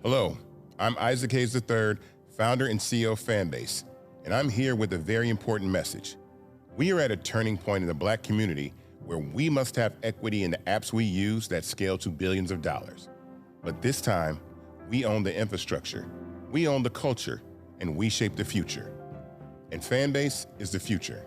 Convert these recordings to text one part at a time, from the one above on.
Hello, I'm Isaac Hayes III, founder and CEO of Fanbase, and I'm here with a very important message. We are at a turning point in the Black community where we must have equity in the apps we use that scale to billions of dollars. But this time, we own the infrastructure, we own the culture, and we shape the future. And Fanbase is the future.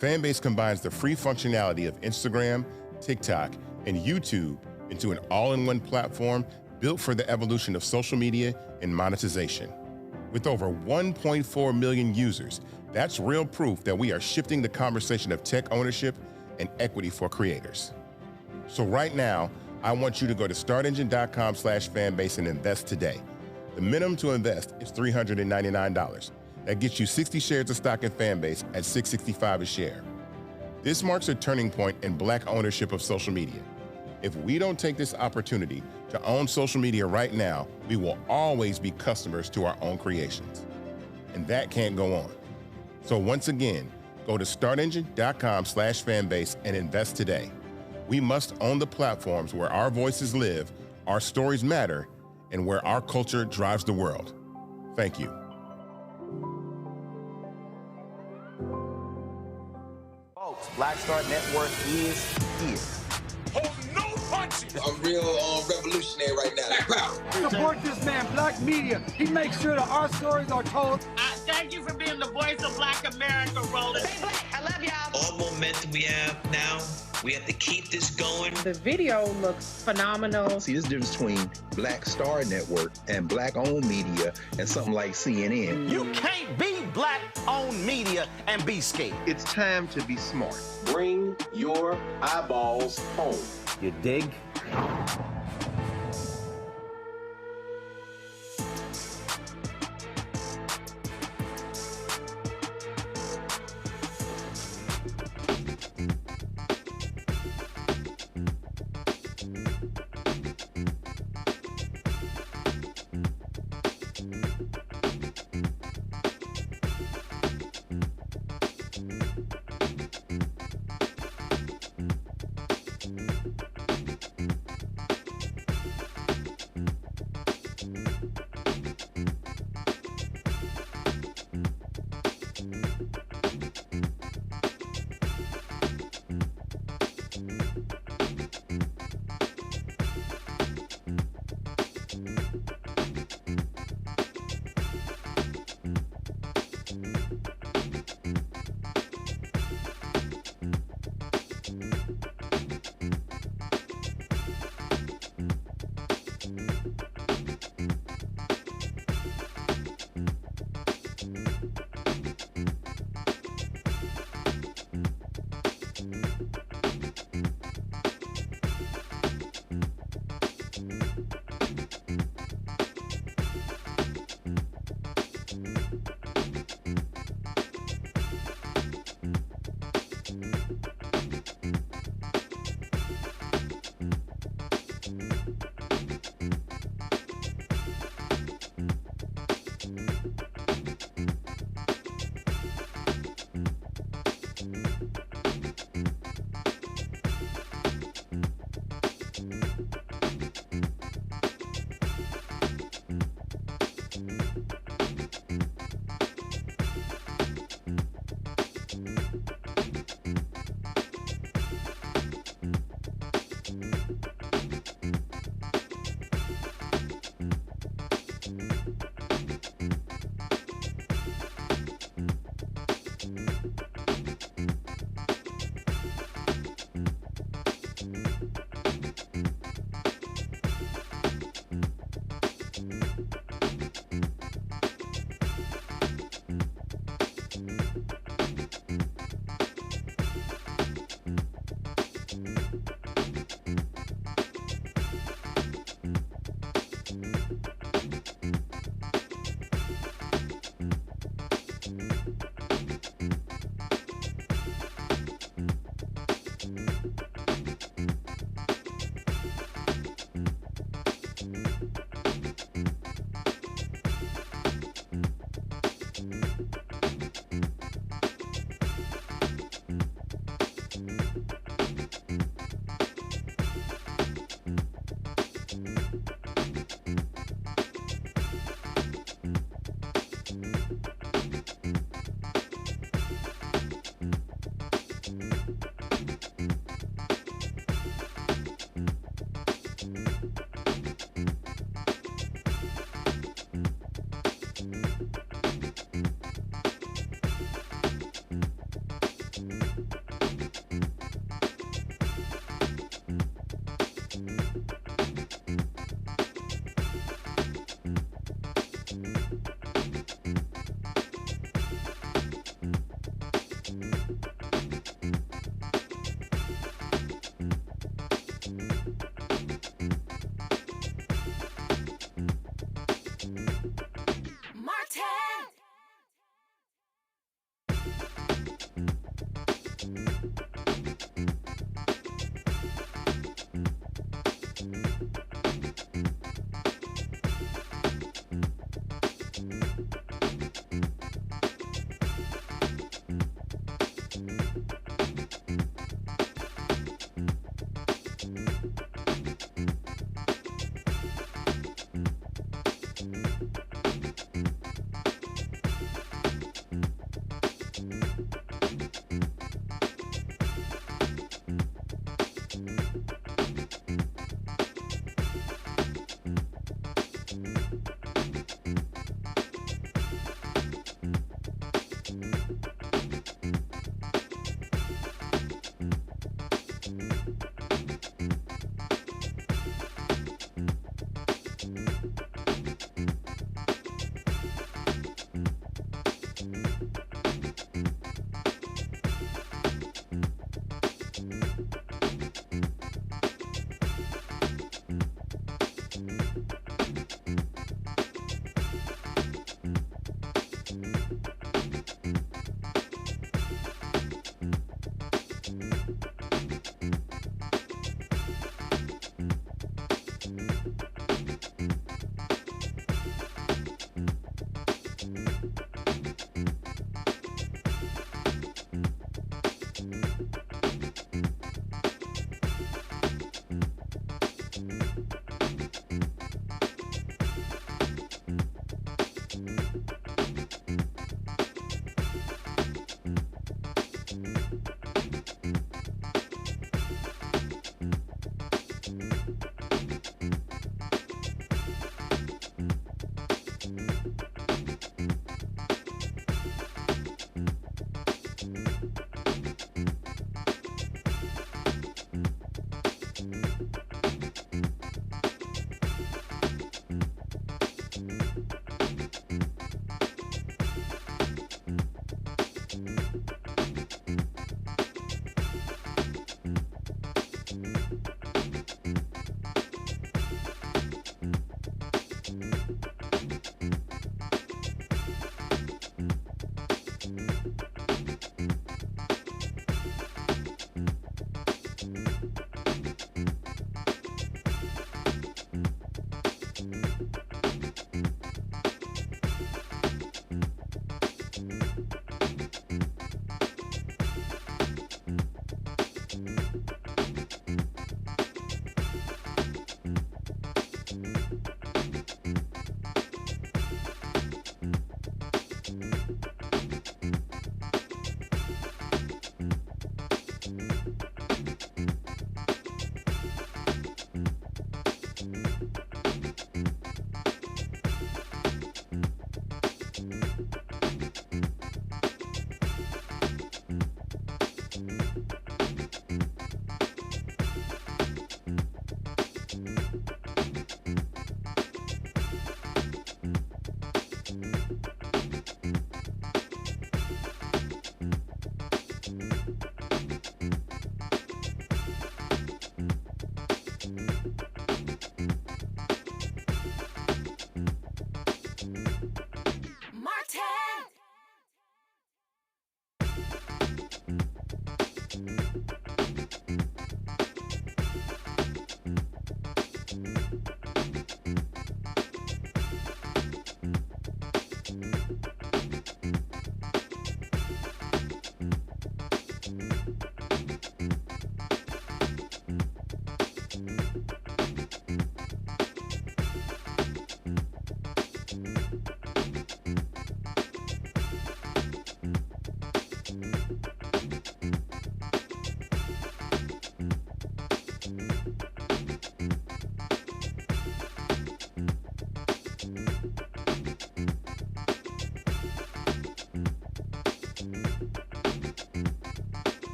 Fanbase combines the free functionality of Instagram, TikTok, and YouTube into an all-in-one platform built for the evolution of social media and monetization. With over 1.4 million users, that's real proof that we are shifting the conversation of tech ownership and equity for creators. So right now, I want you to go to startengine.com/fanbase and invest today. The minimum to invest is $399. That gets you 60 shares of stock in Fanbase at $665 a share. This marks a turning point in Black ownership of social media. If we don't take this opportunity to own social media right now, we will always be customers to our own creations. And that can't go on. So once again, go to startengine.com/fanbase and invest today. We must own the platforms where our voices live, our stories matter, and where our culture drives the world. Thank you. Folks, Black Star Network is here. Hold no punches! I'm real revolutionary right now. Black power. Support this man, Black media. He makes sure that our stories are told. Thank you for being the voice of Black America, Roland. Stay black. I love y'all. All momentum we have now, we have to keep this going. The video looks phenomenal. See, this difference between Black Star Network and Black-owned media and something like CNN. You can't be Black-owned media and be scared. It's time to be smart. Bring your eyeballs home. You dig?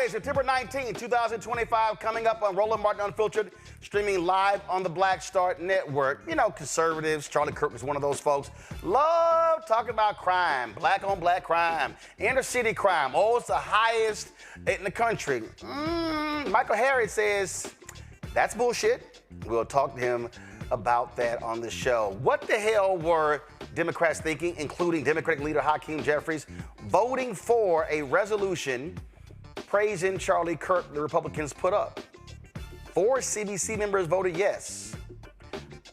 Friday, September 19, 2025, coming up on Roland Martin Unfiltered, streaming live on the Black Star Network. You know, conservatives, Charlie Kirk was one of those folks, love talking about crime, black on black crime, inner city crime. Oh, it's the highest in the country. Michael Harriot says that's bullshit. We'll talk to him about that on the show. What the hell were Democrats thinking, including Democratic leader Hakeem Jeffries, voting for a resolution praising Charlie Kirk the Republicans put up. 4 CBC members voted yes.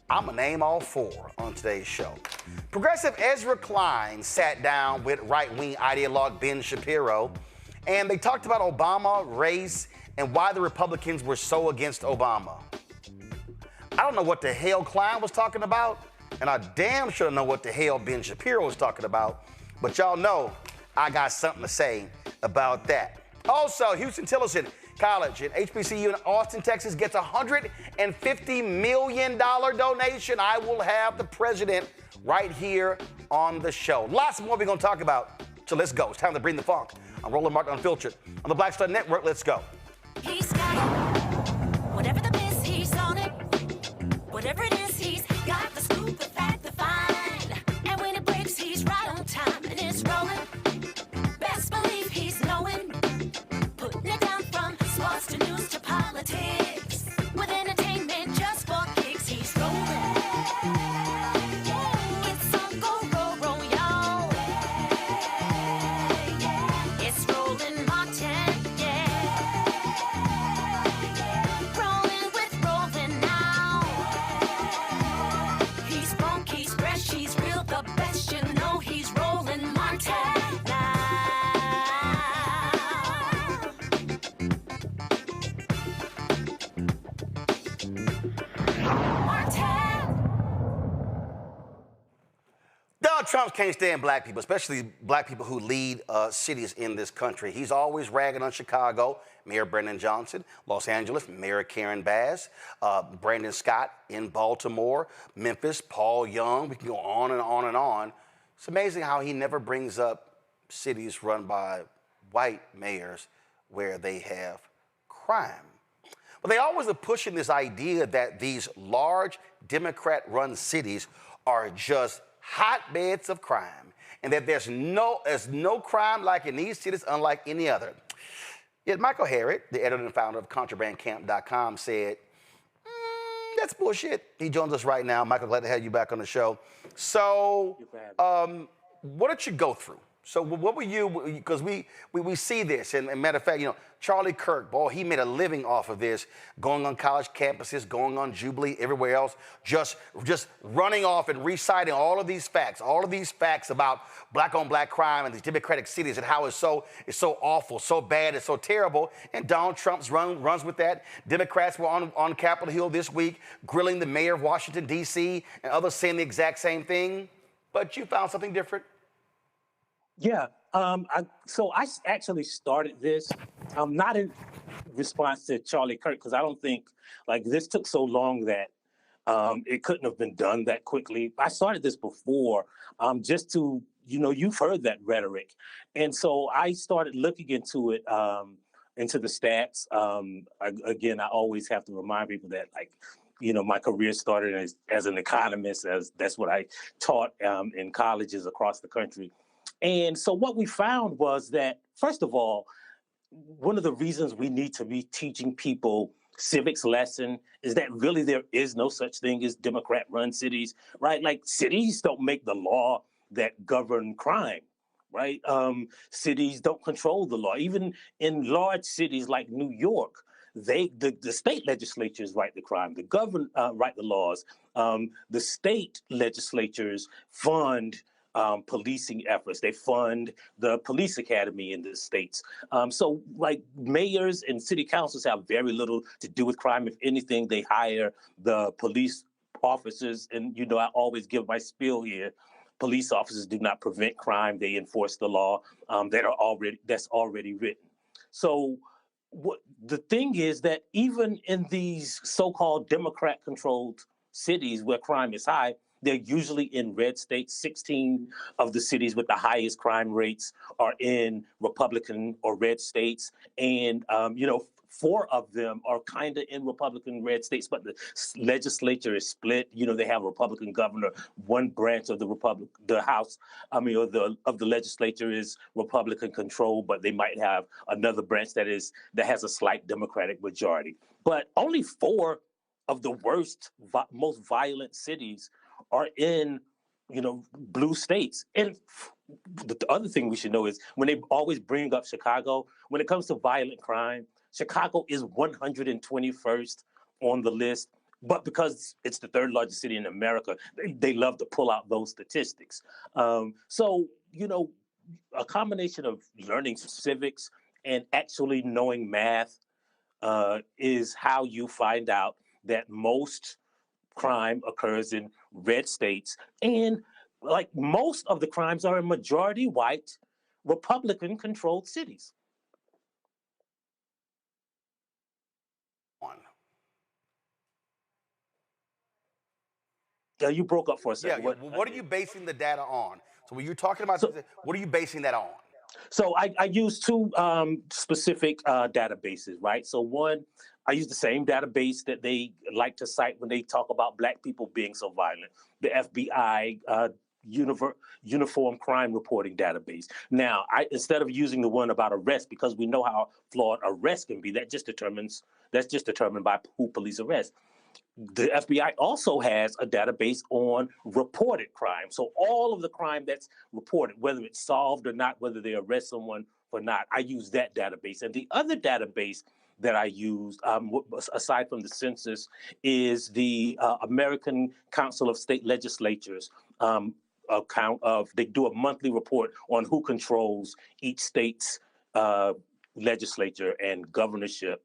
I'm going to name all 4 on today's show. Progressive Ezra Klein sat down with right-wing ideologue Ben Shapiro, and they talked about Obama, race, and why the Republicans were so against Obama. I don't know what the hell Klein was talking about, and I damn sure know what the hell Ben Shapiro was talking about, but y'all know I got something to say about that. Also, Houston Tillerson College at HBCU in Austin, Texas gets a $150 million donation. I will have the president right here on the show. Lots more we're going to talk about. So let's go. It's time to bring the funk. I'm Roland Martin Unfiltered. On the Black Star Network, let's go. He's got it. Whatever the biz, he's on it. Whatever it is, he's got the scoop, the fact, the find. And when it breaks, he's right on time and it's rolling. Best believe he's knowing. Putting it down from sports to news to politics. With entertainment just for kicks, he's rolling. It's on go, roll, roll, y'all. It's Roland Martin, yeah. Rolling with Roland now. He's funk, he's fresh, he's real, the best, you know he's Roland Martin now. Donald Trump can't stand black people, especially black people who lead cities in this country. He's always ragging on Chicago, Mayor Brendan Johnson, Los Angeles, Mayor Karen Bass, Brandon Scott in Baltimore, Memphis, Paul Young. We can go on and on and on. It's amazing how he never brings up cities run by white mayors where they have crime. But they always are pushing this idea that these large Democrat-run cities are just hotbeds of crime, and that there's no crime like in these cities, unlike any other. Yet Michael Harriot, the editor and founder of ContrabandCamp.com, said, that's bullshit. He joins us right now. Michael, glad to have you back on the show. So, what did you go through? So what were you, because we see this, and matter of fact, you know, Charlie Kirk, boy, he made a living off of this, going on college campuses, going on Jubilee, everywhere else, just running off and reciting all of these facts about black-on-black crime in these Democratic cities and how it's so awful, so bad, it's so terrible. And Donald Trump's runs with that. Democrats were on Capitol Hill this week grilling the mayor of Washington, D.C., and others saying the exact same thing. But you found something different. Yeah, so I actually started this, not in response to Charlie Kirk, because I don't think, like, this took so long that it couldn't have been done that quickly. I started this before, just to, you know, you've heard that rhetoric. And so I started looking into it, into the stats. Again, I always have to remind people that, like, you know, my career started as an economist, as that's what I taught in colleges across the country. And so what we found was that, first of all, one of the reasons we need to be teaching people civics lesson is that really there is no such thing as Democrat-run cities, right? Like, cities don't make the law that govern crime, right? Cities don't control the law. Even in large cities like New York, the state legislatures write the crime, the government write the laws. The state legislatures fund policing efforts. They fund the police academy in the states. So, like, mayors and city councils have very little to do with crime. If anything, they hire the police officers. And, you know, I always give my spiel here. Police officers do not prevent crime. They enforce the law that's already written. So the thing is that even in these so-called Democrat-controlled cities where crime is high, they're usually in red states. 16 of the cities with the highest crime rates are in Republican or red states. And, you know, 4 of them are kind of in Republican red states, but the legislature is split. You know, they have a Republican governor. One branch of the House, of the legislature is Republican controlled, but they might have another branch that has a slight Democratic majority. But only 4 of the worst, most violent cities are in blue states. And the other thing we should know is when they always bring up Chicago, when it comes to violent crime, Chicago is 121st on the list. But because it's the third largest city in America, they love to pull out those statistics. So, a combination of learning civics and actually knowing math is how you find out that most crime occurs in red states. And like most of the crimes are in majority white, Republican-controlled cities. Yeah, you broke up for a second. Yeah, what are you basing the data on? So when you're talking about this, what are you basing that on? So I use two specific databases, right? So one, I use the same database that they like to cite when they talk about Black people being so violent, the FBI Uniform Crime Reporting Database. Now, instead of using the one about arrest, because we know how flawed arrest can be, that's just determined by who police arrest. The FBI also has a database on reported crime. So all of the crime that's reported, whether it's solved or not, whether they arrest someone or not, I use that database. And the other database that I use, aside from the census, is the American Council of State Legislatures account of, they do a monthly report on who controls each state's legislature and governorship.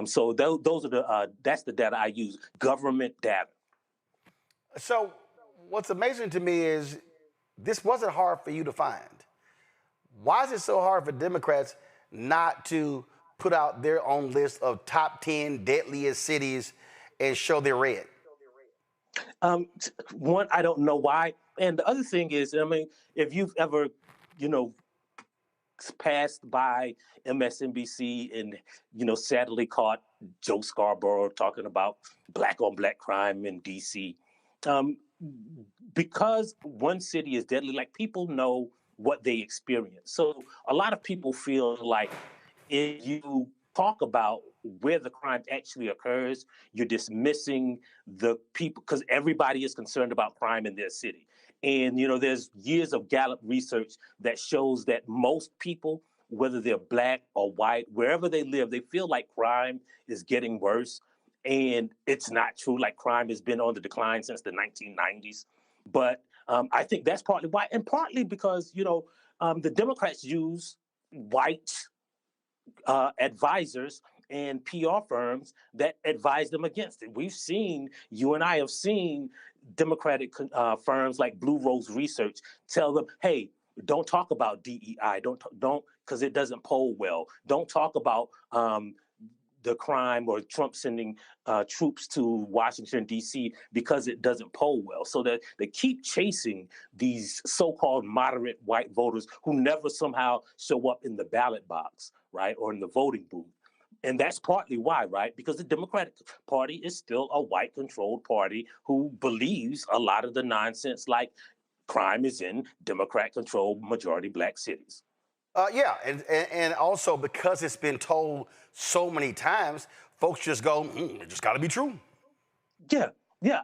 So those are that's the data I use, government data. So what's amazing to me is this wasn't hard for you to find. Why is it so hard for Democrats not to put out their own list of top 10 deadliest cities and show they're red? One, I don't know why. And the other thing is, I mean, if you've ever, passed by MSNBC and, sadly caught Joe Scarborough talking about black on black crime in DC. Because one city is deadly, like people know what they experience. So a lot of people feel like if you talk about where the crime actually occurs, you're dismissing the people, because everybody is concerned about crime in their city. And, there's years of Gallup research that shows that most people, whether they're black or white, wherever they live, they feel like crime is getting worse. And it's not true. Like crime has been on the decline since the 1990s. But I think that's partly why, and partly because, the Democrats use white advisors and PR firms that advise them against it. You and I have seen Democratic firms like Blue Rose Research tell them, hey, don't talk about DEI, don't, because it doesn't poll well. Don't talk about the crime or Trump sending troops to Washington, D.C. because it doesn't poll well. So that they keep chasing these so-called moderate white voters who never somehow show up in the ballot box, right, or in the voting booth. And that's partly why, right? Because the Democratic Party is still a white-controlled party who believes a lot of the nonsense like crime is in Democrat-controlled majority black cities. Yeah, and also because it's been told so many times, folks just go, it just got to be true. Yeah,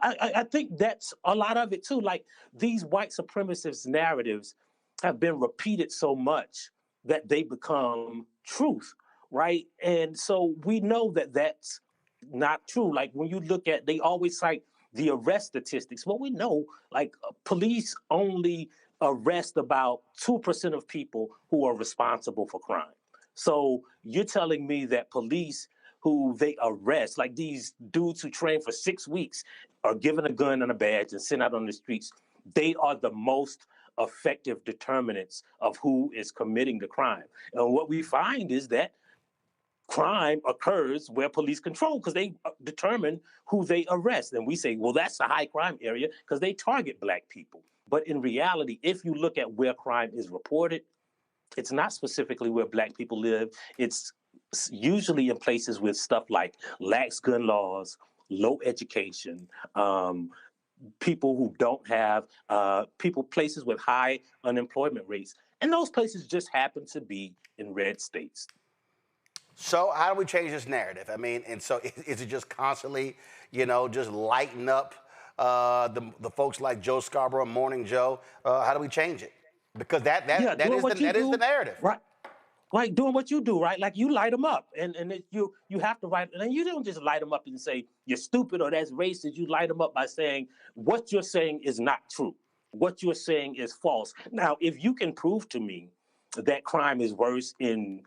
I think that's a lot of it too. Like these white supremacist narratives have been repeated so much that they become truth, right? And so we know that that's not true. Like when you look at, they always cite the arrest statistics. Well, we know like police only arrest about 2% of people who are responsible for crime. So you're telling me that police who they arrest, like these dudes who train for 6 weeks, are given a gun and a badge and sent out on the streets, they are the most effective determinants of who is committing the crime. And what we find is that crime occurs where police control, because they determine who they arrest. And we say, well, that's a high crime area because they target black people. But in reality, if you look at where crime is reported, it's not specifically where black people live. It's usually in places with stuff like lax gun laws, low education, people who don't have, places with high unemployment rates. And those places just happen to be in red states. So how do we change this narrative? I mean, and so is it just constantly, just lighten up the folks like Joe Scarborough, Morning Joe? How do we change it? Because that is the narrative. Right. Like doing what you do, right? Like you light them up, and you have to write, and you don't just light them up and say you're stupid or that's racist. You light them up by saying what you're saying is not true. What you're saying is false. Now, if you can prove to me that crime is worse in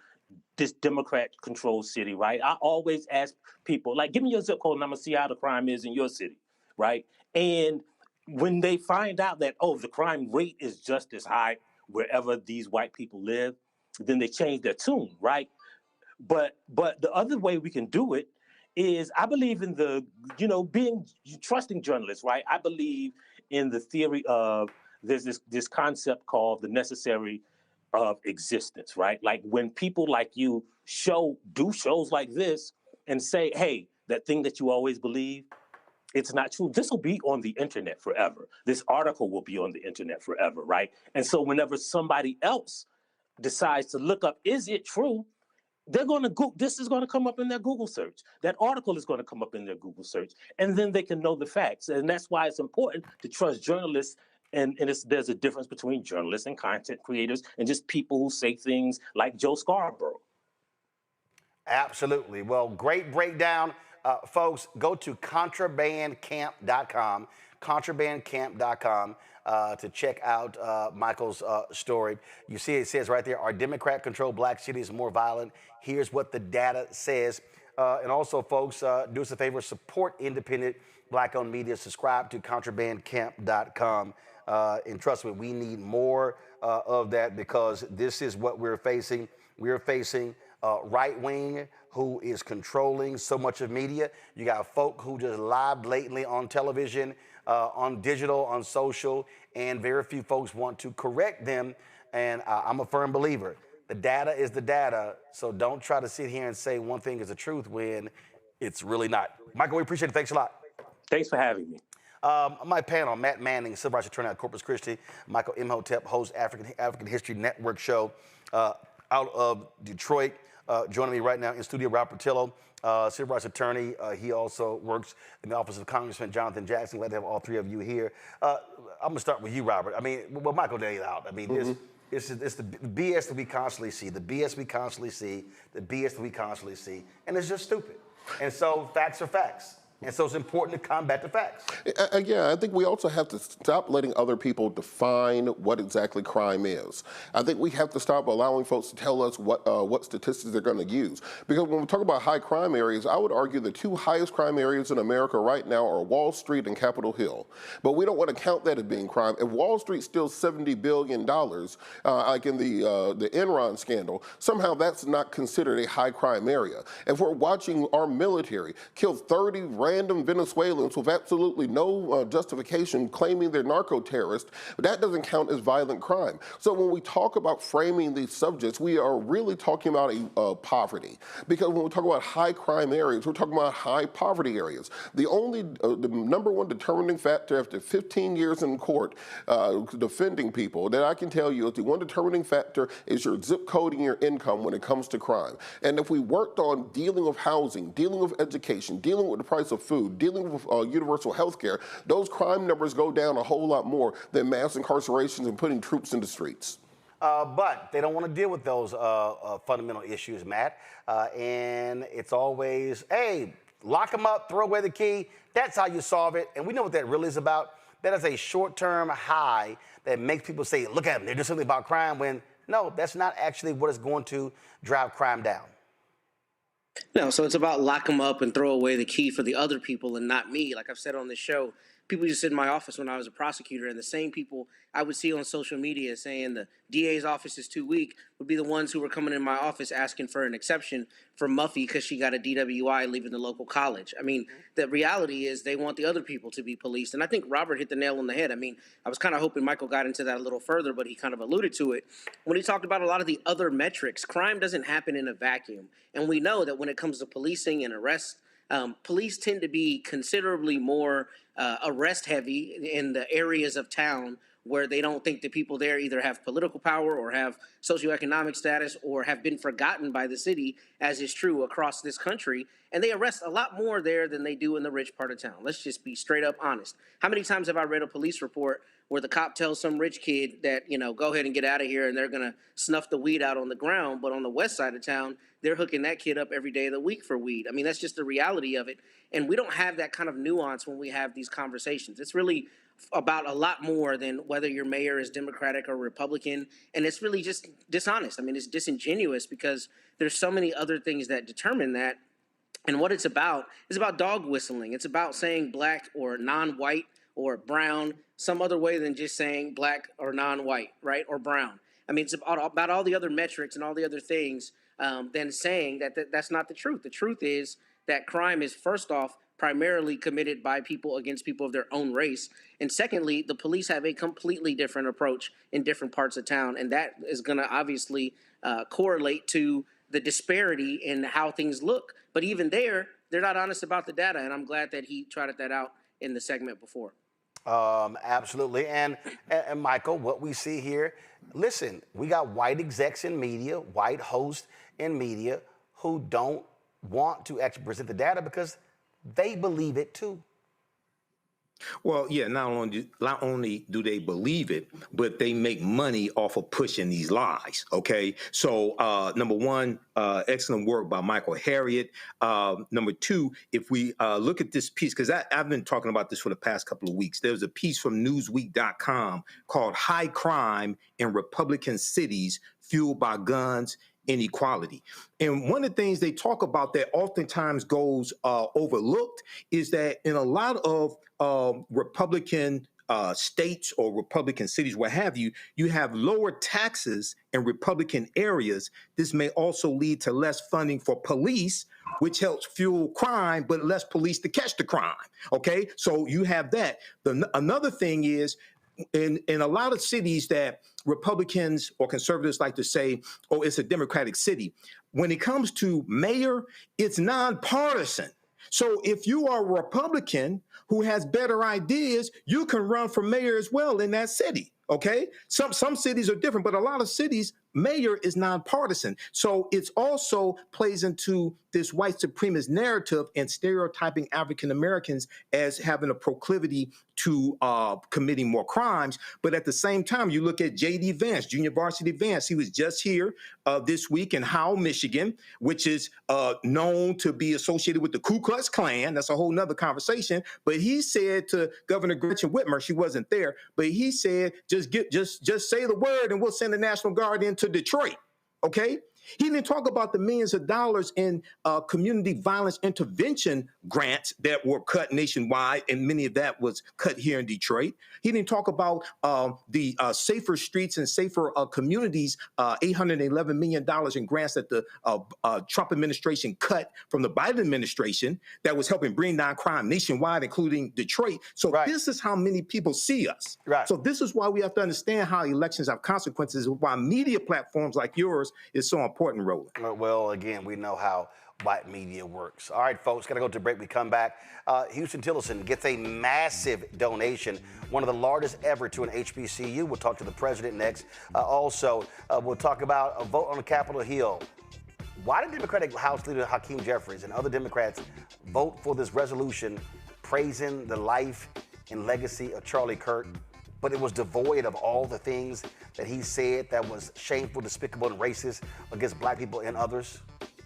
this Democrat-controlled city, right? I always ask people, like, give me your zip code and I'm gonna see how the crime is in your city, right? And when they find out that, oh, the crime rate is just as high wherever these white people live, then they change their tune, right? But the other way we can do it is, I believe in the, trusting journalists, right? I believe in the theory of, there's this concept called the necessary of existence, right? Like when people like you do shows like this and say, hey, that thing that you always believe, it's not true. This will be on the internet forever. This article will be on the internet forever, right? And so whenever somebody else decides to look up, is it true? They're going to go, this is going to come up in their Google search. That article is going to come up in their Google search, and then they can know the facts. And that's why it's important to trust journalists. And there's a difference between journalists and content creators and just people who say things like Joe Scarborough. Absolutely. Well, great breakdown. Folks, go to contrabandcamp.com, contrabandcamp.com, to check out Michael's story. You see it says right there, are Democrat-controlled black cities more violent? Here's what the data says. And also, folks, do us a favor, support independent black-owned media. Subscribe to contrabandcamp.com. And trust me, we need more of that, because this is what we're facing. We're facing right-wing who is controlling so much of media. You got folk who just lie blatantly on television, on digital, on social, and very few folks want to correct them. And I'm a firm believer. The data is the data, so don't try to sit here and say one thing is the truth when it's really not. Michael, we appreciate it. Thanks a lot. Thanks for having me. My panel, Matt Manning, civil rights attorney at Corpus Christi, Michael Imhotep, host African History Network show out of Detroit. Joining me right now in studio, Rob Portillo, civil rights attorney. He also works in the office of Congressman Jonathan Jackson. Glad to have all three of you here. I'm going to start with you, Robert. I mean, well, Michael laid it out. I mean, it's the BS that we constantly see, the BS we constantly see, the BS that we constantly see, and it's just stupid. And so facts are facts. And so it's important to combat the facts. Yeah, I think we also have to stop letting other people define what exactly crime is. I think we have to stop allowing folks to tell us what statistics they're going to use. Because when we talk about high crime areas, I would argue the two highest crime areas in America right now are Wall Street and Capitol Hill. But we don't want to count that as being crime. If Wall Street steals $70 billion, like in the Enron scandal, somehow that's not considered a high crime area. If we're watching our military kill 30 random Venezuelans with absolutely no justification claiming they're narco-terrorists, that doesn't count as violent crime. So when we talk about framing these subjects, we are really talking about poverty. Because when we talk about high crime areas, we're talking about high poverty areas. The number one determining factor after 15 years in court defending people that I can tell you is the one determining factor is your zip code and your income when it comes to crime. And if we worked on dealing with housing, dealing with education, dealing with the price of food, dealing with universal health care, those crime numbers go down a whole lot more than mass incarcerations and putting troops in the streets. But they don't want to deal with those fundamental issues, Matt. And it's always, hey, lock them up, throw away the key. That's how you solve it. And we know what that really is about. That is a short-term high that makes people say, look at them, they're doing something about crime, when no, that's not actually what is going to drive crime down. No, so it's about lock them up and throw away the key for the other people and not me. Like I've said on this show, people used to sit in my office when I was a prosecutor, and the same people I would see on social media saying the DA's office is too weak would be the ones who were coming in my office asking for an exception for Muffy because she got a DWI leaving the local college. I mean, the reality is they want the other people to be policed. And I think Robert hit the nail on the head. I mean, I was kind of hoping Michael got into that a little further, but he kind of alluded to it. When he talked about a lot of the other metrics, crime doesn't happen in a vacuum. And we know that when it comes to policing and arrests, police tend to be considerably more arrest heavy in the areas of town where they don't think that people there either have political power or have socioeconomic status or have been forgotten by the city, as is true across this country. And they arrest a lot more there than they do in the rich part of town. Let's just be straight up honest. How many times have I read a police report where the cop tells some rich kid that, go ahead and get out of here, and they're going to snuff the weed out on the ground, but on the west side of town, they're hooking that kid up every day of the week for weed. I mean, that's just the reality of it. And we don't have that kind of nuance when we have these conversations. It's really about a lot more than whether your mayor is Democratic or Republican. And it's really just dishonest. I mean, it's disingenuous because there's so many other things that determine that. And what it's about is about dog whistling. It's about saying black or non-white or brown some other way than just saying black or non-white, right, or brown. I mean, it's about all the other metrics and all the other things than saying that's not the truth. The truth is that crime is, first off, primarily committed by people against people of their own race. And secondly, the police have a completely different approach in different parts of town. And that is going to obviously correlate to the disparity in how things look. But even there, they're not honest about the data. And I'm glad that he trotted that out in the segment before. Absolutely. And Michael, what we see here, listen, we got white execs in media, white hosts in media who don't want to actually present the data because they believe it too. Well, yeah, not only do they believe it, but they make money off of pushing these lies, okay? So, number one, excellent work by Michael Harriot. Number two, if we look at this piece, because I've been talking about this for the past couple of weeks, there was a piece from Newsweek.com called High Crime in Republican Cities Fueled by Guns Inequality. And one of the things they talk about that oftentimes goes overlooked is that in a lot of Republican states or Republican cities, what have you, you have lower taxes in Republican areas. This may also lead to less funding for police, which helps fuel crime, but less police to catch the crime. Okay, so you have that. Another thing is, in a lot of cities that Republicans or conservatives like to say, oh, it's a Democratic city. When it comes to mayor, it's nonpartisan. So if you are a Republican who has better ideas, you can run for mayor as well in that city. Okay, some cities are different, but a lot of cities, mayor is nonpartisan. So it's also plays into this white supremacist narrative and stereotyping African Americans as having a proclivity to committing more crimes. But at the same time, you look at J.D. Vance, Junior Varsity Vance. He was just here this week in Howell, Michigan, which is known to be associated with the Ku Klux Klan. That's a whole nother conversation. But he said to Governor Gretchen Whitmer, she wasn't there, but he said, just say the word and we'll send the National Guard into Detroit. Okay? He didn't talk about the millions of dollars in community violence intervention grants that were cut nationwide, and many of that was cut here in Detroit. He didn't talk about the safer streets and safer communities, $811 million in grants that the Trump administration cut from the Biden administration that was helping bring down crime nationwide, including Detroit. So this is how many people see us. Right. So this is why we have to understand how elections have consequences, why media platforms like yours is so important, Roland. Well, again, we know how white media works. All right, folks, got to go to break. We come back. Houston Tillerson gets a massive donation, one of the largest ever to an HBCU. We'll talk to the president next. Also, we'll talk about a vote on Capitol Hill. Why did Democratic House Leader Hakeem Jeffries and other Democrats vote for this resolution praising the life and legacy of Charlie Kirk, but it was devoid of all the things that he said that was shameful, despicable, and racist against black people and others?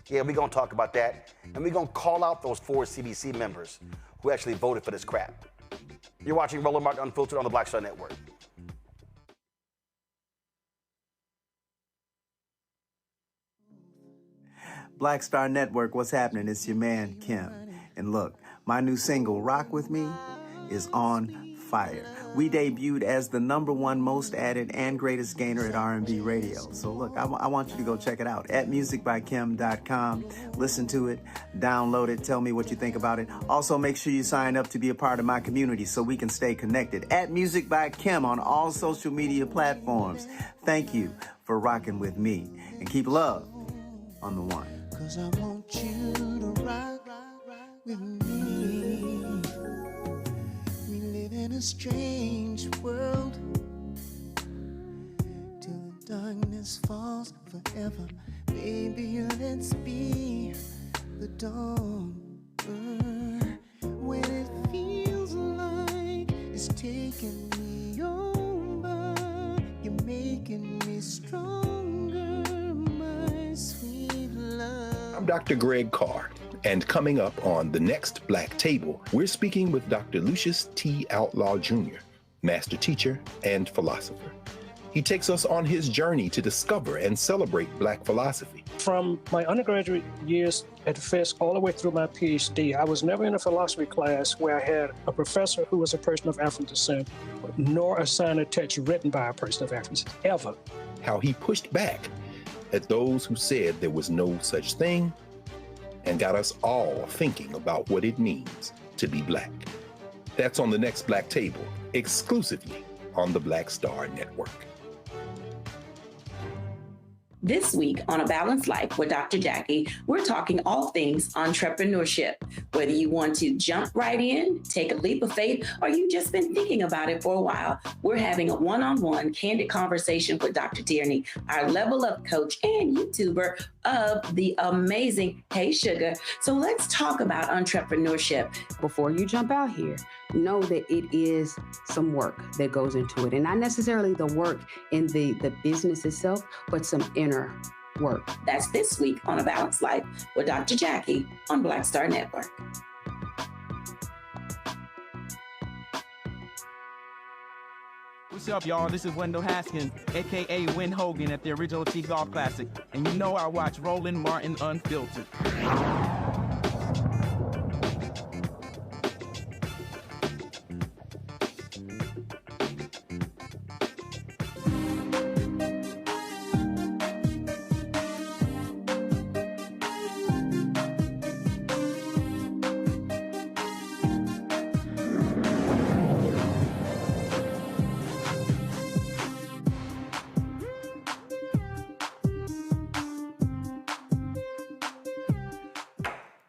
Yeah, we're going to talk about that. And we're going to call out those 4 CBC members who actually voted for this crap. You're watching Roland Martin Unfiltered on the Black Star Network. Black Star Network, what's happening? It's your man, Kim. And look, my new single, Rock With Me, is on fire. We debuted as the #1 most added and greatest gainer at R&B radio. So look, I want you to go check it out at musicbykim.com. Listen to it, download it, tell me what you think about it. Also, make sure you sign up to be a part of my community so we can stay connected. At Music by Kim on all social media platforms. Thank you for rocking with me. And keep love on the one. 'Cause I want you to rock with me. In a strange world, darkness falls forever, maybe let's be the dawn. When it feels like it's taking me over, you're making me stronger, my sweet love. I'm Dr. Greg Carr, and coming up on The Next Black Table, we're speaking with Dr. Lucius T. Outlaw Jr., master teacher and philosopher. He takes us on his journey to discover and celebrate Black philosophy. From my undergraduate years at Fisk all the way through my PhD, I was never in a philosophy class where I had a professor who was a person of African descent, nor assigned a text written by a person of African descent, ever. How he pushed back at those who said there was no such thing, and got us all thinking about what it means to be Black. That's on The Next Black Table, exclusively on the Black Star Network. This week on A Balanced Life with Dr. Jackie, we're talking all things entrepreneurship. Whether you want to jump right in, take a leap of faith, or you've just been thinking about it for a while, we're having a one-on-one candid conversation with Dr. Tierney, our level up coach and YouTuber of the amazing Hey Sugar. So let's talk about entrepreneurship. Before you jump out here, know that it is some work that goes into it. And not necessarily the work in the business itself, but some inner work. That's this week on A Balanced Life with Dr. Jackie on Black Star Network. What's up, y'all? This is Wendell Haskins, a.k.a. Win Hogan at the original T-Golf Classic. And you know I watch Roland Martin Unfiltered.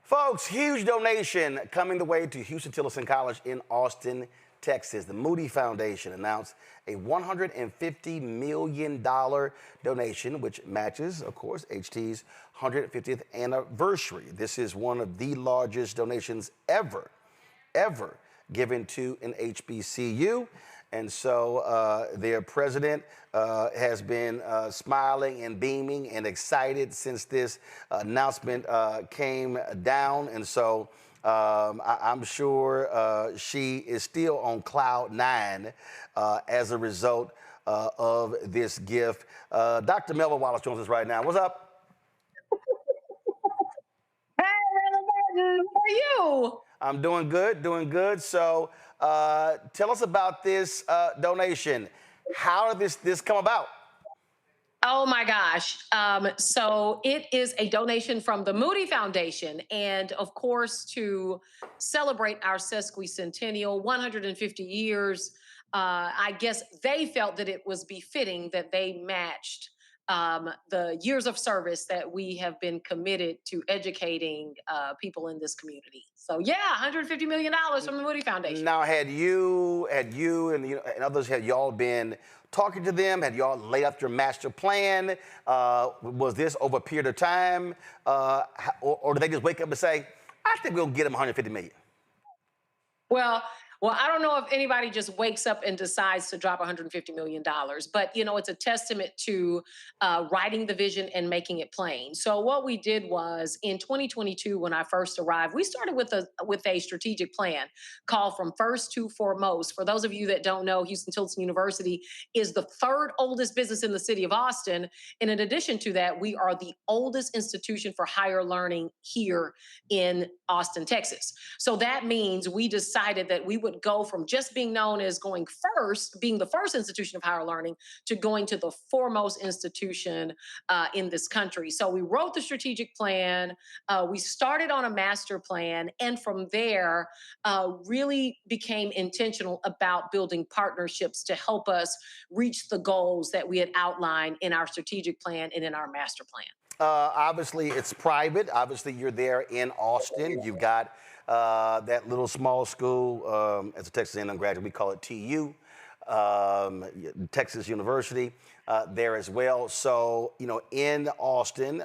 Folks, huge donation coming the way to Houston-Tillerson College in Austin, Texas. The Moody Foundation announced a $150 million donation, which matches, of course, HT's 150th anniversary. This is one of the largest donations ever given to an HBCU. And so their president has been smiling and beaming and excited since this announcement came down. And so I'm sure she is still on cloud nine as a result of this gift. Dr. Melvin Wallace joins us right now. What's up? Hey, Brother Martin, how are you? I'm doing good. So tell us about this donation. How did this come about? Oh my gosh. So it is a donation from the Moody Foundation. And of course, to celebrate our sesquicentennial, 150 years, I guess they felt that it was befitting that they matched the years of service that we have been committed to educating people in this community. So yeah, $150 million from the Moody Foundation. Now, had you and others, had y'all been talking to them? Had y'all laid out your master plan? Was this over a period of time? Or did they just wake up and say, I think we'll get them $150 million? Well, I don't know if anybody just wakes up and decides to drop $150 million, but, it's a testament to writing the vision and making it plain. So what we did was in 2022, when I first arrived, we started with a strategic plan called From First to Foremost. For those of you that don't know, Houston-Tillerson University is the third oldest business in the city of Austin. And in addition to that, we are the oldest institution for higher learning here in Austin, Texas. So that means we decided that we would go from just being known as being the first institution of higher learning, to going to the foremost institution in this country. So we wrote the strategic plan, we started on a master plan, and from there really became intentional about building partnerships to help us reach the goals that we had outlined in our strategic plan and in our master plan. Obviously, it's private. Obviously, you're there in Austin. You've got that little small school, as a Texas A&M graduate, we call it TU. Texas University there as well. So, in Austin,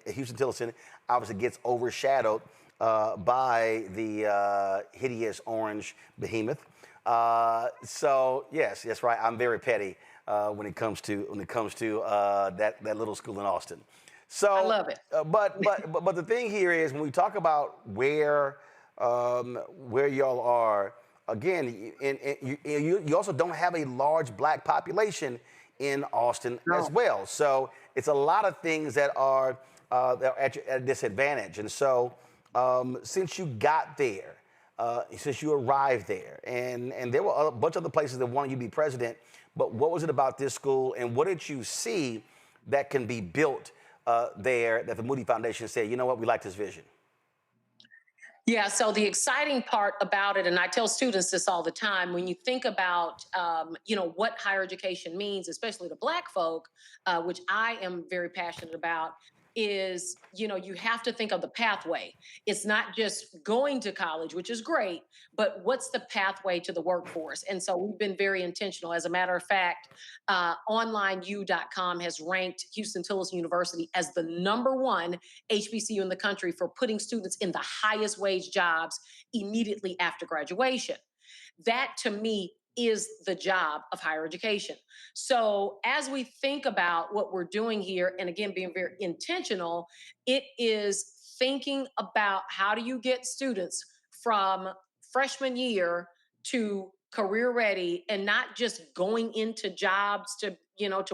Houston-Tillerson obviously gets overshadowed by the hideous orange behemoth. So yes, that's right. I'm very petty when it comes to that little school in Austin. So I love it. But the thing here is when we talk about where y'all are, again, you also don't have a large black population in Austin as well. So it's a lot of things that are at a disadvantage. And so since you got there, since you arrived there, and there were a bunch of other places that wanted you to be president, but what was it about this school, and what did you see that can be built there that the Moody Foundation said, you know what, we like this vision? Yeah, so the exciting part about it, and I tell students this all the time, when you think about, what higher education means, especially to Black folk, which I am very passionate about, is, you have to think of the pathway. It's not just going to college, which is great, but what's the pathway to the workforce? And so we've been very intentional. As a matter of fact, onlineu.com has ranked Houston-Tillerson University as the #1 HBCU in the country for putting students in the highest wage jobs immediately after graduation. That, to me, is the job of higher education. So as we think about what we're doing here, and again, being very intentional, it is thinking about how do you get students from freshman year to career ready, and not just going into jobs to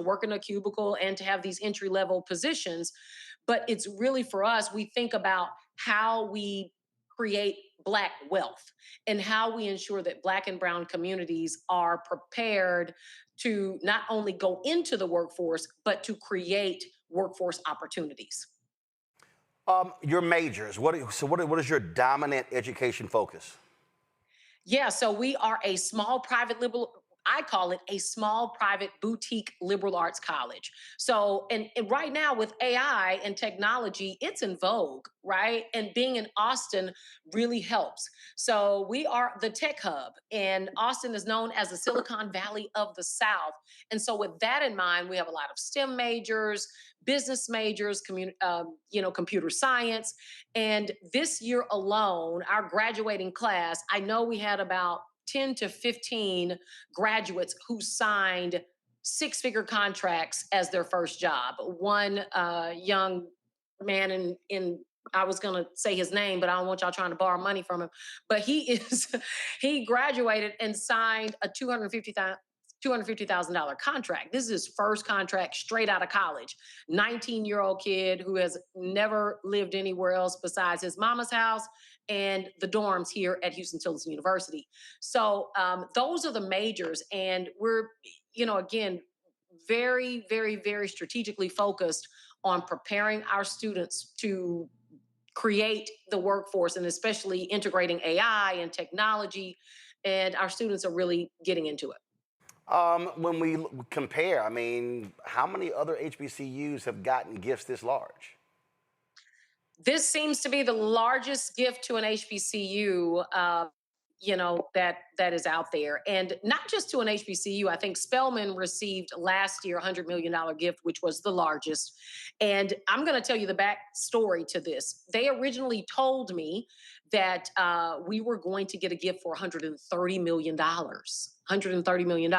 work in a cubicle and to have these entry level positions, but it's really, for us, we think about how we create Black wealth and how we ensure that Black and brown communities are prepared to not only go into the workforce, but to create workforce opportunities. Your majors, what is your dominant education focus? Yeah, so we are a small private liberal, I call it a small private boutique liberal arts college. So, and right now with AI and technology, it's in vogue, right? And being in Austin really helps. So we are the tech hub, and Austin is known as the Silicon Valley of the South. And so with that in mind, we have a lot of STEM majors, business majors, computer science. And this year alone, our graduating class, I know we had about 10 to 15 graduates who signed 6-figure contracts as their first job. One young man I was going to say his name, but I don't want y'all trying to borrow money from him. But he graduated and signed a $250,000 contract. This is his first contract straight out of college. 19-year-old kid who has never lived anywhere else besides his mama's house and the dorms here at Houston-Tillerson University. So those are the majors. And we're, again, very, very, very strategically focused on preparing our students to create the workforce, and especially integrating AI and technology. And our students are really getting into it. When we compare, how many other HBCUs have gotten gifts this large? This seems to be the largest gift to an HBCU, that is out there. And not just to an HBCU. I think Spelman received last year a $100 million gift, which was the largest. And I'm going to tell you the backstory to this. They originally told me that we were going to get a gift for $130 million. $130 million.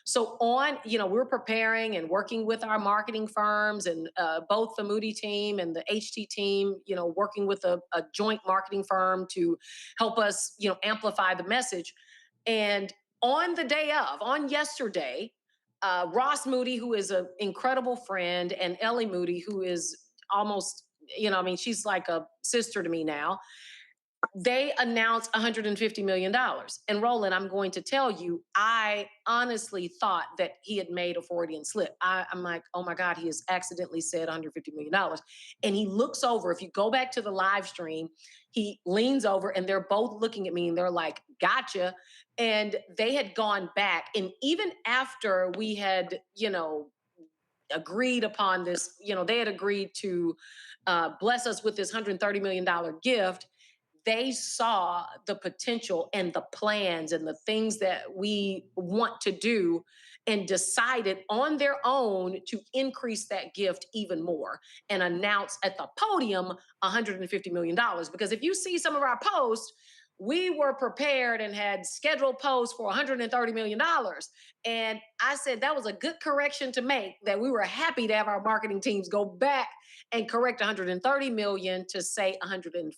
So we're preparing and working with our marketing firms, and both the Moody team and the HT team, working with a joint marketing firm to help us, amplify the message. And on yesterday, Ross Moody, who is an incredible friend, and Ellie Moody, who is almost, she's like a sister to me now. They announced $150 million. And Roland, I'm going to tell you, I honestly thought that he had made a Freudian slip. I'm like, oh my God, he has accidentally said $150 million. And he looks over, if you go back to the live stream, he leans over and they're both looking at me and they're like, gotcha. And they had gone back. And even after we had, agreed upon this, they had agreed to bless us with this $130 million gift. they saw the potential and the plans and the things that we want to do and decided on their own to increase that gift even more and announce at the podium $150 million. Because if you see some of our posts, we were prepared and had scheduled posts for $130 million. And I said that was a good correction to make, that we were happy to have our marketing teams go back and correct $130 million to say $150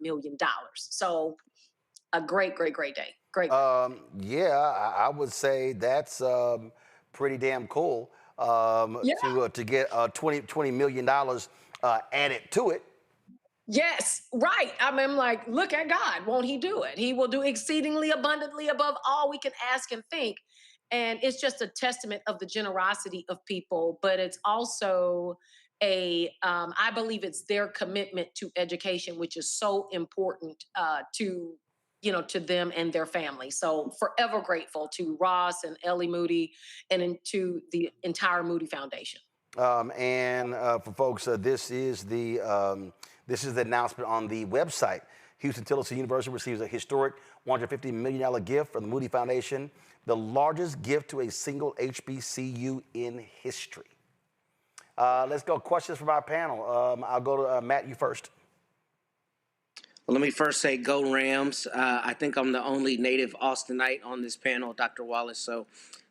million. So a great, great, great day. Great. Yeah, I would say that's pretty damn cool to get $20 million added to it. Yes, right. I mean, I'm like, look at God. Won't he do it? He will do exceedingly abundantly above all we can ask and think. And it's just a testament of the generosity of people, but it's also I believe it's their commitment to education, which is so important to them and their family. So forever grateful to Ross and Ellie Moody and to the entire Moody Foundation. For folks, this is the announcement on the website. Houston-Tillotson University receives a historic $150 million gift from the Moody Foundation, the largest gift to a single HBCU in history. Let's go questions from our panel. I'll go to Matt, you first. Well, let me first say go Rams. I think I'm the only native Austinite on this panel, Dr. Wallace. So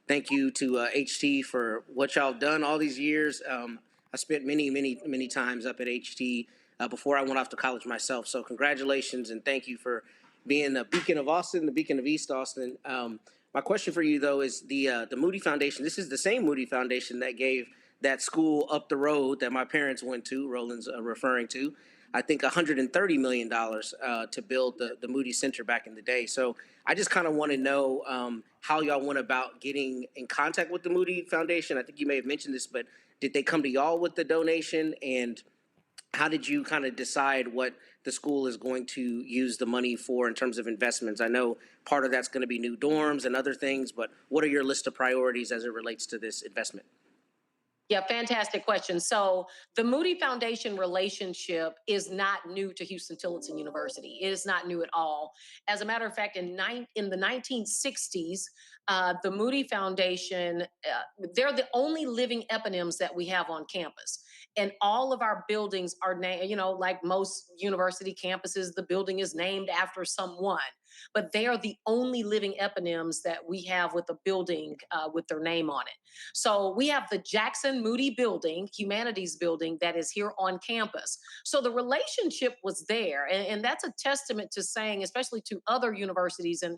thank you to HT for what y'all have done all these years. I spent many times up at HT before I went off to college myself. So congratulations and thank you for being the beacon of Austin, the beacon of East Austin. My question for you, though, is the Moody Foundation. This is the same Moody Foundation that gave that school up the road that my parents went to, Roland's referring to, I think $130 million to build the Moody Center back in the day. So I just kind of want to know how y'all went about getting in contact with the Moody Foundation. I think you may have mentioned this, but did they come to y'all with the donation? And how did you kind of decide what the school is going to use the money for in terms of investments? I know part of that's going to be new dorms and other things, but what are your list of priorities as it relates to this investment? Yeah, fantastic question. So the Moody Foundation relationship is not new to Houston-Tillotson University. It is not new at all. As a matter of fact, in the 1960s, the Moody Foundation, they're the only living eponyms that we have on campus. And all of our buildings are named, like most university campuses, the building is named after someone. But they are the only living eponyms that we have with a building with their name on it. So we have the Jackson Moody Building, Humanities Building, that is here on campus. So the relationship was there. And that's a testament to saying, especially to other universities and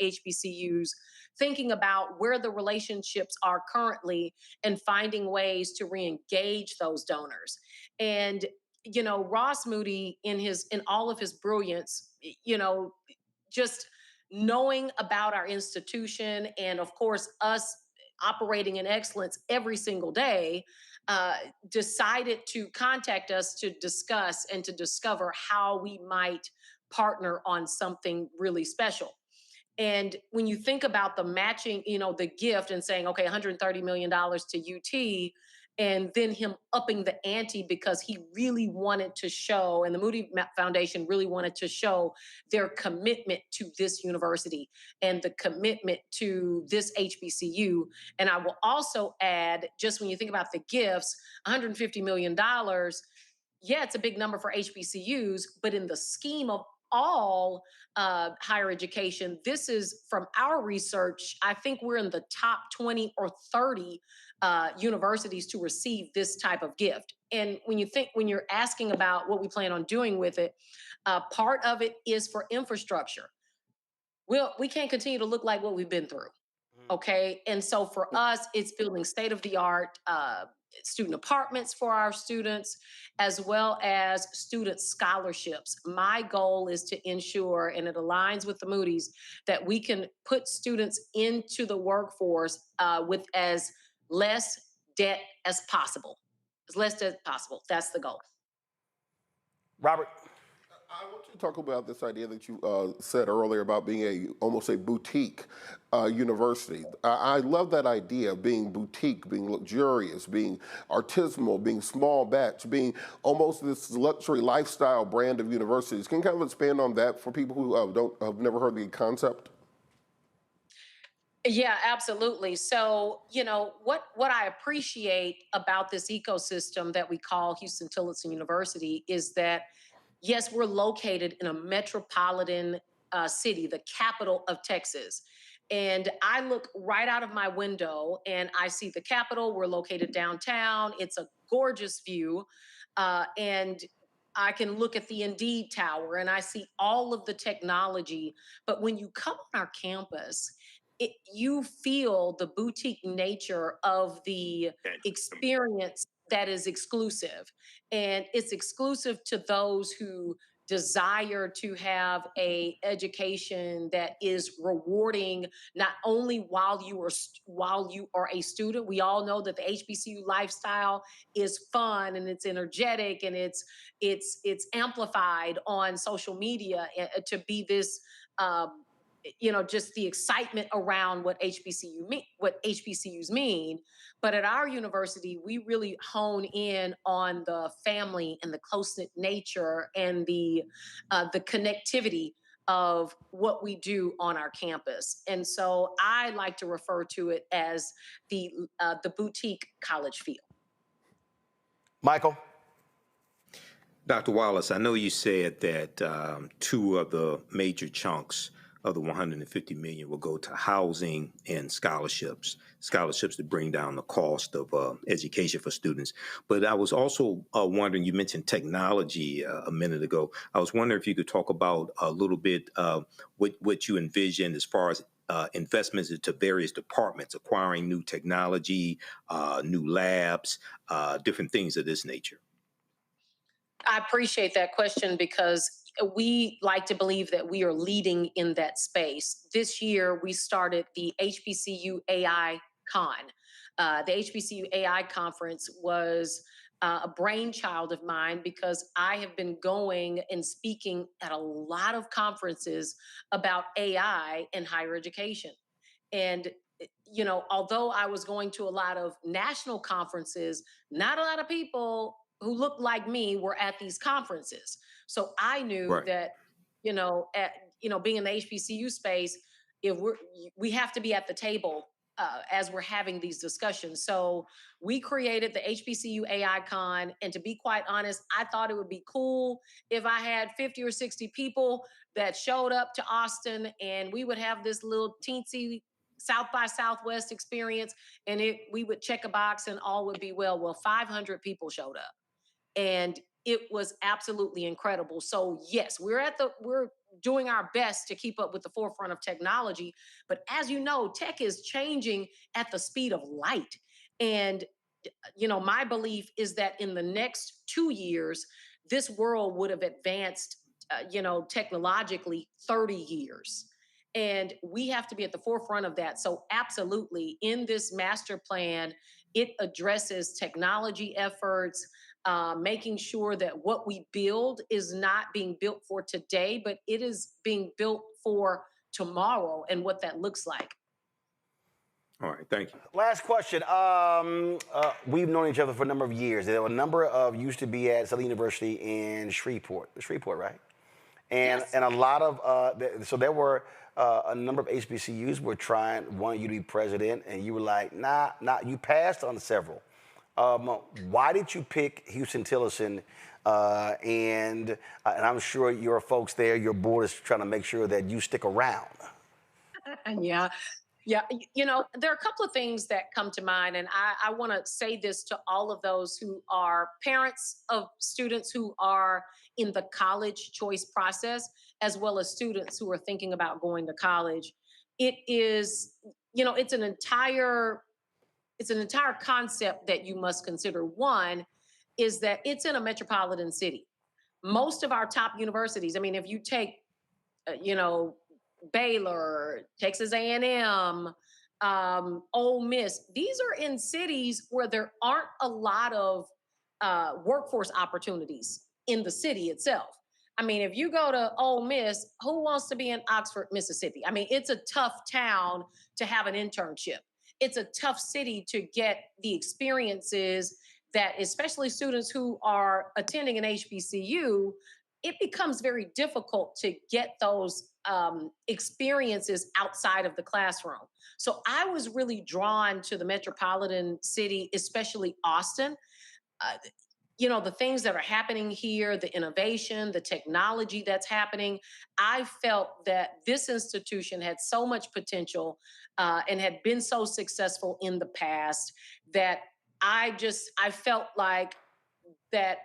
HBCUs, thinking about where the relationships are currently and finding ways to re-engage those donors. And, Ross Moody, in all of his brilliance, just knowing about our institution and, of course, us operating in excellence every single day, decided to contact us to discuss and to discover how we might partner on something really special. And when you think about the matching, the gift and saying, okay, $130 million to UT, and then him upping the ante because he really wanted to show, and the Moody Foundation really wanted to show their commitment to this university and the commitment to this HBCU. And I will also add, just when you think about the gifts, $150 million, yeah, it's a big number for HBCUs, but in the scheme of all higher education, this is, from our research, I think we're in the top 20 or 30 universities to receive this type of gift. And when you're asking about what we plan on doing with it, part of it is for infrastructure. We can't continue to look like what we've been through. Okay. And so for us, it's building state-of-the-art student apartments for our students, as well as student scholarships. My goal is to ensure, and it aligns with the Moody's, that we can put students into the workforce with as less debt as possible. As less debt as possible. That's the goal. Robert. I want you to talk about this idea that you said earlier about being almost a boutique university. I love that idea of being boutique, being luxurious, being artisanal, being small batch, being almost this luxury lifestyle brand of universities. Can you kind of expand on that for people who have never heard the concept? Yeah, absolutely. So, what I appreciate about this ecosystem that we call Houston-Tillotson University is that, yes, we're located in a metropolitan city, the capital of Texas. And I look right out of my window and I see the Capitol. We're located downtown. It's a gorgeous view. And I can look at the Indeed Tower and I see all of the technology. But when you come on our campus, you feel the boutique nature of the experience that is exclusive. And it's exclusive to those who desire to have a education that is rewarding not only while you are a student. We all know that the HBCU lifestyle is fun and it's energetic and it's amplified on social media to be this just the excitement around what HBCUs mean. But at our university, we really hone in on the family and the close-knit nature and the connectivity of what we do on our campus. And so I like to refer to it as the boutique college feel. Michael? Dr. Wallace, I know you said that two of the major chunks of the 150 million will go to housing and scholarships to bring down the cost of education for students. But I was also wondering, you mentioned technology a minute ago. I was wondering if you could talk about a little bit what you envision as far as investments into various departments, acquiring new technology, new labs, different things of this nature. I appreciate that question because we like to believe that we are leading in that space. This year, we started the HBCU AI Con. The HBCU AI Conference was a brainchild of mine because I have been going and speaking at a lot of conferences about AI and higher education. And although I was going to a lot of national conferences, not a lot of people who looked like me were at these conferences. So I knew that, being in the HBCU space, we have to be at the table as we're having these discussions. So we created the HBCU AI Con, and to be quite honest, I thought it would be cool if I had 50 or 60 people that showed up to Austin, and we would have this little teensy South by Southwest experience, and we would check a box and all would be well. Well, 500 people showed up. And it was absolutely incredible. So yes, we're doing our best to keep up with the forefront of technology. But as you know, tech is changing at the speed of light. And, my belief is that in the next 2 years, this world would have advanced, technologically 30 years. And we have to be at the forefront of that. So absolutely, in this master plan, it addresses technology efforts, making sure that what we build is not being built for today, but it is being built for tomorrow and what that looks like. All right, thank you. Last question. We've known each other for a number of years. There were a number of used to be at Southern University in Shreveport, right? And Yes. and a lot of so there were a number of HBCUs were wanting you to be president, and you were like, nah. You passed on several. Why did you pick Houston-Tillotson? And I'm sure your folks there, your board is trying to make sure that you stick around. Yeah. There are a couple of things that come to mind, and I want to say this to all of those who are parents of students who are in the college choice process, as well as students who are thinking about going to college. It is, it's an entire concept that you must consider. One is that it's in a metropolitan city. Most of our top universities, if you take, Baylor, Texas A&M, Ole Miss, these are in cities where there aren't a lot of workforce opportunities in the city itself. I mean, if you go to Ole Miss, who wants to be in Oxford, Mississippi? I mean, it's a tough town to have an internship. It's a tough city to get the experiences that, especially students who are attending an HBCU, it becomes very difficult to get those experiences outside of the classroom. So I was really drawn to the metropolitan city, especially Austin. You know, the things that are happening here, the innovation, the technology that's happening. I felt that this institution had so much potential and had been so successful in the past that I felt like that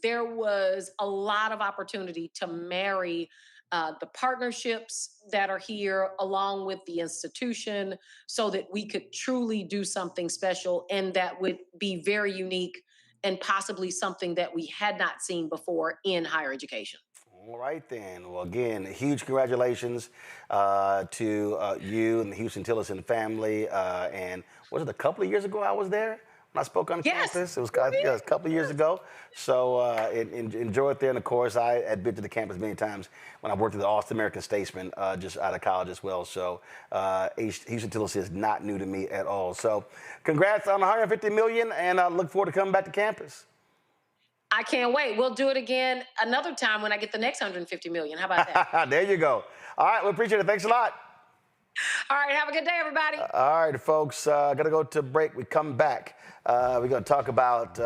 there was a lot of opportunity to marry the partnerships that are here along with the institution so that we could truly do something special and that would be very unique and possibly something that we had not seen before in higher education. All right, then. Well, again, huge congratulations to you and the Houston Tillerson family. And was it a couple of years ago I was there when I spoke on campus? It was a couple of years ago. So enjoy it there. And, of course, I had been to the campus many times when I worked at the Austin American Statesman just out of college as well. So Houston Tillerson is not new to me at all. So congrats on $150 million, and I look forward to coming back to campus. I can't wait. We'll do it again another time when I get the next $150 million. How about that? There you go. All right, we appreciate it. Thanks a lot. All right, have a good day, everybody. All right, folks, got to go to break. We come back. We're going to talk about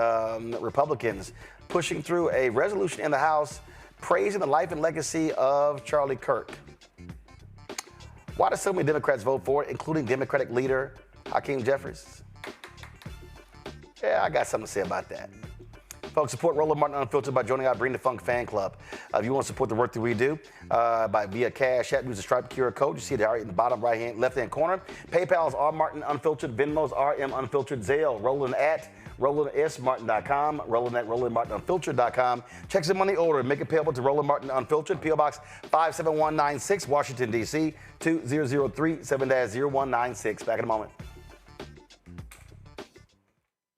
Republicans pushing through a resolution in the House praising the life and legacy of Charlie Kirk. Why do so many Democrats vote for it, including Democratic leader Hakeem Jeffries? Yeah, I got something to say about that. Folks, support Roland Martin Unfiltered by joining our Bring the Funk fan club. If you want to support the work that we do via Cash App, use the Stripe QR code. You see it in the bottom left-hand corner. PayPal is R Martin Unfiltered. Venmo's RM Unfiltered. Zelle, Roland at RolandSMartin.com. Roland at RolandMartinUnfiltered.com. Checks and money order. Make it payable to Roland Martin Unfiltered. P.O. Box 57196, Washington, D.C. 20037-0196. Back in a moment.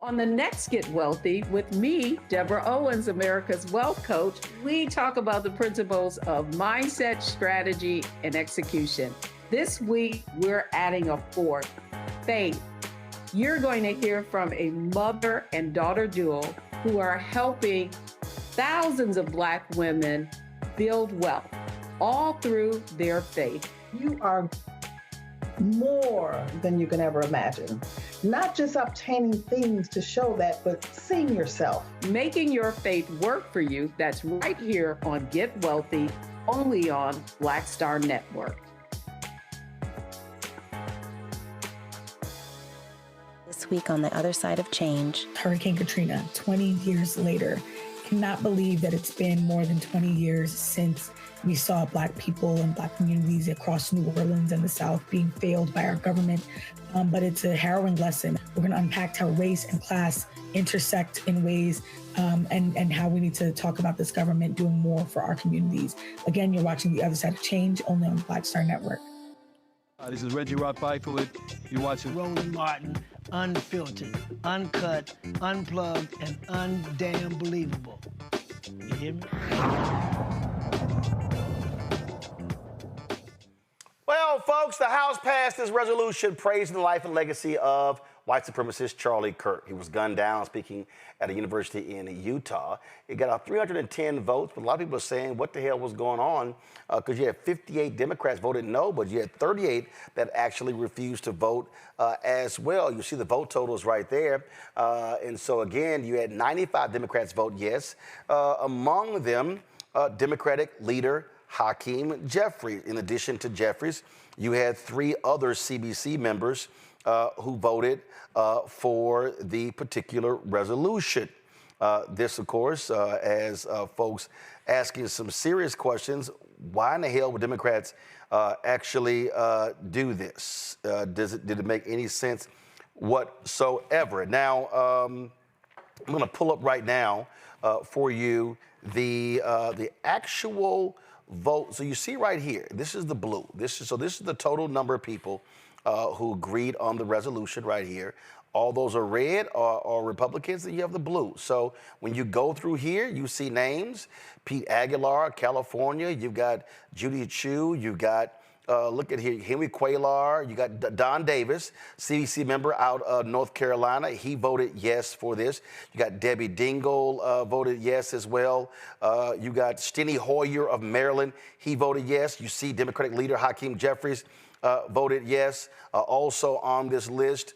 On the next Get Wealthy with me, Deborah Owens, America's Wealth Coach, we talk about the principles of mindset, strategy, and execution. This week, we're adding a fourth, faith. You're going to hear from a mother and daughter duo who are helping thousands of Black women build wealth, all through their faith. You are more than you can ever imagine. Not just obtaining things to show that, but seeing yourself. Making your faith work for you. That's right here on Get Wealthy, only on Black Star Network. This week on the other side of change. Hurricane Katrina, 20 years later. Cannot believe that it's been more than 20 years since we saw Black people and Black communities across New Orleans and the South being failed by our government. But it's a harrowing lesson. We're going to unpack how race and class intersect in ways and how we need to talk about this government doing more for our communities. Again, you're watching The Other Side of Change, only on the Black Star Network. This is Reggie Roth-Byford. You're watching Roland Martin, unfiltered, uncut, unplugged, and undamn believable. You hear me? Well, folks, the House passed this resolution praising the life and legacy of white supremacist Charlie Kirk. He was gunned down speaking at a university in Utah. It got 310 votes, but a lot of people are saying what the hell was going on because you had 58 Democrats voted no, but you had 38 that actually refused to vote as well. You see the vote totals right there. And so, again, you had 95 Democrats vote yes. Among them, Democratic leader Hakeem Jeffries. In addition to Jeffries, you had 3 other CBC members who voted for the particular resolution. This, of course, as folks asking some serious questions, why in the hell would Democrats actually do this? Did it make any sense whatsoever? Now, I'm going to pull up right now for you the actual vote. So you see right here, this is the blue. This is the total number of people who agreed on the resolution right here. All those are red or Republicans, and you have the blue. So when you go through here, you see names. Pete Aguilar, California. You've got Judy Chu. You've got, look at here, Henry Cuellar. You got Don Davis, CDC member out of North Carolina. He voted yes for this. You got Debbie Dingell voted yes as well. You got Steny Hoyer of Maryland. He voted yes. You see Democratic leader Hakeem Jeffries voted yes. Also on this list,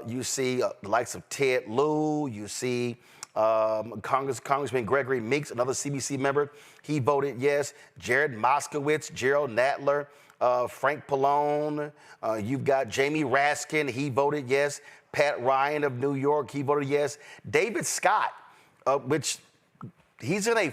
you see the likes of Ted Lieu. You see Congressman Gregory Meeks, another CBC member. He voted yes. Jared Moskowitz, Gerald Nadler, Frank Pallone. You've got Jamie Raskin. He voted yes. Pat Ryan of New York. He voted yes. David Scott, which he's in a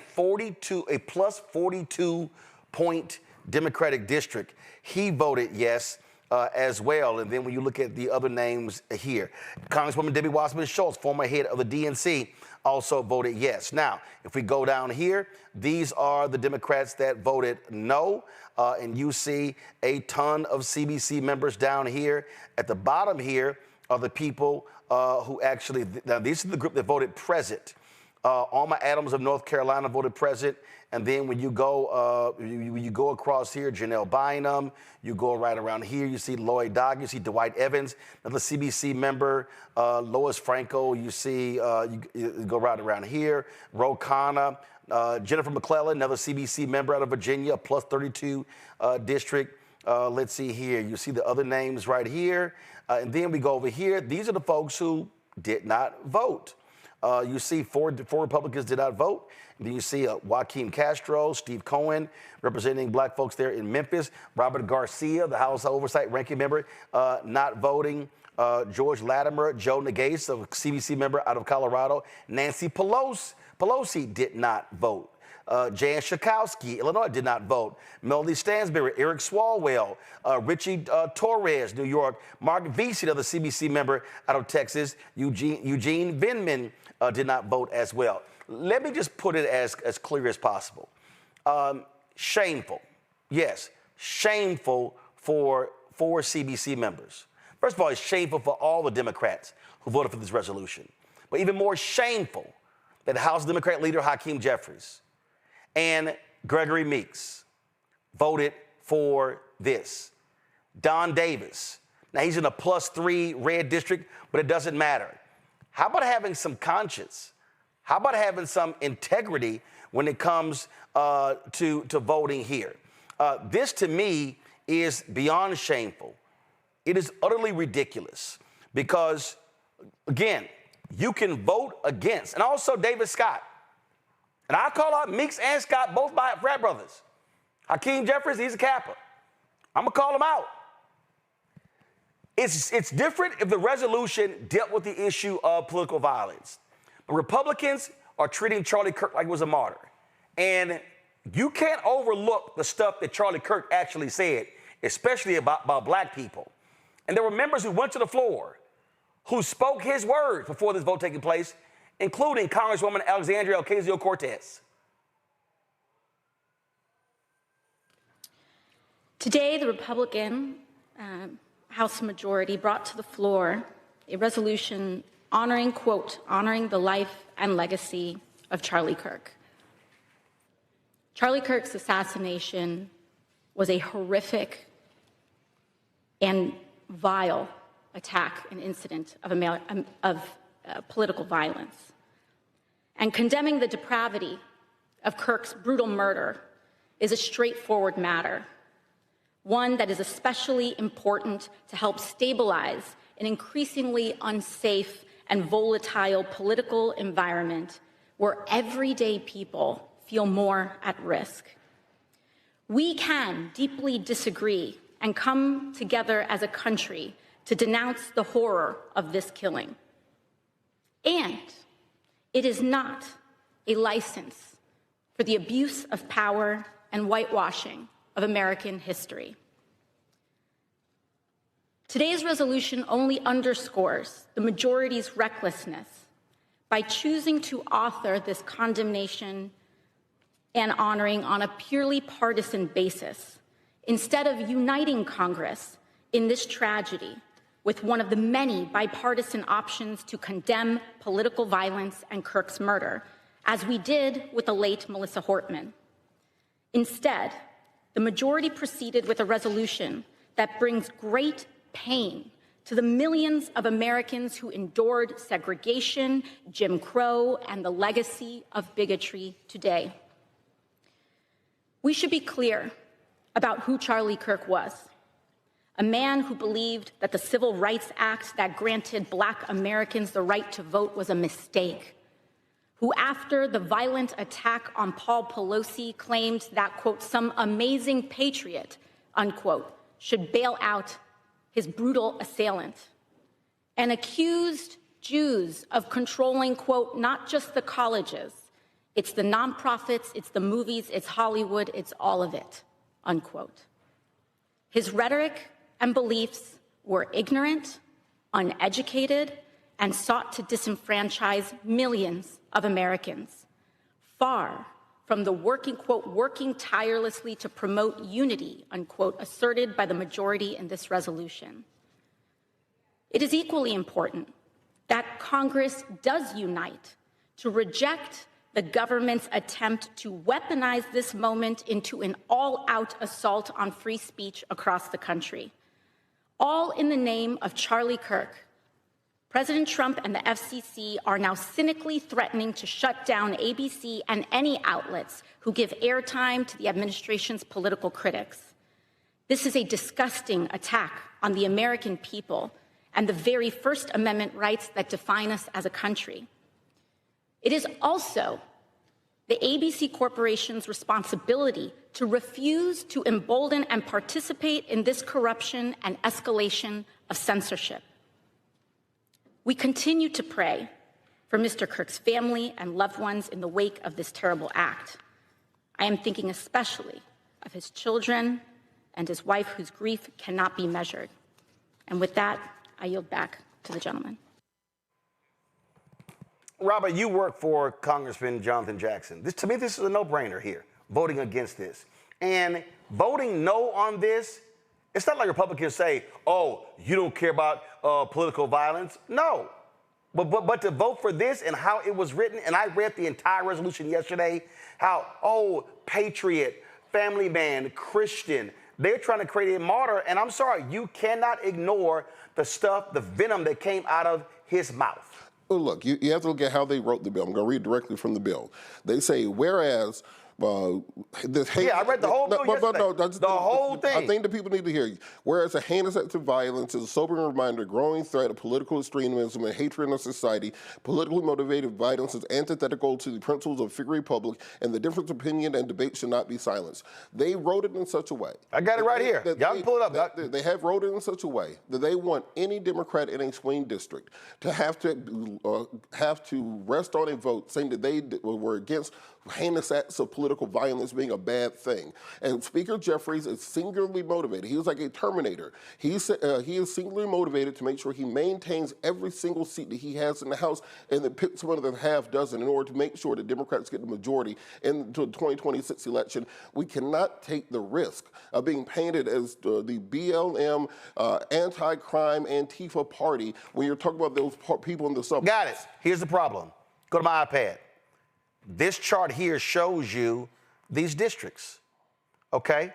plus 42 point Democratic district. He voted yes as well. And then when you look at the other names here, Congresswoman Debbie Wasserman Schultz, former head of the DNC, also voted yes. Now, if we go down here, these are the Democrats that voted no. And you see a ton of CBC members down here. At the bottom here are the people who actually, now this is the group that voted present. Alma Adams of North Carolina voted present. And then when you go you go across here, Janelle Bynum, you go right around here, you see Lloyd Doggett, you see Dwight Evans, another CBC member, Lois Franco, you see, you go right around here, Ro Khanna, Jennifer McClellan, another CBC member out of Virginia, plus 32 district. Let's see here, you see the other names right here. And then we go over here. These are the folks who did not vote. You see four Republicans did not vote. And then you see Joaquin Castro, Steve Cohen, representing black folks there in Memphis. Robert Garcia, the House Oversight Ranking member, not voting. George Latimer, Joe Nagase, a CBC member out of Colorado. Nancy Pelosi did not vote. Jan Schakowsky, Illinois, did not vote. Melody Stansbury, Eric Swalwell, Richie Torres, New York. Mark Vesey, another CBC member out of Texas. Eugene Vindman did not vote as well. Let me just put it as clear as possible. Shameful. Yes, shameful for four CBC members. First of all, it's shameful for all the Democrats who voted for this resolution. But even more shameful that House Democrat leader Hakeem Jeffries and Gregory Meeks voted for this. Don Davis. Now, he's in a +3 red district, but it doesn't matter. How about having some conscience? How about having some integrity when it comes to voting here? This, to me, is beyond shameful. It is utterly ridiculous because, again, you can vote against. And also David Scott. And I call out Meeks and Scott, both my frat brothers. Hakeem Jeffries, he's a Kappa. I'm going to call him out. It's different if the resolution dealt with the issue of political violence. The Republicans are treating Charlie Kirk like he was a martyr. And you can't overlook the stuff that Charlie Kirk actually said, especially about black people. And there were members who went to the floor who spoke his words before this vote taking place, including Congresswoman Alexandria Ocasio-Cortez. Today, the Republican House majority brought to the floor a resolution honoring, quote, honoring the life and legacy of Charlie Kirk. Charlie Kirk's assassination was a horrific and vile attack and incident of political violence. And condemning the depravity of Kirk's brutal murder is a straightforward matter, one that is especially important to help stabilize an increasingly unsafe and volatile political environment where everyday people feel more at risk. We can deeply disagree and come together as a country to denounce the horror of this killing. And it is not a license for the abuse of power and whitewashing of American history. Today's resolution only underscores the majority's recklessness by choosing to author this condemnation and honoring on a purely partisan basis, instead of uniting Congress in this tragedy with one of the many bipartisan options to condemn political violence and Kirk's murder, as we did with the late Melissa Hortman. Instead, the majority proceeded with a resolution that brings great pain to the millions of Americans who endured segregation, Jim Crow, and the legacy of bigotry today. We should be clear about who Charlie Kirk was. A man who believed that the Civil Rights Act that granted Black Americans the right to vote was a mistake. Who, after the violent attack on Paul Pelosi, claimed that, quote, some amazing patriot, unquote, should bail out his brutal assailant. And accused Jews of controlling, quote, not just the colleges, it's the nonprofits, it's the movies, it's Hollywood, it's all of it, unquote. His rhetoric and beliefs were ignorant, uneducated, and sought to disenfranchise millions of Americans, far from the working, quote, working tirelessly to promote unity, unquote, asserted by the majority in this resolution. It is equally important that Congress does unite to reject the government's attempt to weaponize this moment into an all-out assault on free speech across the country, all in the name of Charlie Kirk. President Trump and the FCC are now cynically threatening to shut down ABC and any outlets who give airtime to the administration's political critics. This is a disgusting attack on the American people and the very First Amendment rights that define us as a country. It is also the ABC Corporation's responsibility to refuse to embolden and participate in this corruption and escalation of censorship. We continue to pray for Mr. Kirk's family and loved ones in the wake of this terrible act. I am thinking especially of his children and his wife, whose grief cannot be measured. And with that, I yield back to the gentleman. Robert, you work for Congressman Jonathan Jackson. To me, this is a no-brainer here, voting against this. And voting no on this, it's not like Republicans say, oh, you don't care about political violence. No. But to vote for this and how it was written, and I read the entire resolution yesterday, how, oh, patriot, family man, Christian, they're trying to create a martyr. And I'm sorry, you cannot ignore the stuff, the venom that came out of his mouth. Well, look, you have to look at how they wrote the bill. I'm going to read directly from the bill. They say, whereas this hate, I read the whole bill yesterday. The whole thing. I think the people need to hear you. Whereas a heinous act of violence is a sobering reminder, a growing threat of political extremism and hatred in our society. Politically motivated violence is antithetical to the principles of free republic, and the difference of opinion and debate should not be silenced. They wrote it in such a way. I got it right here. Y'all can pull it up. They have wrote it in such a way that they want any Democrat in a swing district to have to rest on a vote saying that they were against heinous acts of political violence being a bad thing. And Speaker Jeffries is singularly motivated. He was like a Terminator. He is singularly motivated to make sure he maintains every single seat that he has in the House and then picks one of the half dozen in order to make sure that Democrats get the majority in the 2026 election. We cannot take the risk of being painted as the BLM, anti-crime, Antifa party when you're talking about those people in the suburbs. Got it. Here's the problem. Go to my iPad. This chart here shows you these districts, okay?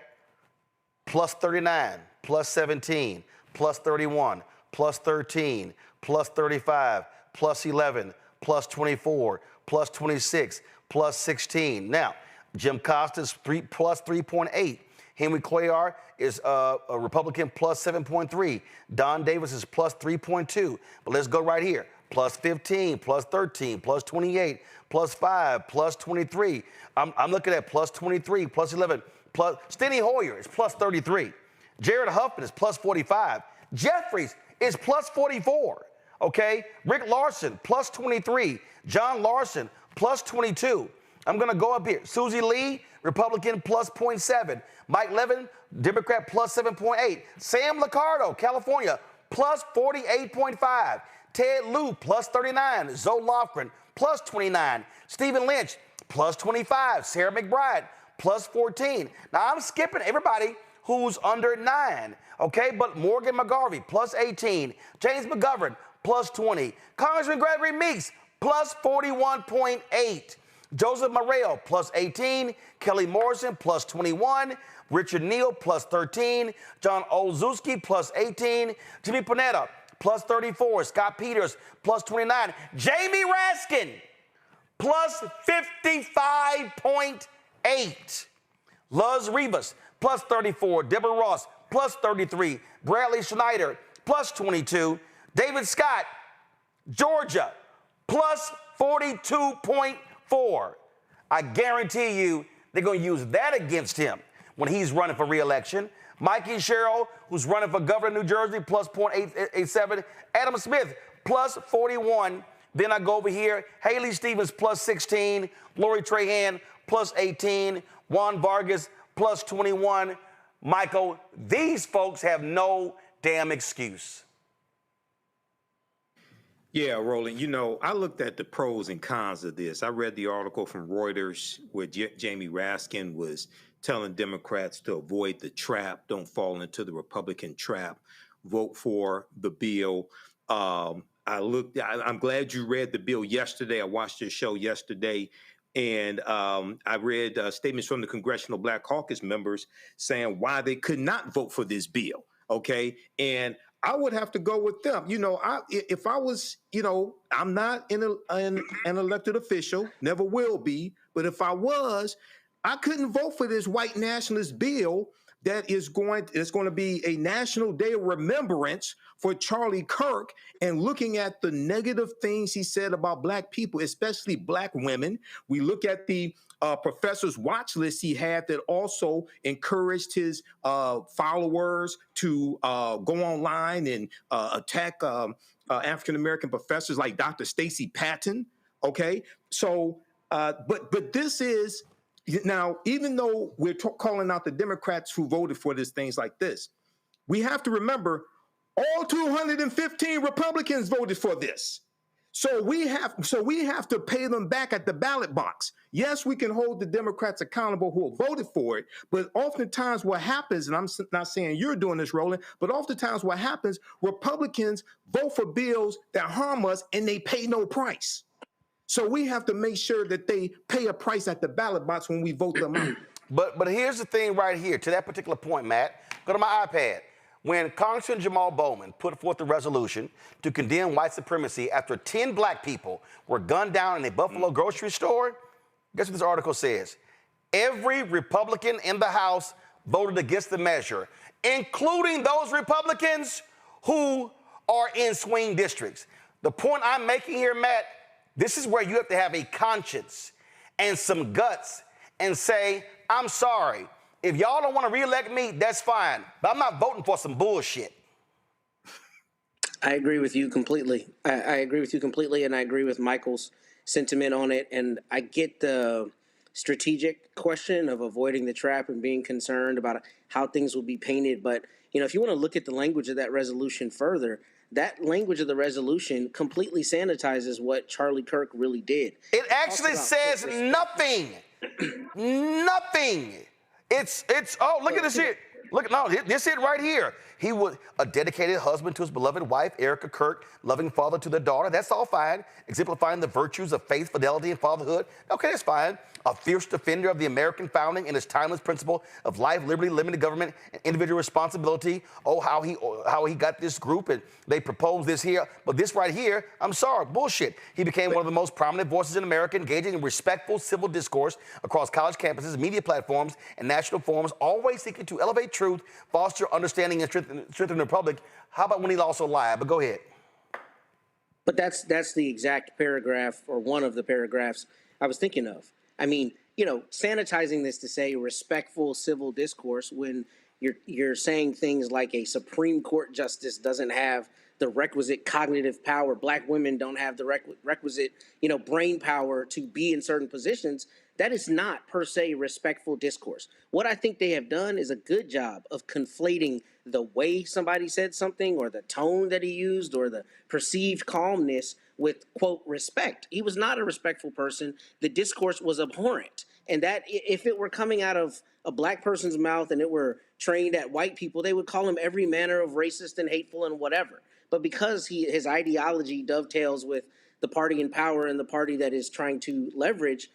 Plus 39, plus 17, plus 31, plus 13, plus 35, plus 11, plus 24, plus 26, plus 16. Now, Jim Costa's plus 3.8. Henry Cuellar is a Republican plus 7.3. Don Davis is plus 3.2. But let's go right here. Plus 15, plus 13, plus 28, plus 5, plus 23. I'm looking at plus 23, plus 11, plus Steny Hoyer is plus 33. Jared Huffman is plus 45. Jeffries is plus 44. Okay? Rick Larson, plus 23. John Larson, plus 22. I'm going to go up here. Susie Lee, Republican, plus 0.7. Mike Levin, Democrat, plus 7.8. Sam Liccardo, California, plus 48.5. Ted Lieu, plus 39. Zoe Lofgren, plus 29. Stephen Lynch, plus 25. Sarah McBride, plus 14. Now, I'm skipping everybody who's under 9. Okay, but Morgan McGarvey, plus 18. James McGovern, plus 20. Congressman Gregory Meeks, plus 41.8. Joseph Morrell, plus 18. Kelly Morrison, plus 21. Richard Neal, plus 13. John Olszewski, plus 18. Jimmy Panetta, plus 34. Scott Peters, plus 29. Jamie Raskin, plus 55.8. Luz Rivas, plus 34. Deborah Ross, plus 33. Bradley Schneider, plus 22. David Scott, Georgia, plus 42.4. I guarantee you they're going to use that against him when he's running for re-election. Mikey Sherrill, who's running for governor of New Jersey, plus 0.887. Adam Smith, plus 41. Then I go over here. Haley Stevens, plus 16. Lori Trahan, plus 18. Juan Vargas, plus 21. Michael, these folks have no damn excuse. Yeah, Roland, you know, I looked at the pros and cons of this. I read the article from Reuters where Jamie Raskin was telling Democrats to avoid the trap, don't fall into the Republican trap, vote for the bill. I'm glad you read the bill yesterday. I watched your show yesterday. And I read statements from the Congressional Black Caucus members saying why they could not vote for this bill. Okay. And I would have to go with them. You know, if I was, you know, I'm not an elected official, never will be. But if I was, I couldn't vote for this white nationalist bill that is going to be a national day of remembrance for Charlie Kirk, and looking at the negative things he said about black people, especially black women. We look at the professor's watch list he had that also encouraged his followers to go online and attack African-American professors like Dr. Stacey Patton. Okay, so but this is now, even though we're calling out the Democrats who voted for these things like this, we have to remember all 215 Republicans voted for this. So we have to pay them back at the ballot box. Yes, we can hold the Democrats accountable who voted for it, but oftentimes what happens, and I'm not saying you're doing this, Roland, but oftentimes what happens, Republicans vote for bills that harm us and they pay no price. So we have to make sure that they pay a price at the ballot box when we vote them out. But here's the thing right here, to that particular point, Matt. Go to my iPad. When Congressman Jamal Bowman put forth a resolution to condemn white supremacy after 10 black people were gunned down in a Buffalo grocery store, guess what this article says? Every Republican in the House voted against the measure, including those Republicans who are in swing districts. The point I'm making here, Matt, this is where you have to have a conscience and some guts and say, I'm sorry. If y'all don't want to reelect me, that's fine. But I'm not voting for some bullshit. I agree with you completely. I agree with you completely, and I agree with Michael's sentiment on it. And I get the strategic question of avoiding the trap and being concerned about how things will be painted. But, you know, if you want to look at the language of that resolution further, that language of the resolution completely sanitizes what Charlie Kirk really did. It actually says nothing. Nothing. It's look at this here. Look, no, this it right here. He was a dedicated husband to his beloved wife, Erica Kirk, loving father to their daughter. That's all fine. Exemplifying the virtues of faith, fidelity, and fatherhood. Okay, that's fine. A fierce defender of the American founding and its timeless principle of life, liberty, limited government, and individual responsibility. Oh, how he got this group and they proposed this here. But this right here, I'm sorry, bullshit. He became one of the most prominent voices in America, engaging in respectful civil discourse across college campuses, media platforms, and national forums, always seeking to elevate truth, foster understanding, and strengthen the republic. How about when he also lied? But go ahead. But that's the exact paragraph, or one of the paragraphs I was thinking of. I mean, you know, sanitizing this to say respectful civil discourse when you're saying things like a Supreme Court justice doesn't have the requisite cognitive power, black women don't have the requisite, you know, brain power to be in certain positions. That is not per se respectful discourse. What I think they have done is a good job of conflating the way somebody said something or the tone that he used or the perceived calmness with, quote, respect. He was not a respectful person. The discourse was abhorrent. And that if it were coming out of a black person's mouth and it were trained at white people, they would call him every manner of racist and hateful and whatever. But because his ideology dovetails with the party in power and the party that is trying to leverage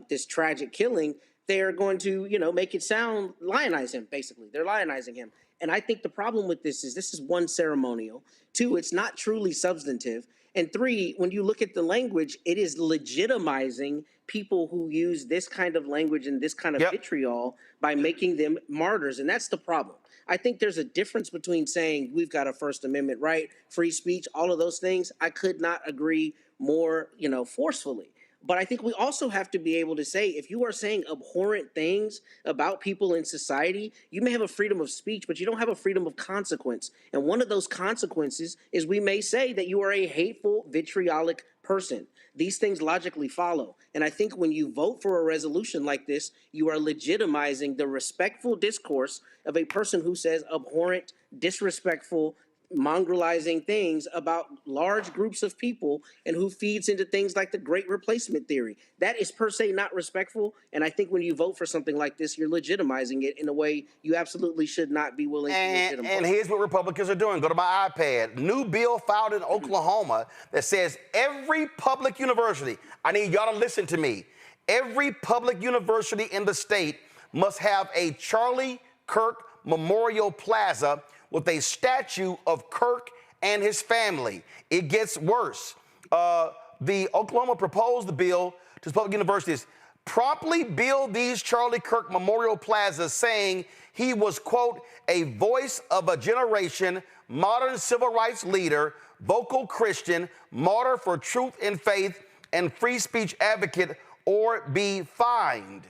this tragic killing, they are going to, make it sound, lionize him, basically. They're lionizing him. And I think the problem with this is one, ceremonial. Two, it's not truly substantive. And three, when you look at the language, it is legitimizing people who use this kind of language and this kind of vitriol by making them martyrs. And that's the problem. I think there's a difference between saying we've got a First Amendment right, free speech, all of those things. I could not agree more, forcefully. But I think we also have to be able to say, if you are saying abhorrent things about people in society, you may have a freedom of speech, but you don't have a freedom of consequence. And one of those consequences is we may say that you are a hateful, vitriolic person. These things logically follow. And I think when you vote for a resolution like this, you are legitimizing the respectful discourse of a person who says abhorrent, disrespectful, mongrelizing things about large groups of people and who feeds into things like the Great Replacement theory. That is per se not respectful. And I think when you vote for something like this, you're legitimizing it in a way you absolutely should not be willing to legitimize. And here's what Republicans are doing. Go to my iPad. New bill filed in Oklahoma that says every public university, I need y'all to listen to me, every public university in the state must have a Charlie Kirk Memorial Plaza with a statue of Kirk and his family. It gets worse. The Oklahoma proposed the bill to public universities promptly build these Charlie Kirk Memorial Plazas, saying he was, quote, a voice of a generation, modern civil rights leader, vocal Christian, martyr for truth and faith, and free speech advocate, or be fined.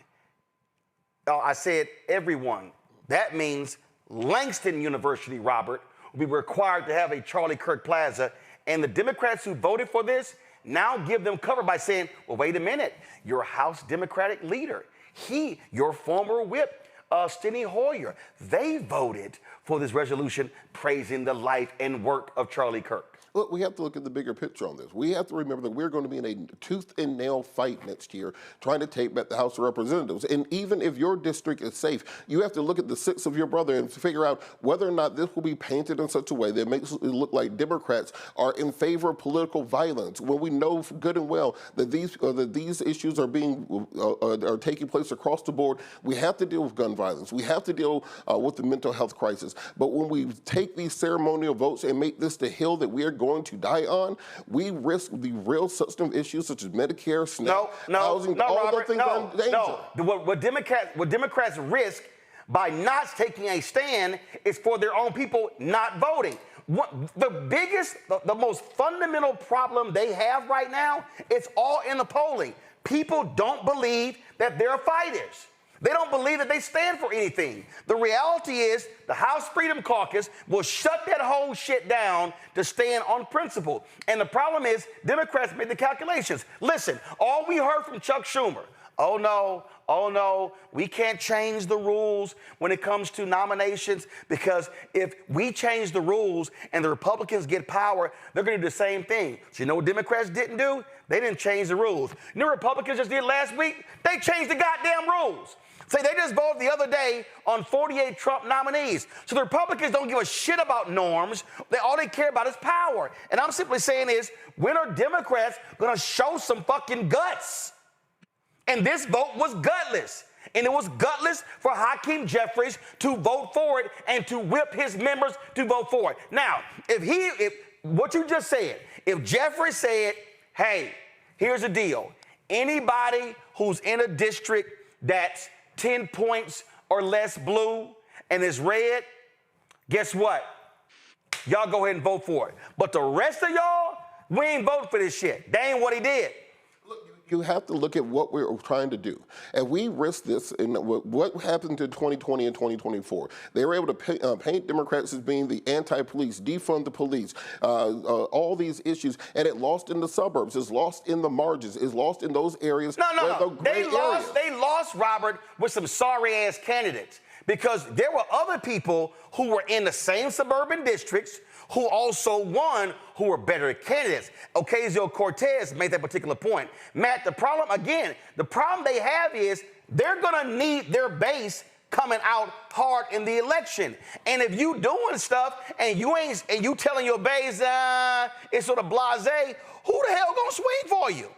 I said everyone. That means Langston University, Robert, will be required to have a Charlie Kirk Plaza. And the Democrats who voted for this now give them cover by saying, well, wait a minute, your House Democratic leader, your former whip, Steny Hoyer, they voted for this resolution praising the life and work of Charlie Kirk. Look, we have to look at the bigger picture on this. We have to remember that we're going to be in a tooth and nail fight next year trying to take back the House of Representatives. And even if your district is safe, you have to look at the six of your brother and figure out whether or not this will be painted in such a way that makes it look like Democrats are in favor of political violence, when we know good and well that these issues are taking place across the board. We have to deal with gun violence. We have to deal with the mental health crisis. But when we take these ceremonial votes and make this the hill that we are going to die on, we risk the real substantive issues such as Medicare, SNAP, housing, all Robert, those things are in danger. No. What Democrats risk by not taking a stand is for their own people not voting. The most fundamental problem they have right now, it's all in the polling. People don't believe that they're fighters. They don't believe that they stand for anything. The reality is the House Freedom Caucus will shut that whole shit down to stand on principle. And the problem is Democrats made the calculations. Listen, all we heard from Chuck Schumer, oh no, we can't change the rules when it comes to nominations, because if we change the rules and the Republicans get power, they're going to do the same thing. So you know what Democrats didn't do? They didn't change the rules. You know what Republicans just did last week? They changed the goddamn rules. Say they just voted the other day on 48 Trump nominees. So the Republicans don't give a shit about norms. All they care about is power. And I'm simply saying is, when are Democrats going to show some fucking guts? And this vote was gutless. And it was gutless for Hakeem Jeffries to vote for it and to whip his members to vote for it. Now, if what you just said, if Jeffries said, hey, here's the deal. Anybody who's in a district that's 10 points or less blue and is red, guess what? Y'all go ahead and vote for it. But the rest of y'all, we ain't voting for this shit. That ain't what he did. You have to look at what we're trying to do. And we risk this in what happened in 2020 and 2024. They were able to paint Democrats as being the anti-police, defund the police, all these issues, and it lost in the suburbs, it's lost in the margins, it's lost in those areas. No. They lost, Robert, with some sorry-ass candidates. because there were other people who were in the same suburban districts who also won, who were better candidates. Ocasio-Cortez made that particular point. Matt, the problem they have is they're gonna need their base coming out hard in the election. And if you doing stuff and you telling your base it's sort of blasé, who the hell gonna swing for you?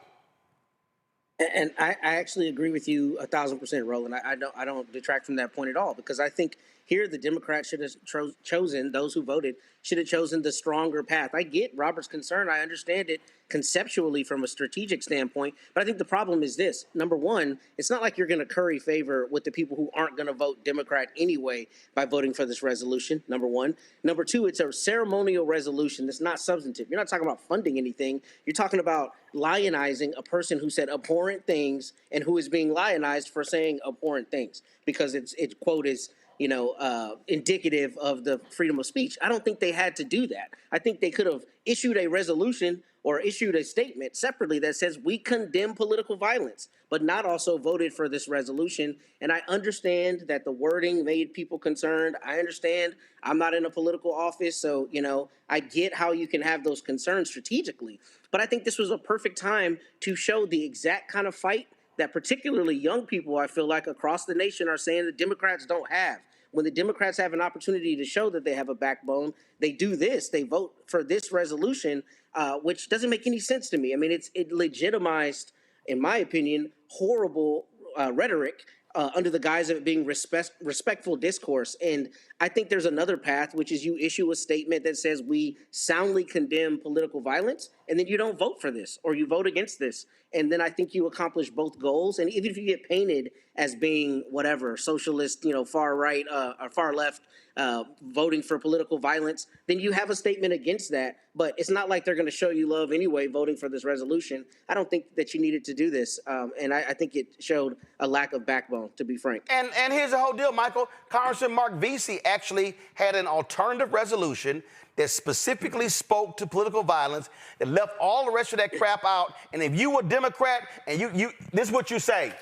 And I actually agree with you 1,000%, Roland. I don't detract from that point at all, because I think here the Democrats should have chosen, those who voted should have chosen the stronger path. I get Robert's concern. I understand it conceptually from a strategic standpoint, but I think the problem is this. Number one, it's not like you're going to curry favor with the people who aren't going to vote Democrat anyway by voting for this resolution, number one. Number two, it's a ceremonial resolution that's not substantive. You're not talking about funding anything. You're talking about lionizing a person who said abhorrent things and who is being lionized for saying abhorrent things because its quote is indicative of the freedom of speech. I don't think they had to do that. I think they could have issued a resolution or issued a statement separately that says we condemn political violence, but not also voted for this resolution. And I understand that the wording made people concerned. I understand I'm not in a political office, so, I get how you can have those concerns strategically. But I think this was a perfect time to show the exact kind of fight that particularly young people, I feel like, across the nation are saying the Democrats don't have. When the Democrats have an opportunity to show that they have a backbone, they do this. They vote for this resolution, which doesn't make any sense to me. I mean, it legitimized, in my opinion, horrible rhetoric under the guise of it being respectful discourse. And I think there's another path, which is you issue a statement that says we soundly condemn political violence, and then you don't vote for this or you vote against this. And then I think you accomplish both goals. And even if you get painted as being whatever, socialist, far right or far left, voting for political violence, then you have a statement against that. But it's not like they're going to show you love anyway, voting for this resolution. I don't think that you needed to do this. And I think it showed a lack of backbone, to be frank. And here's the whole deal, Michael. Congressman Mark Vesey actually had an alternative resolution that specifically spoke to political violence, that left all the rest of that crap out. And if you were a Democrat and you this is what you say,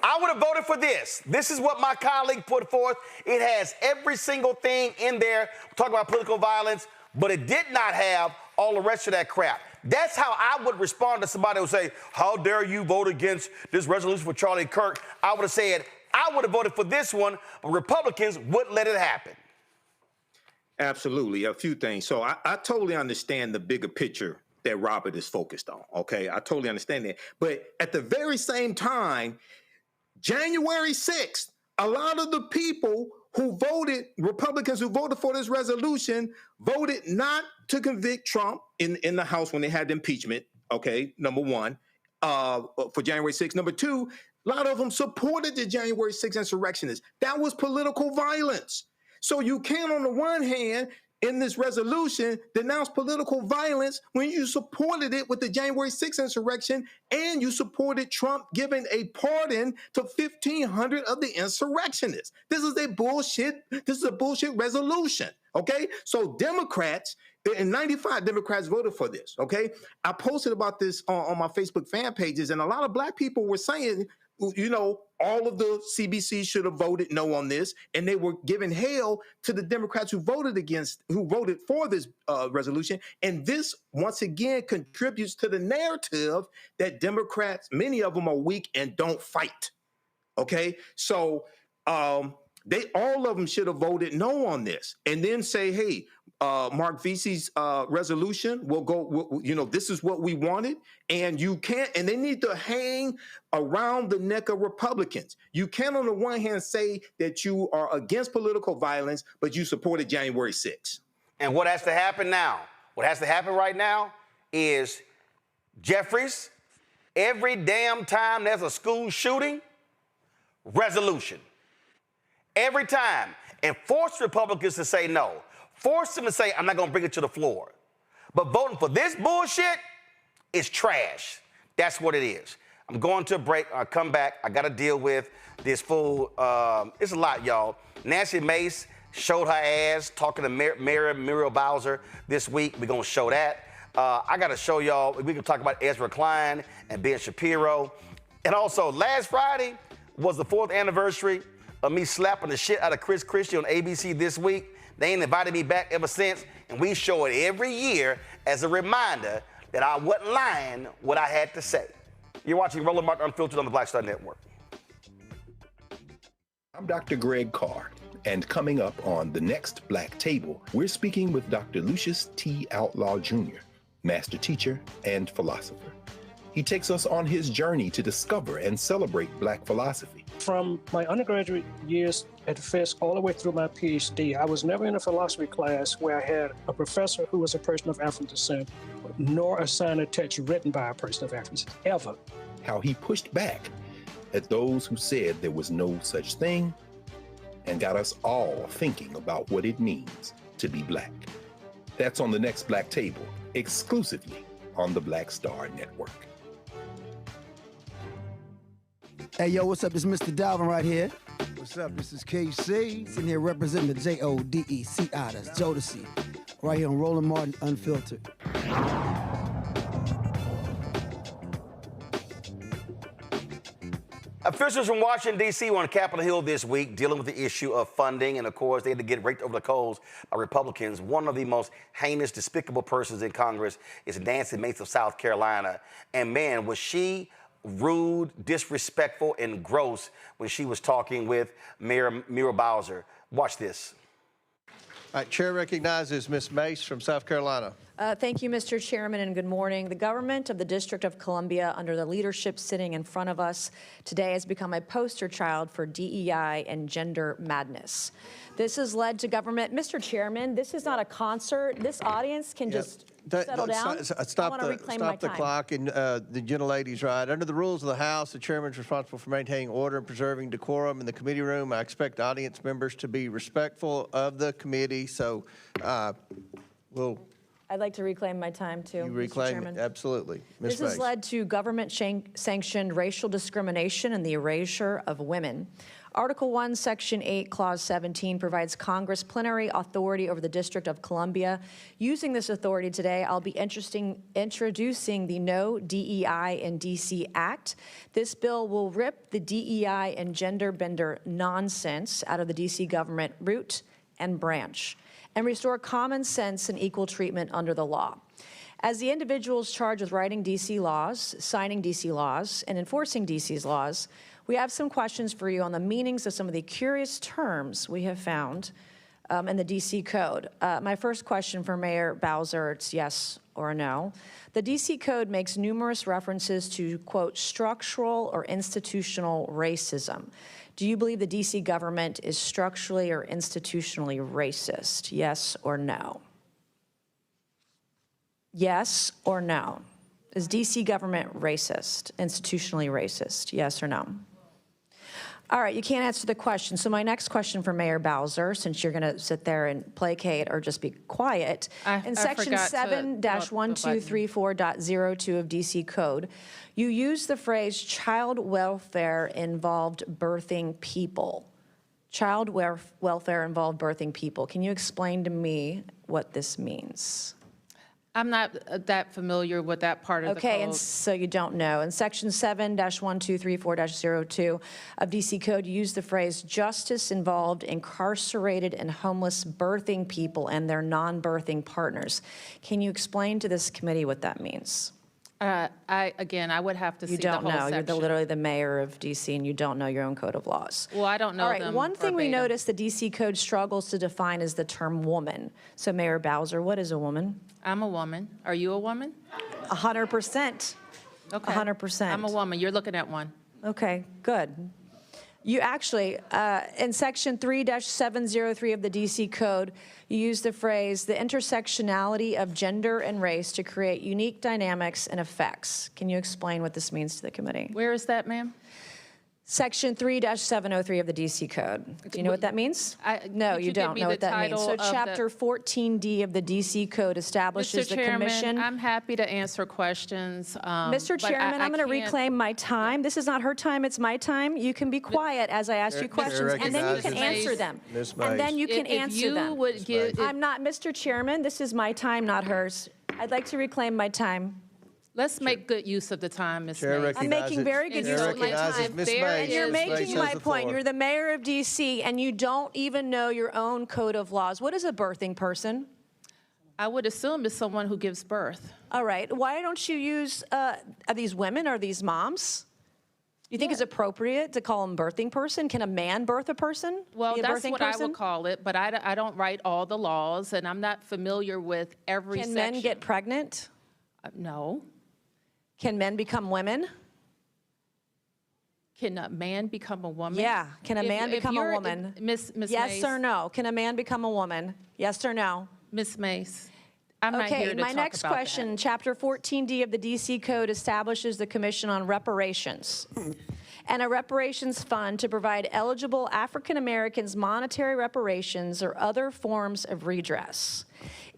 I would have voted for this. This is what my colleague put forth. It has every single thing in there talking about political violence, but it did not have all the rest of that crap. That's how I would respond to somebody who would say, how dare you vote against this resolution for Charlie Kirk? I would have said, I would have voted for this one, but Republicans wouldn't let it happen. Absolutely. A few things. So I totally understand the bigger picture that Robert is focused on. Okay. I totally understand that. But at the very same time, January 6th, a lot of the people who voted, Republicans who voted for this resolution, voted not to convict Trump in the House when they had the impeachment. Okay. Number one, for January 6th. Number two, a lot of them supported the January 6th insurrectionists. That was political violence. So you can, on the one hand, in this resolution, denounce political violence when you supported it with the January 6th insurrection and you supported Trump giving a pardon to 1,500 of the insurrectionists. This is a bullshit resolution, okay? So Democrats, and 95 Democrats voted for this, okay? I posted about this on my Facebook fan pages, and a lot of black people were saying, all of the CBC should have voted no on this, and they were giving hell to the Democrats who voted for this resolution. And this, once again, contributes to the narrative that Democrats, many of them are weak and don't fight. Okay, so all of them should have voted no on this, and then say, hey, Mark Vesey's resolution will go, this is what we wanted, and you can't, and they need to hang around the neck of Republicans. You can't on the one hand say that you are against political violence, but you supported January 6th. And what has to happen now, what has to happen right now is, Jeffries, every damn time there's a school shooting, resolution. Every time. And force Republicans to say no. Force them to say, I'm not going to bring it to the floor. But voting for this bullshit is trash. That's what it is. I'm going to a break. I'll come back. I got to deal with this fool. It's a lot, y'all. Nany Mace showed her ass talking to Muriel Bowser this week. We're going to show that. I got to show y'all. We can talk about Ezra Klein and Ben Shapiro. And also, last Friday was the 4th anniversary of me slapping the shit out of Christie on ABC This Week. They ain't invited me back ever since, and we show it every year as a reminder that I wasn't lying what I had to say. You're watching Roland Martin Unfiltered on the Black Star Network. I'm Dr. Greg Carr, and coming up on The Next Black Table, we're speaking with Dr. Lucius T. Outlaw Jr., master teacher and philosopher. He takes us on his journey to discover and celebrate Black philosophy. From my undergraduate years at Fisk all the way through my PhD, I was never in a philosophy class where I had a professor who was a person of African descent, nor a sign of text written by a person of African descent, ever. How he pushed back at those who said there was no such thing and got us all thinking about what it means to be Black. That's on The Next Black Table, exclusively on the Black Star Network. Hey, yo, what's up? This is Mr. Dalvin right here. What's up? This is KC. Sitting here representing the JODECI, that's Jodeci, right here on Roland Martin Unfiltered. Officials from Washington, D.C. were on Capitol Hill this week dealing with the issue of funding, and of course, they had to get raked over the coals by Republicans. One of the most heinous, despicable persons in Congress is Nany Mace of South Carolina. And man, was she rude, disrespectful, and gross when she was talking with Muriel Bowser. Watch this. All right, Chair recognizes Ms. Mace from South Carolina. Thank you, Mr. Chairman, and good morning. The government of the District of Columbia, under the leadership sitting in front of us today, has become a poster child for DEI and gender madness. This has led to government. Mr. Chairman, this is not a concert. This audience can just settle down. Stop the clock, and the gentlelady's right. Under the rules of the House, the chairman is responsible for maintaining order and preserving decorum in the committee room. I expect audience members to be respectful of the committee, so I'd like to reclaim my time, too, Mr. Chairman. Absolutely. Ms. This has led to government-sanctioned racial discrimination and the erasure of women. Article 1, Section 8, Clause 17 provides Congress plenary authority over the District of Columbia. Using this authority today, I'll be introducing the No DEI in D.C. Act. This bill will rip the DEI and gender bender nonsense out of the D.C. government root and branch and restore common sense and equal treatment under the law. As the individuals charged with writing D.C. laws, signing D.C. laws, and enforcing D.C.'s laws, we have some questions for you on the meanings of some of the curious terms we have found in the D.C. Code. My first question for Mayor Bowser, it's yes or no. The D.C. Code makes numerous references to, quote, structural or institutional racism. Do you believe the D.C. government is structurally or institutionally racist? Yes or no? Yes or no? Is D.C. government racist, institutionally racist? Yes or no? All right, you can't answer the question. So my next question for Mayor Bowser, since you're going to sit there and placate or just be quiet, in Section 7-1234.02 of D.C. Code, you use the phrase child welfare involved birthing people. Child welfare involved birthing people. Can you explain to me what this means? I'm not that familiar with that part of the code. Okay, and so you don't know. In Section 7-1234.02 of D.C. Code, you use the phrase justice involved incarcerated and homeless birthing people and their non-birthing partners. Can you explain to this committee what that means? I would have to see the whole section. You don't know. You're literally the mayor of D.C. and you don't know your own code of laws. Well, I don't know. All right, one thing we noticed the D.C. Code struggles to define is the term woman. So Mayor Bowser, what is a woman? I'm a woman. Are you a woman? 100%. Okay. 100%. I'm a woman. You're looking at one. Okay, good. You actually, in Section 3-703 of the D.C. Code, you use the phrase, the intersectionality of gender and race to create unique dynamics and effects. Can you explain what this means to the committee? Where is that, ma'am? Section 3-703 of the D.C. Code. Do you know what that means? No, you don't know what that means. So Chapter 14D of the D.C. Code establishes the commission. I'm happy to answer questions. Mr. Chairman, I'm going to reclaim my time. This is not her time, it's my time. You can be quiet as I ask you questions, and then you can answer them. And then you can answer them. I'm not, Mr. Chairman, this is my time, not hers. I'd like to reclaim my time. Let's make good use of the time, Ms. Chair Mace. I'm making very good use of my time. Ms. Mace. And you're Ms. Mace making has my the point. floor. You're the mayor of D.C., and you don't even know your own code of laws. What is a birthing person? I would assume it's someone who gives birth. All right. Why don't you use, are these women? Are these moms? You think it's appropriate to call them birthing person? Can a man birth a person? Well, Be a that's birthing what person? I would call it, but I don't write all the laws, and I'm not familiar with every Can section. men get pregnant? No. Can men become women? Can a man become a woman? Yeah. Can a man become a woman? Miss Yes Mace, or no? Can a man become a woman? Yes or no? Miss Mace, I'm not here to my talk next about question, Chapter 14D of the D.C. Code establishes the Commission on Reparations and a reparations fund to provide eligible African Americans monetary reparations or other forms of redress.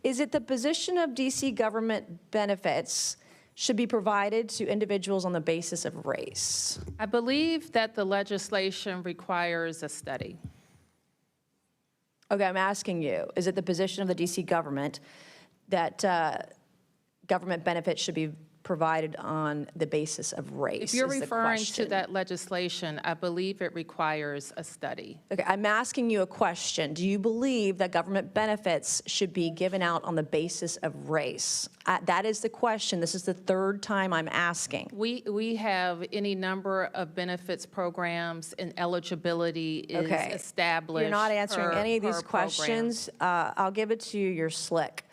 Is it the position of D.C. government benefits should be provided to individuals on the basis of race? I believe that the legislation requires a study. Okay, I'm asking you, is it the position of the D.C. government that government benefits should be provided on the basis of race? If you're is the referring to question. that legislation, I believe it requires a study. Okay, I'm asking you a question. Do you believe that government benefits should be given out on the basis of race? That is the question. This is the third time I'm asking. We have any number of benefits programs, and eligibility is established. You're not answering per- any of these per program. questions. I'll give it to you. You're slick.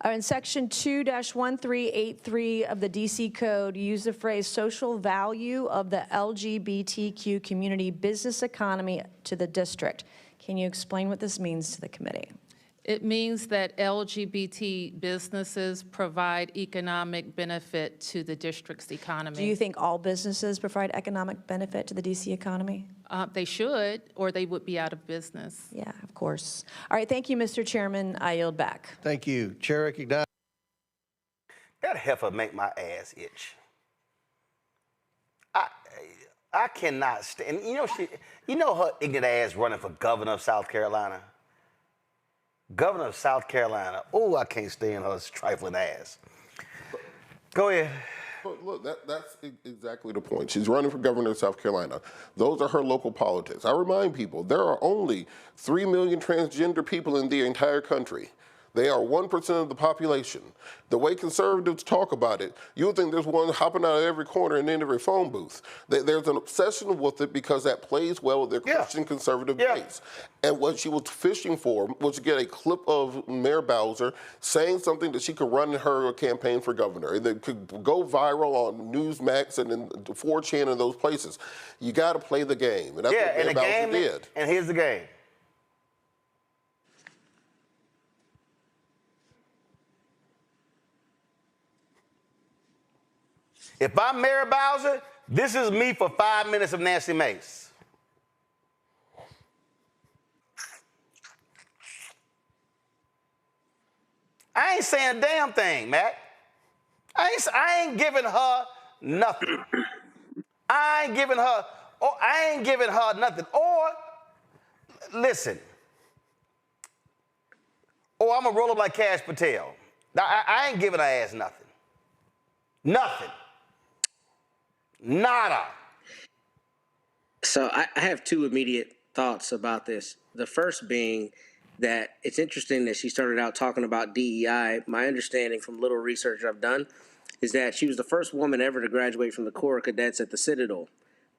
In Section 2-1383 of the D.C. Code, you use the phrase social value of the LGBTQ community business economy to the district. Can you explain what this means to the committee? It means that LGBT businesses provide economic benefit to the district's economy. Do you think all businesses provide economic benefit to the D.C. economy? They should, or they would be out of business. Yeah, of course. All right, thank you, Mr. Chairman. I yield back. Thank you. Chair recognizes. That heifer make my ass itch. I cannot stand. You know her ignorant ass running for governor of South Carolina. Governor of South Carolina. Oh, I can't stand her trifling ass. Go ahead. But look, that's exactly the point. She's running for governor of South Carolina. Those are her local politics. I remind people, there are only 3 million transgender people in the entire country. They are 1% of the population. The way conservatives talk about it, you would think there's one hopping out of every corner and in every phone booth. There's an obsession with it because that plays well with their Christian conservative base. And what she was fishing for was to get a clip of Muriel Bowser saying something that she could run in her campaign for governor. That could go viral on Newsmax and in 4chan and those places. You got to play the game. And that's what Muriel Bowser did. And here's the game. If I'm Muriel Bowser, this is me for 5 minutes of Nany Mace. I ain't saying a damn thing, Matt. I ain't giving her nothing. I ain't giving her nothing. Or, listen. Or I'm going to roll up like Cash Patel. I ain't giving her ass nothing. Nothing. Nada. So I have two immediate thoughts about this. The first being that it's interesting that she started out talking about DEI. My understanding from little research I've done is that she was the first woman ever to graduate from the Corps of Cadets at the Citadel.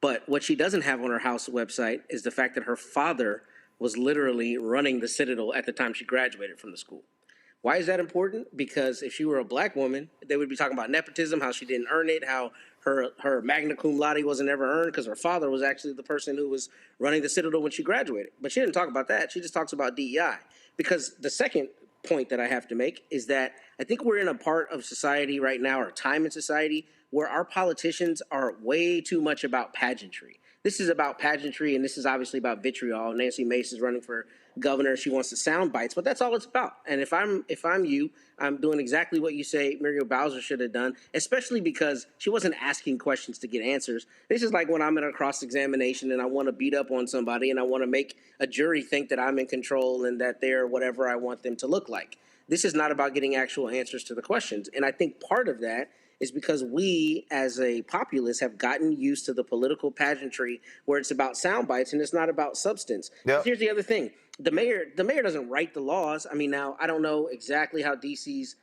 But what she doesn't have on her house website is the fact that her father was literally running the Citadel at the time she graduated from the school. Why is that important? Because if she were a black woman, they would be talking about nepotism, how she didn't earn it, how her magna cum laude wasn't ever earned because her father was actually the person who was running the Citadel when she graduated. But she didn't talk about that. She just talks about DEI. Because the second point that I have to make is that I think we're in a part of society right now, or time in society, where our politicians are way too much about pageantry. This is about pageantry, and this is obviously about vitriol. Nany Mace is running for governor. She wants the sound bites, but that's all it's about. And if I'm you, I'm doing exactly what you say Muriel Bowser should have done, especially because she wasn't asking questions to get answers. This is like when I'm in a cross-examination and I want to beat up on somebody and I want to make a jury think that I'm in control and that they're whatever I want them to look like. This is not about getting actual answers to the questions. And I think part of that is because we, as a populace, have gotten used to the political pageantry where it's about sound bites and it's not about substance. Yep. Here's the other thing. The mayor doesn't write the laws. I mean, now, I don't know exactly how DC's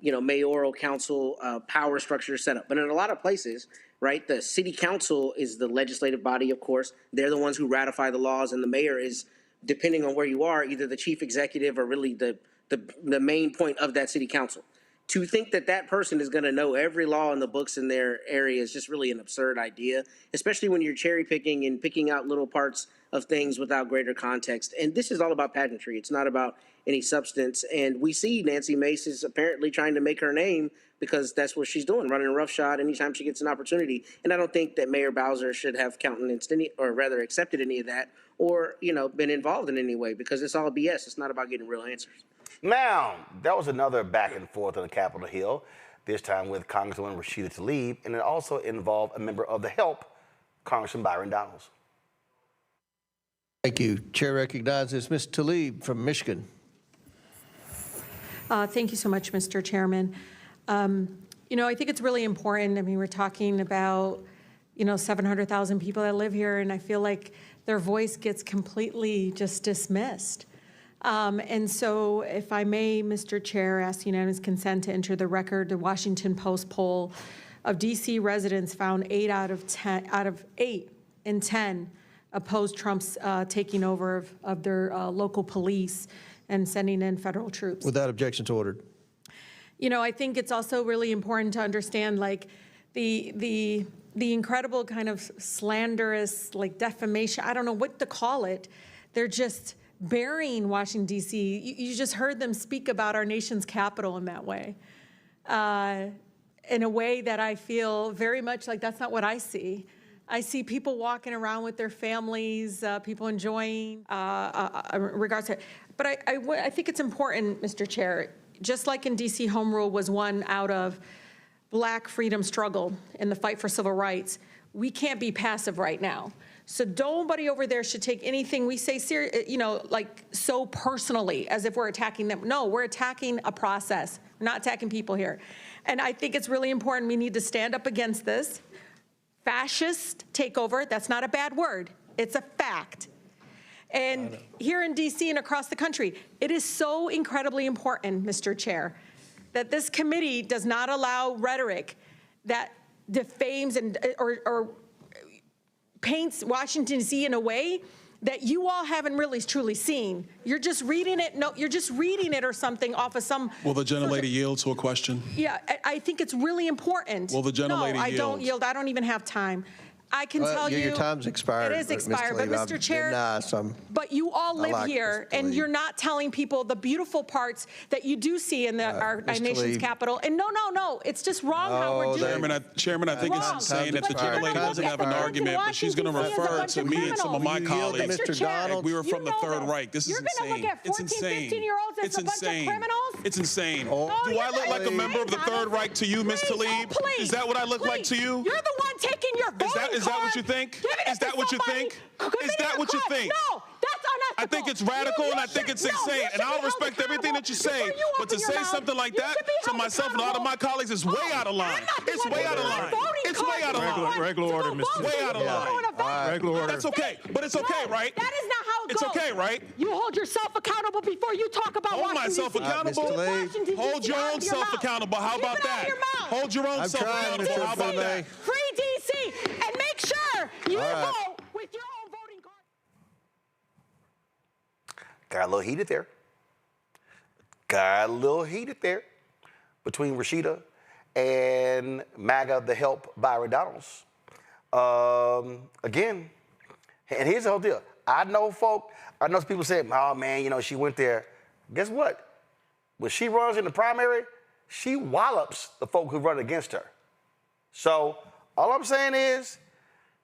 mayoral council power structure is set up. But in a lot of places, right, the city council is the legislative body, of course. They're the ones who ratify the laws, and the mayor is, depending on where you are, either the chief executive or really the main point of that city council. To think that that person is going to know every law in the books in their area is just really an absurd idea, especially when you're cherry picking and picking out little parts of things without greater context. And this is all about pageantry. It's not about any substance. And we see Nany Mace is apparently trying to make her name because that's what she's doing, running roughshod anytime she gets an opportunity. And I don't think that Mayor Bowser should have countenanced any, or rather accepted any of that, or, been involved in any way, because it's all BS. It's not about getting real answers. Now, that was another back and forth on the Capitol Hill, this time with Congresswoman Rashida Tlaib, and it also involved a member of the Help, Congressman Byron. Thank you. Chair recognizes Ms. Tlaib from Michigan. Thank you so much, Mr. Chairman. I think it's really important. I mean, we're talking about, 700,000 people that live here, and I feel like their voice gets completely just dismissed. And so, if I may, Mr. Chair, ask unanimous consent to enter the record the Washington Post poll of D.C. residents found 8 out of 8 in 10 opposed Trump's taking over of their local police and sending in federal troops. Without objections ordered. I think it's also really important to understand, like, the incredible kind of slanderous, like, defamation. I don't know what to call it. They're just burying Washington, D.C. You just heard them speak about our nation's capital in that way, in a way that I feel very much like that's not what I see. I see people walking around with their families, people enjoying regards to it. But I think it's important, Mr. Chair, just like in D.C., home rule was won out of Black freedom struggle in the fight for civil rights, we can't be passive right now. So nobody over there should take anything we say like so personally as if we're attacking them. No, we're attacking a process. We're not attacking people here. And I think it's really important. We need to stand up against this fascist takeover. That's not a bad word. It's a fact. And here in D.C. and across the country, it is so incredibly important, Mr. Chair, that this committee does not allow rhetoric that defames or paints Washington, D.C. in a way that you all haven't really truly seen. You're just reading it. No, you're just reading it or something off of some. Will the gentlelady yield to a question? Yeah, I think it's really important. Will the gentlelady yield? No, I don't yield. I don't even have time. I can tell you. Your time's expired. It is expired, but Mr. Chair, but you all live here, and you're not telling people the beautiful parts that you do see in our nation's capital. And no, it's just wrong how we're doing it. Chairman, I think it's insane if the gentlelady doesn't have an argument, but she's going to refer to me and some of my colleagues. We were from the Third Reich. This is insane. It's insane. It's insane. It's insane. Do I look like a member of the Third Reich to you, Ms. Tlaib? Is that what I look like to you? You're the one taking your voting. Is that what you think? Is that what you think? Is that what you think? No, that's unethical. I think it's radical and I think it's insane. And I'll respect everything that you say. But to say something like that to myself and a lot of my colleagues is way out of line. It's way out of line. It's way out of line. Regular order, Mr. Way out of line. Regular order. That's okay. But it's okay, right? That is not how it goes. It's okay, right? You hold yourself accountable before you talk about Hold myself accountable? Hold your own self accountable. How about that? Hold your own self accountable. How about that? Free DC and make sure you vote with your own voting card. Got a little heated there. Got a little heated there between Rashida and MAGA, the Help, Byron. Again, and here's the whole deal. I know some people say, oh man, she went there. Guess what? When she runs in the primary, she wallops the folk who run against her. So all I'm saying is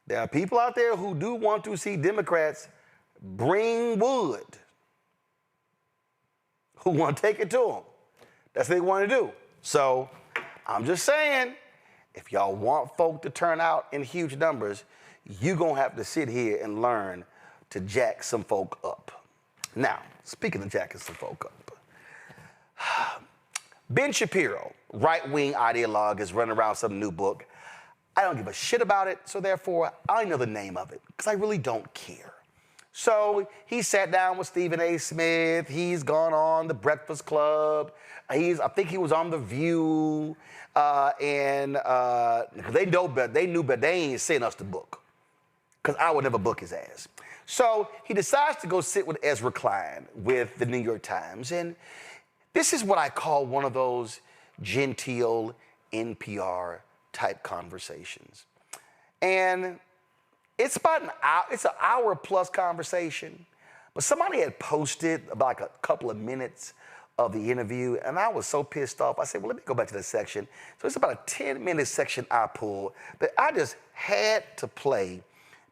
there are people out there who do want to see Democrats bring wood, who want to take it to them. That's what they want to do. So I'm just saying, if y'all want folk to turn out in huge numbers, you're going to have to sit here and learn to jack some folk up. Now, speaking of jacking some folk up, Ben Shapiro right-wing ideologue is running around some new book. I don't give a shit about it, so therefore, I don't know the name of it, because I really don't care. So he sat down with Stephen A. Smith. He's gone on The Breakfast Club. I think he was on The View. And they know better. They knew better. They ain't sent us the book, because I would never book his ass. So he decides to go sit with Ezra Klein with the New York Times. And this is what I call one of those genteel NPR type conversations. And it's about an hour, it's an hour plus conversation, but somebody had posted about like a couple of minutes of the interview, and I was so pissed off. I said, well, let me go back to this section. So it's about a 10-minute section I pulled that I just had to play,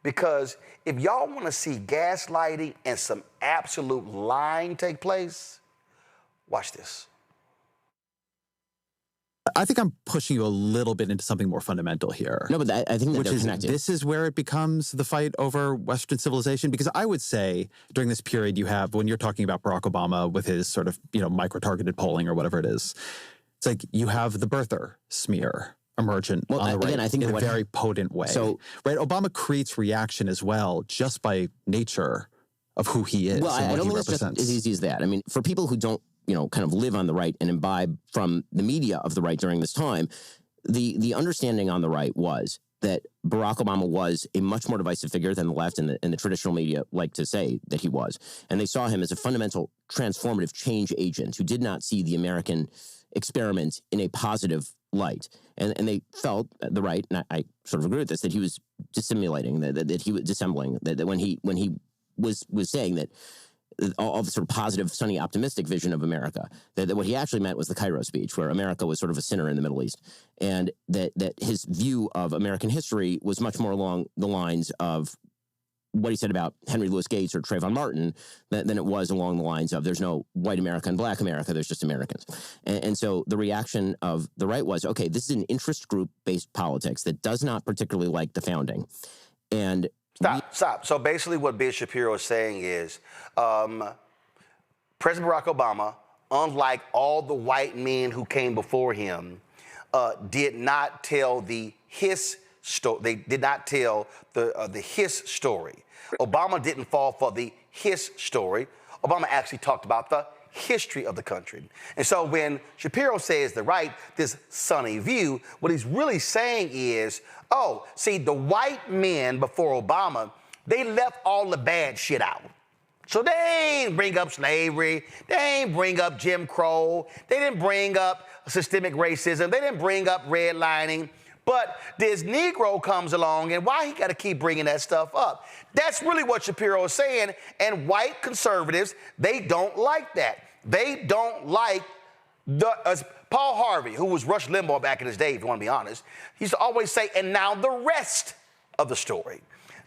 because if y'all want to see gaslighting and some absolute lying take place, watch this. I think I'm pushing you a little bit into something more fundamental here. No, but I think that they're connected. This is where it becomes the fight over Western civilization, because I would say during this period you have, when you're talking about Barack Obama with his sort of, micro-targeted polling or whatever it is, it's like you have the birther smear emergent on the right, again, I think in a very potent way. So, right, Obama creates reaction as well, just by nature of who he is. Well, I don't think it's just as easy as that. I mean, for people who don't, kind of live on the right and imbibe from the media of the right during this time, the understanding on the right was that Barack Obama was a much more divisive figure than the left and the traditional media like to say that he was. And they saw him as a fundamental transformative change agent who did not see the American experiment in a positive light. And they felt, the right, and I sort of agree with this, that he was dissimulating, that he was dissembling, that when he was saying that all the sort of positive, sunny, optimistic vision of America, that what he actually meant was the Cairo speech, where America was sort of a sinner in the Middle East, and that his view of American history was much more along the lines of what he said about Henry Louis Gates or Trayvon Martin than it was along the lines of there's no white America and black America, there's just Americans. And so the reaction of the right was, okay, this is an interest group-based politics that does not particularly like the founding. And Stop. So basically what Ben Shapiro is saying is President Barack Obama, unlike all the white men who came before him, did not tell his story. They did not tell the his story. Obama didn't fall for the his story. Obama actually talked about the history of the country. And so when Shapiro says the right, this sunny view, what he's really saying is, oh, see, the white men before Obama, they left all the bad shit out. So they didn't bring up slavery, they didn't bring up Jim Crow, they didn't bring up systemic racism, they didn't bring up redlining. But this Negro comes along, and why he got to keep bringing that stuff up? That's really what Shapiro is saying, and white conservatives, they don't like that. They don't like Paul Harvey, who was Rush Limbaugh back in his day, if you want to be honest. He used to always say, and now the rest of the story.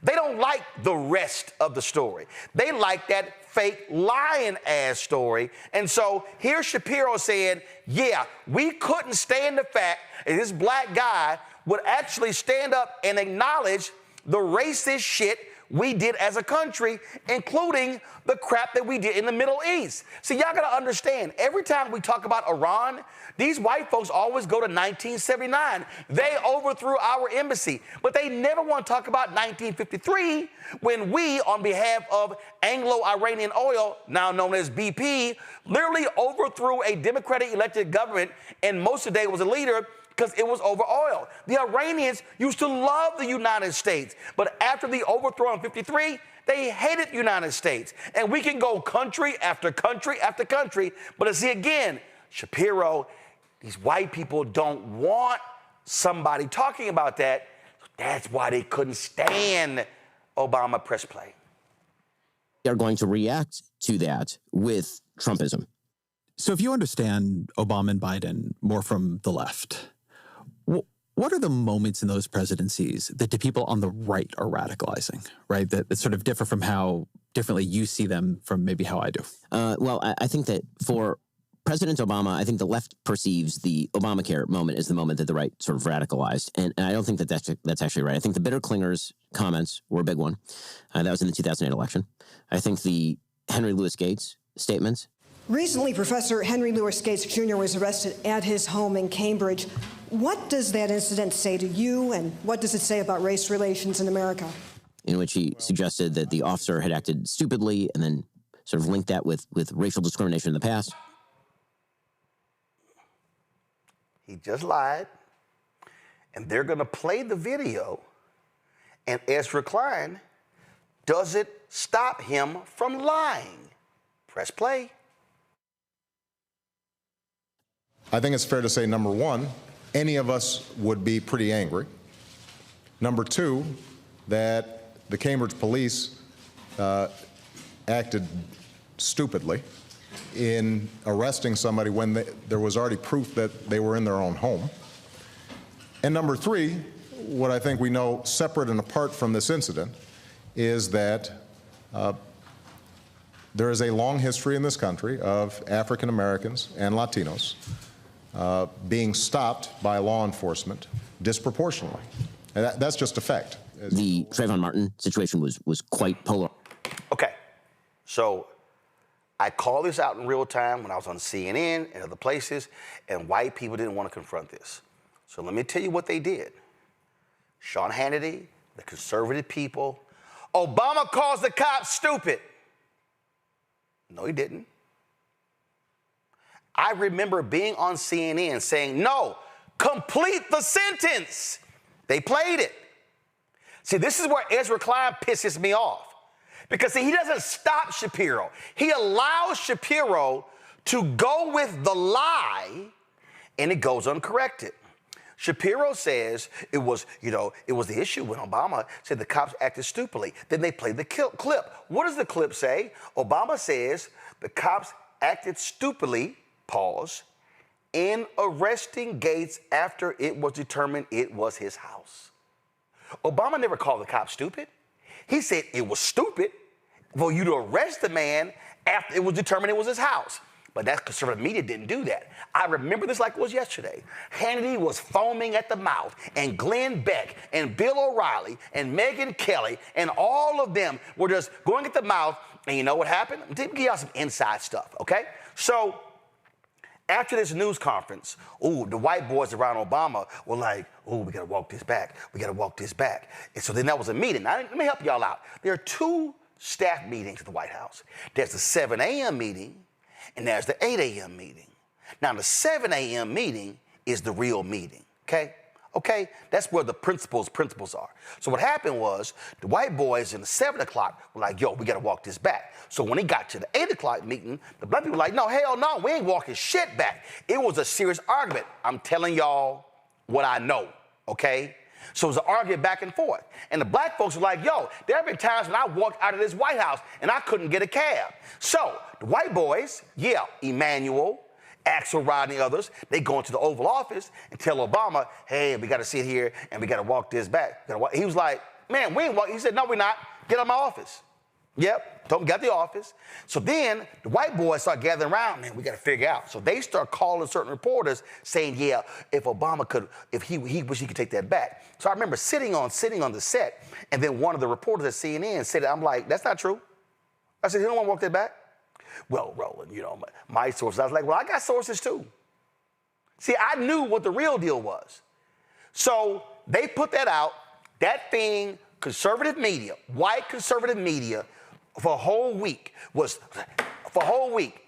They don't like the rest of the story. They like that fake lying-ass story. And so here's Shapiro saying, yeah, we couldn't stand the fact that this black guy would actually stand up and acknowledge the racist shit we did as a country, including the crap that we did in the Middle East. See, y'all gotta understand, every time we talk about Iran, these white folks always go to 1979. They overthrew our embassy, but they never want to talk about 1953 when we, on behalf of Anglo-Iranian Oil, now known as BP, literally overthrew a Democratic elected government, and Mossadegh was a leader because it was over oil. The Iranians used to love the United States, but after the overthrow in 53, they hated the United States. And we can go country after country after country, but see again, Shapiro, these white people don't want somebody talking about that. That's why they couldn't stand Obama press play. They're going to react to that with Trumpism. So if you understand Obama and Biden more from the left, what are the moments in those presidencies that the people on the right are radicalizing, right? That sort of differ from how differently you see them from maybe how I do? Well, I think that for President Obama, I think the left perceives the Obamacare moment as the moment that the right sort of radicalized. And I don't think that that's actually right. I think the bitter clingers comments were a big one. That was in the 2008 election. I think the Henry Louis Gates statements Recently, Professor Henry Louis Gates Jr. was arrested at his home in Cambridge. What does that incident say to you, and what does it say about race relations in America? In which he suggested that the officer had acted stupidly and then sort of linked that with racial discrimination in the past. He just lied, and they're going to play the video, and Ezra Klein doesn't stop him from lying. Press play. I think it's fair to say, number one, any of us would be pretty angry. Number two, that the Cambridge police acted stupidly in arresting somebody when there was already proof that they were in their own home. And number three, what I think we know separate and apart from this incident is that there is a long history in this country of African Americans and Latinos being stopped by law enforcement disproportionately. And that's just a fact. The Trayvon Martin situation was quite polar. Okay, so I called this out in real time when I was on CNN and other places, and white people didn't want to confront this. So let me tell you what they did. Sean Hannity, the conservative people, Obama calls the cops stupid. No, he didn't. I remember being on CNN saying, no, complete the sentence. They played it. See, this is where Ezra Klein pisses me off. Because, see, he doesn't stop Shapiro. He allows Shapiro to go with the lie, and it goes uncorrected. Shapiro says it was the issue when Obama said the cops acted stupidly. Then they played the clip. What does the clip say? Obama says the cops acted stupidly, pause, in arresting Gates after it was determined it was his house. Obama never called the cops stupid. He said it was stupid for you to arrest the man after it was determined it was his house. But that conservative media didn't do that. I remember this like it was yesterday. Hannity was foaming at the mouth, and Glenn Beck and Bill O'Reilly and Megyn Kelly and all of them were just going at the mouth. And you know what happened? I'm going to give y'all some inside stuff, okay? So after this news conference, the white boys around Obama were like, we got to walk this back. We got to walk this back. And so then that was a meeting. Now, let me help y'all out. There are two staff meetings at the White House. There's the 7 a.m. meeting, and there's the 8 a.m. meeting. Now, the 7 a.m. meeting is the real meeting, okay? Okay? That's where the principals are. So what happened was the white boys in the 7 o'clock were like, we got to walk this back. So when it got to the 8 o'clock meeting, the black people were like, no, hell no, we ain't walking shit back. It was a serious argument. I'm telling y'all what I know, okay? So it was an argument back and forth. And the black folks were like, there have been times when I walked out of this White House and I couldn't get a cab. So the white boys, Emmanuel, Axelrod and the others, they go into the Oval Office and tell Obama, hey, we got to sit here and we got to walk this back. He was like, man, we ain't walking. He said, no, we're not. Get out of my office. Yep, told him got the office. So then the white boys start gathering around, man, we got to figure out. So they start calling certain reporters saying, if Obama could, if he wish he could take that back. So I remember sitting on the set, and then one of the reporters at CNN said, I'm like, that's not true. I said, you don't want to walk that back? Well, Roland, my sources. I was like, well, I got sources too. See, I knew what the real deal was. So they put that out. That thing, conservative media, white conservative media, for a whole week.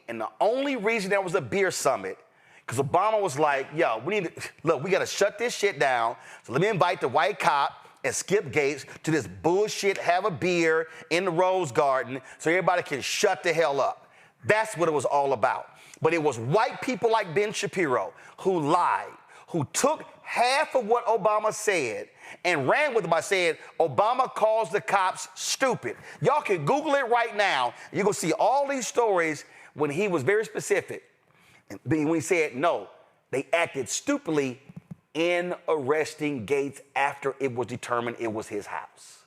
And the only reason there was a beer summit, because Obama was like, we got to shut this shit down. So let me invite the white cop and Skip Gates to this bullshit, have a beer in the Rose Garden so everybody can shut the hell up. That's what it was all about. But it was white people like Ben Shapiro who lied, who took half of what Obama said and ran with it by saying Obama calls the cops stupid. Y'all can Google it right now. You're going to see all these stories when he was very specific. When he said, no, they acted stupidly in arresting Gates after it was determined it was his house.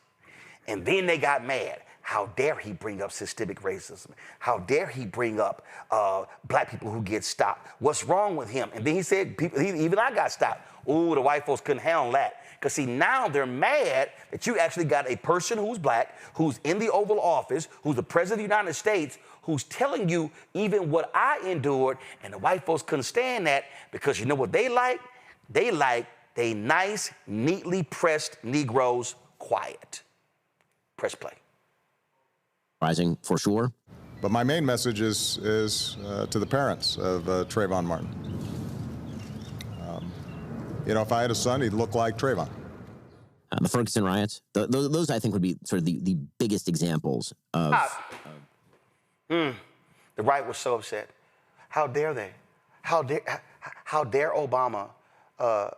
And then they got mad. How dare he bring up systemic racism? How dare he bring up black people who get stopped? What's wrong with him? And then he said, even I got stopped. Ooh, the white folks couldn't handle that. Because, see, now they're mad that you actually got a person who's black, who's in the Oval Office, who's the president of the United States, who's telling you even what I endured, and the white folks couldn't stand that because you know what they like? They like they nice, neatly pressed Negroes quiet. Press play. Rising for sure. But my main message is to the parents of Trayvon Martin. You know, if I had a son, he'd look like Trayvon. The Ferguson riots, those I think would be sort of the biggest examples of... The right was so upset. How dare they? How dare Obama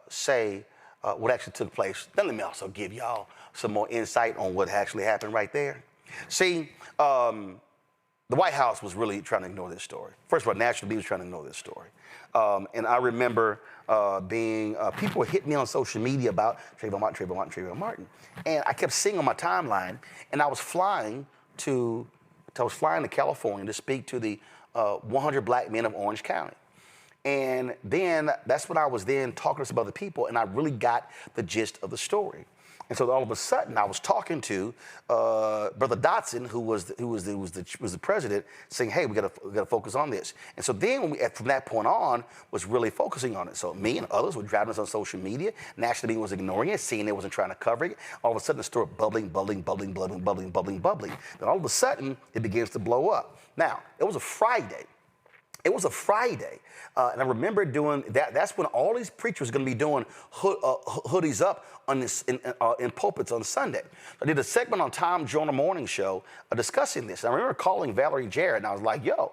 say what actually took place? Then let me also give y'all some more insight on what actually happened right there. See, the White House was really trying to ignore this story. First of all, National Media was trying to ignore this story. And I remember people were hitting me on social media about Trayvon Martin. And I kept seeing on my timeline, and I was flying to California to speak to the 100 black men of Orange County. And then that's when I was then talking to some other people, and I really got the gist of the story. And so all of a sudden, I was talking to Brother Dotson, who was the president, saying, "Hey, we got to focus on this." And so then, from that point on, was really focusing on it. So me and others were driving us on social media. National Media was ignoring it, seeing it wasn't trying to cover it. All of a sudden, the story bubbling. Then all of a sudden, it begins to blow up. Now, it was a Friday. And I remember doing that. That's when all these preachers were going to be doing hoodies up on this in pulpits on Sunday. I did a segment on Tom Joyner Morning Show discussing this. And I remember calling Valerie Jarrett, and I was like, "Yo,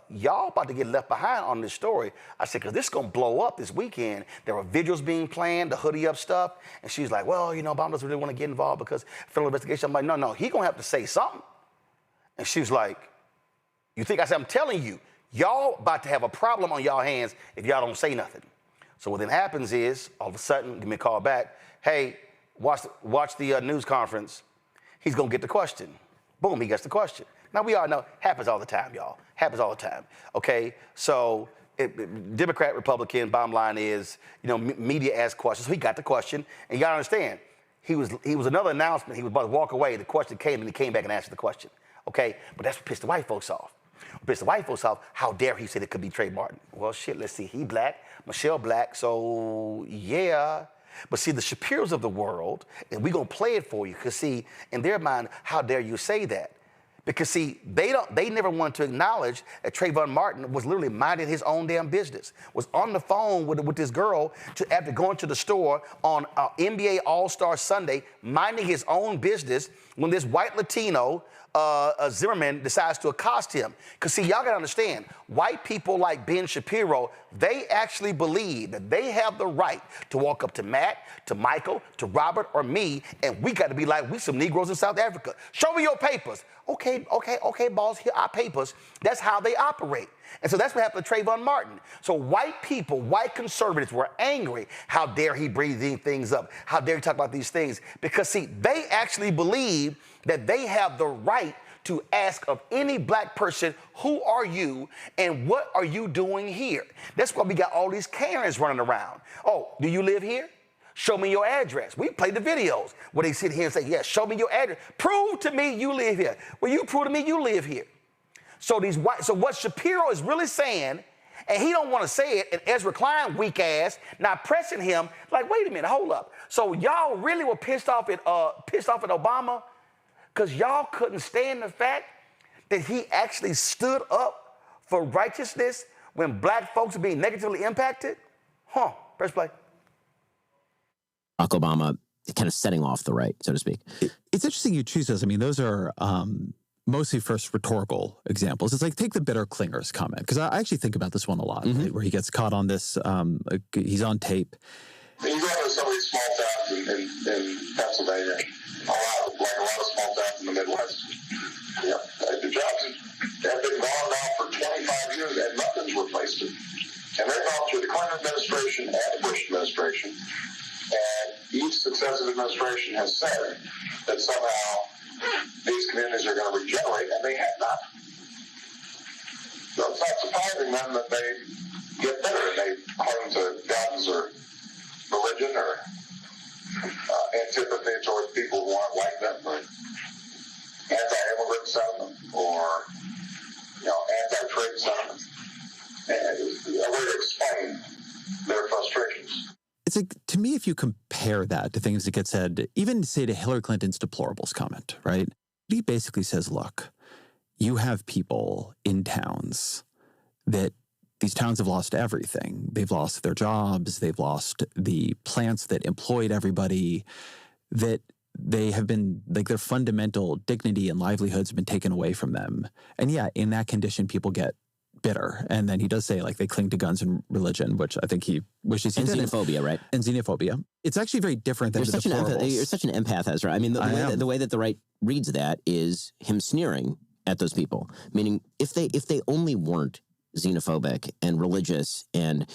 y'all about to get left behind on this story." I said, "Because this is going to blow up this weekend. There were vigils being planned, the hoodie up stuff." And she's like, "Well, you know, Obama doesn't really want to get involved because federal investigation." I'm like, "No, he's going to have to say something." And she was like, "You think?" I said, "I'm telling you. Y'all about to have a problem on y'all hands if y'all don't say nothing." So what then happens is, all of a sudden, give me a call back. "Hey, watch the news conference. He's going to get the question." Boom, he gets the question. Now, we all know, happens all the time, y'all. Happens all the time, okay? So Democrat, Republican, bottom line is, you know, media asks questions. So he got the question, and you got to understand, he was another announcement. He was about to walk away. The question came, and he came back and answered the question, okay? But that's what pissed the white folks off. Pissed the white folks off, how dare he said it could be Trayvon Martin? Well, shit, let's see. He black, Michelle black, so yeah. But see, the Shapiros of the world, and we're going to play it for you, because see, in their mind, how dare you say that? Because see, they never wanted to acknowledge that Trayvon Martin was literally minding his own damn business, was on the phone with this girl after going to the store on NBA All-Star Sunday, minding his own business when this white Latino Zimmerman decides to accost him. Because see, y'all gotta understand, white people like Ben Shapiro, they actually believe that they have the right to walk up to Matt, to Michael, to Robert, or me, and we gotta be like, we some Negroes in South Africa. Show me your papers. Okay, boss, here are our papers. That's how they operate. And so that's what happened to Trayvon Martin. So white people, white conservatives were angry. How dare he bring these things up? How dare he talk about these things? Because see, they actually believe that they have the right to ask of any black person, who are you and what are you doing here? That's why we got all these Karens running around. Oh, do you live here? Show me your address. We play the videos where they sit here and say, yes, show me your address. Prove to me you live here. Well, you prove to me you live here. So what Shapiro is really saying, and he don't want to say it, and Ezra Klein, weak ass, now pressing him, like, wait a minute, hold up. So y'all really were pissed off at Obama because y'all couldn't stand the fact that he actually stood up for righteousness when black folks are being negatively impacted? Press play. Barack Obama kind of setting off the right, so to speak. It's interesting you choose those. I mean, those are mostly first rhetorical examples. It's like, take the bitter clingers comment, because I actually think about this one a lot, right, where he gets caught on this, he's on tape. You go to some of these small towns in Pennsylvania, a lot of small towns in the Midwest. The jobs have been gone now for 25 years and nothing's replaced it. And they've gone through the Clinton administration and the Bush administration. And each successive administration has said that somehow these communities are going to regenerate, and they have not. So it's not surprising then that they get better and they cling to guns or religion or antipathy towards people who aren't like them, or anti-immigrant sentiment, or it's like, to me, if you compare that to things that get said, even say to Hillary Clinton's deplorables comment, right? He basically says, look, you have people in towns that these towns have lost everything. They've lost their jobs. They've lost the plants that employed everybody, that they have been, like, their fundamental dignity and livelihoods have been taken away from them. And yeah, in that condition, people get bitter. And then he does say, like, they cling to guns and religion, which I think he wishes he didn't. And xenophobia, right? And xenophobia. It's actually very different than You're such an empath, Ezra. I mean, the way that the right reads that is him sneering at those people, meaning if they only weren't xenophobic and religious and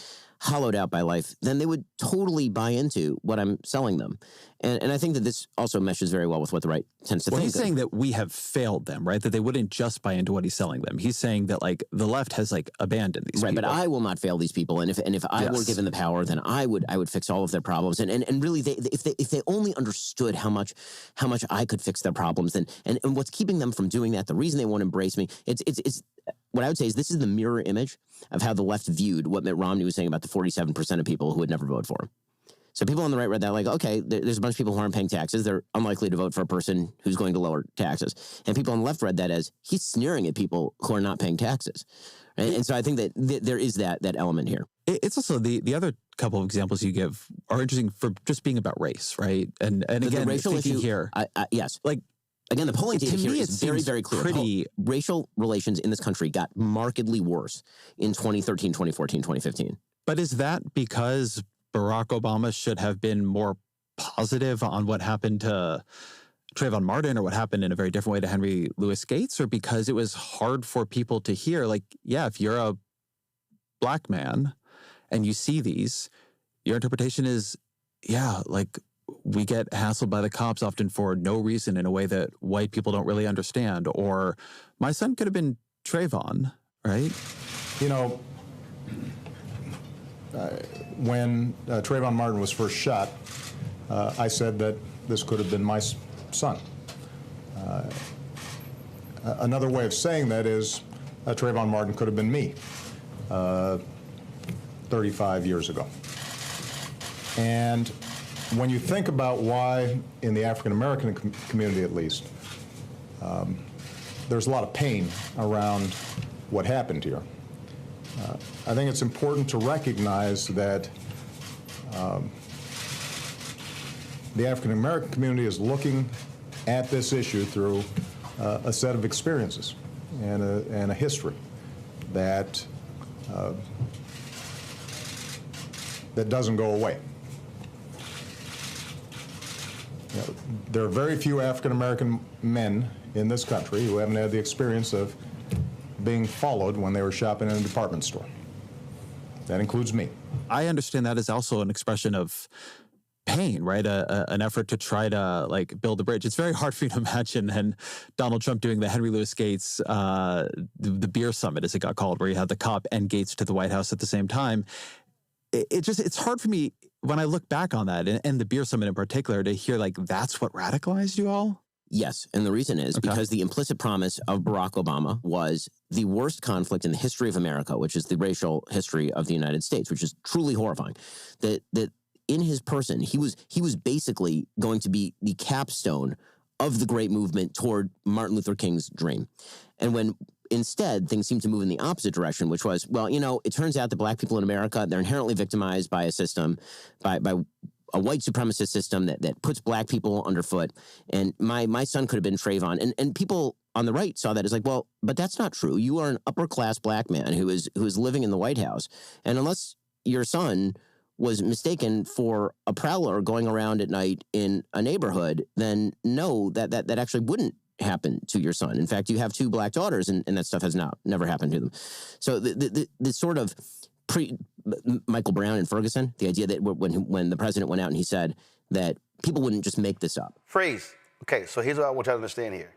hollowed out by life, then they would totally buy into what I'm selling them. And I think that this also meshes very well with what the right tends to think. He's saying that we have failed them, right? That they wouldn't just buy into what he's selling them. He's saying that, like, the left has, like, abandoned these people. Right, but I will not fail these people. And if I were given the power, then I would fix all of their problems. And really, if they only understood how much I could fix their problems, then and what's keeping them from doing that, the reason they won't embrace me, it's what I would say is this is the mirror image of how the left viewed what Mitt Romney was saying about the 47% of people who would never vote for him. So people on the right read that like, okay, there's a bunch of people who aren't paying taxes. They're unlikely to vote for a person who's going to lower taxes. And people on the left read that as he's sneering at people who are not paying taxes. Right? And so I think that there is that element here. It's also the other couple of examples you give are interesting for just being about race, right? And again, the racial issue here. Yes. Like, again, the polling data here is very, very clear. Pretty... Racial relations in this country got markedly worse in 2013, 2014, 2015. But is that because Barack Obama should have been more positive on what happened to Trayvon Martin or what happened in a very different way to Henry Louis Gates, or because it was hard for people to hear, like, yeah, if you're a black man and you see these, your interpretation is, yeah, like, we get hassled by the cops often for no reason in a way that white people don't really understand. Or my son could have been Trayvon, right? You know, when Trayvon Martin was first shot, I said that this could have been my son. Another way of saying that is Trayvon Martin could have been me 35 years ago. And when you think about why, in the African-American community at least, there's a lot of pain around what happened here, I think it's important to recognize that the African-American community is looking at this issue through a set of experiences and a history that doesn't go away. You know, there are very few African-American men in this country who haven't had the experience of being followed when they were shopping in a department store. That includes me. I understand that as also an expression of pain, right? An effort to try to, like, build a bridge. It's very hard for me to imagine and Donald Trump doing the Henry Louis Gates, the beer summit, as it got called, where you had the cop and Gates to the White House at the same time. It's hard for me when I look back on that and the beer summit in particular to hear, like, that's what radicalized you all. Yes, and the reason is because the implicit promise of Barack Obama was the worst conflict in the history of America, which is the racial history of the United States, which is truly horrifying. That in his person, he was basically going to be the capstone of the great movement toward Martin Luther King's dream. And when instead things seem to move in the opposite direction, which was, well, you know, it turns out that black people in America, they're inherently victimized by a system, by a white supremacist system that puts black people underfoot. And my son could have been Trayvon. And people on the right saw that as like, well, but that's not true. You are an upper class black man who is living in the White House. And unless your son was mistaken for a prowler going around at night in a neighborhood, then no, that actually wouldn't happen to your son. In fact, you have two black daughters, and that stuff has never happened to them. So the sort of Michael Brown and Ferguson, the idea that when the president went out and he said that people wouldn't just make this up. Freeze. Okay, so here's what I want you to understand here.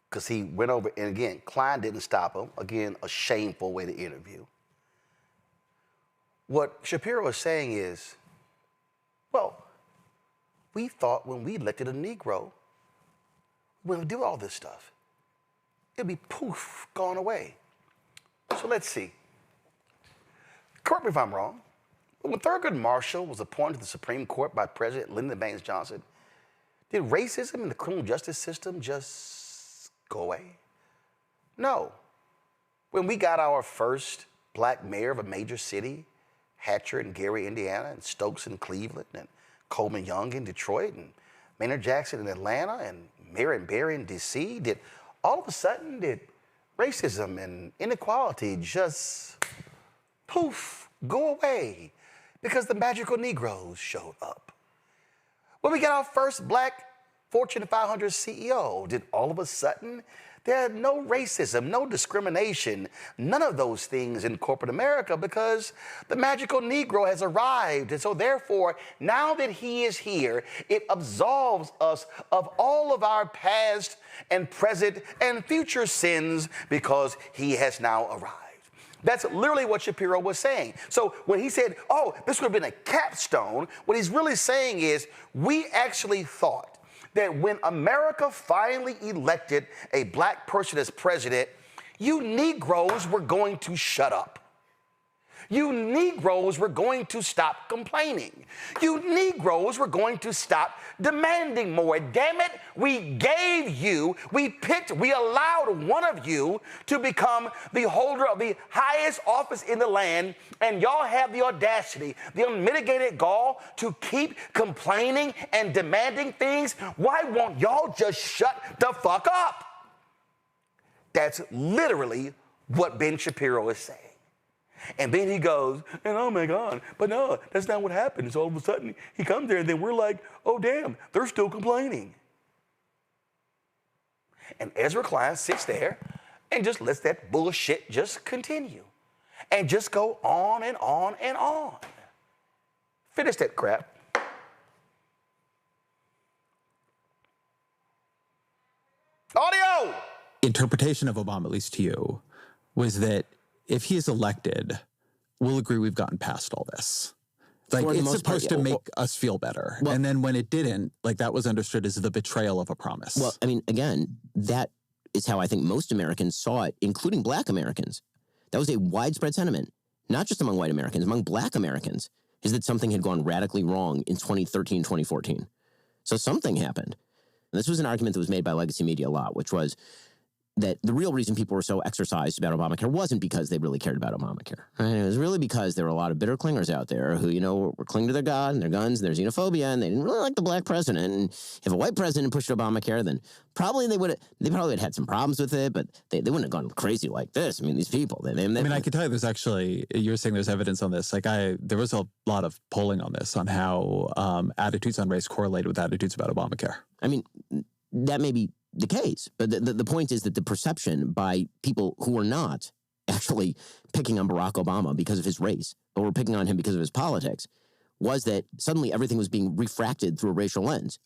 Because he went over, and again, Klein didn't stop him. Again, a shameful way to interview. What Shapiro is saying is, well, we thought when we elected a Negro, we would do all this stuff. It'd be poof, gone away. So let's see. Correct me if I'm wrong, When Thurgood Marshall was appointed to the Supreme Court by President Lyndon Baines Johnson, did racism in the criminal justice system just go away? No. When we got our first black mayor of a major city, Hatcher in Gary, Indiana, and Stokes in Cleveland, and Coleman Young in Detroit, and Maynard Jackson in Atlanta, and Marion Barry in D.C., did racism and inequality just poof, go away because the magical Negroes showed up? When we got our first black Fortune 500 CEO, did all of a sudden there had no racism, no discrimination, none of those things in corporate America because the magical Negro has arrived. And so therefore, now that he is here, it absolves us of all of our past and present and future sins because he has now arrived. That's literally what Shapiro was saying. So when he said, oh, this would have been a capstone, what he's really saying is we actually thought that when America finally elected a black person as president, you Negroes were going to shut up. You Negroes were going to stop complaining. You Negroes were going to stop demanding more. Damn it, we allowed one of you to become the holder of the highest office in the land, and y'all have the audacity, the unmitigated gall to keep complaining and demanding things. Why won't y'all just shut the fuck up? That's literally what Ben Shapiro is saying. And then he goes, and oh my God, but no, that's not what happens. All of a sudden, he comes there, and then we're like, oh damn, they're still complaining. And Ezra Klein sits there and just lets that bullshit just continue and just go on and on and on. Finish that crap. Audio! Interpretation of Obama, at least to you, was that if he is elected, we'll agree we've gotten past all this. Like, it's supposed to make us feel better. Well, and then when it didn't, like, that was understood as the betrayal of a promise. Well, I mean, again, that is how I think most Americans saw it, including black Americans. That was a widespread sentiment, not just among white Americans, among black Americans, is that something had gone radically wrong in 2013, 2014. So something happened. And this was an argument that was made by legacy media a lot, which was that the real reason people were so exercised about Obamacare wasn't because they really cared about Obamacare. Right? It was really because there were a lot of bitter clingers out there who, you know, were clinging to their God and their guns and their xenophobia, and they didn't really like the black president. And if a white president pushed Obamacare, then probably they probably had some problems with it, but they wouldn't have gone crazy like this. I mean, these people. I mean, I can tell you there's actually, you're saying there's evidence on this. Like, there was a lot of polling on this, on how attitudes on race correlated with attitudes about Obamacare. I mean, that may be the case, but the point is that the perception by people who are not actually picking on Barack Obama because of his race, but were picking on him because of his politics, was that suddenly everything was being refracted through a racial lens.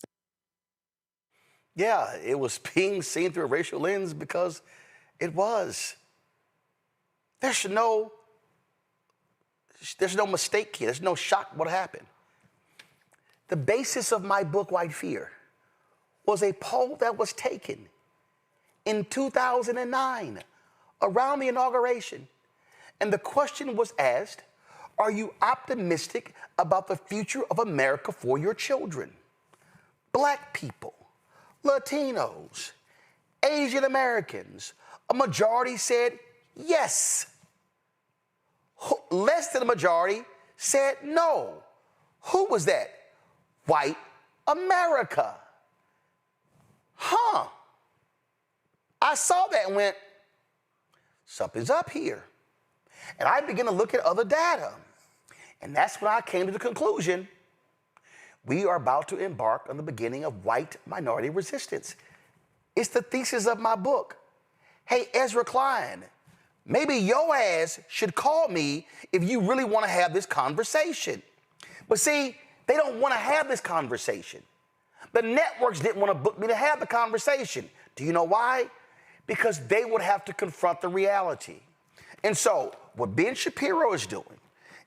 Yeah, it was being seen through a racial lens because it was. There's no mistake here. There's no shock what happened. The basis of my book, White Fear, was a poll that was taken in 2009 around the inauguration. And the question was asked, are you optimistic about the future of America for your children? Black people, Latinos, Asian Americans, a majority said yes. Less than a majority said no. Who was that? White America. Huh. I saw that and went, something's up here. And I began to look at other data. And that's when I came to the conclusion, we are about to embark on the beginning of white minority resistance. It's the thesis of my book. Hey, Ezra Klein, maybe your ass should call me if you really want to have this conversation. But see, they don't want to have this conversation. The networks didn't want to book me to have the conversation. Do you know why? Because they would have to confront the reality. And so what Ben Shapiro is doing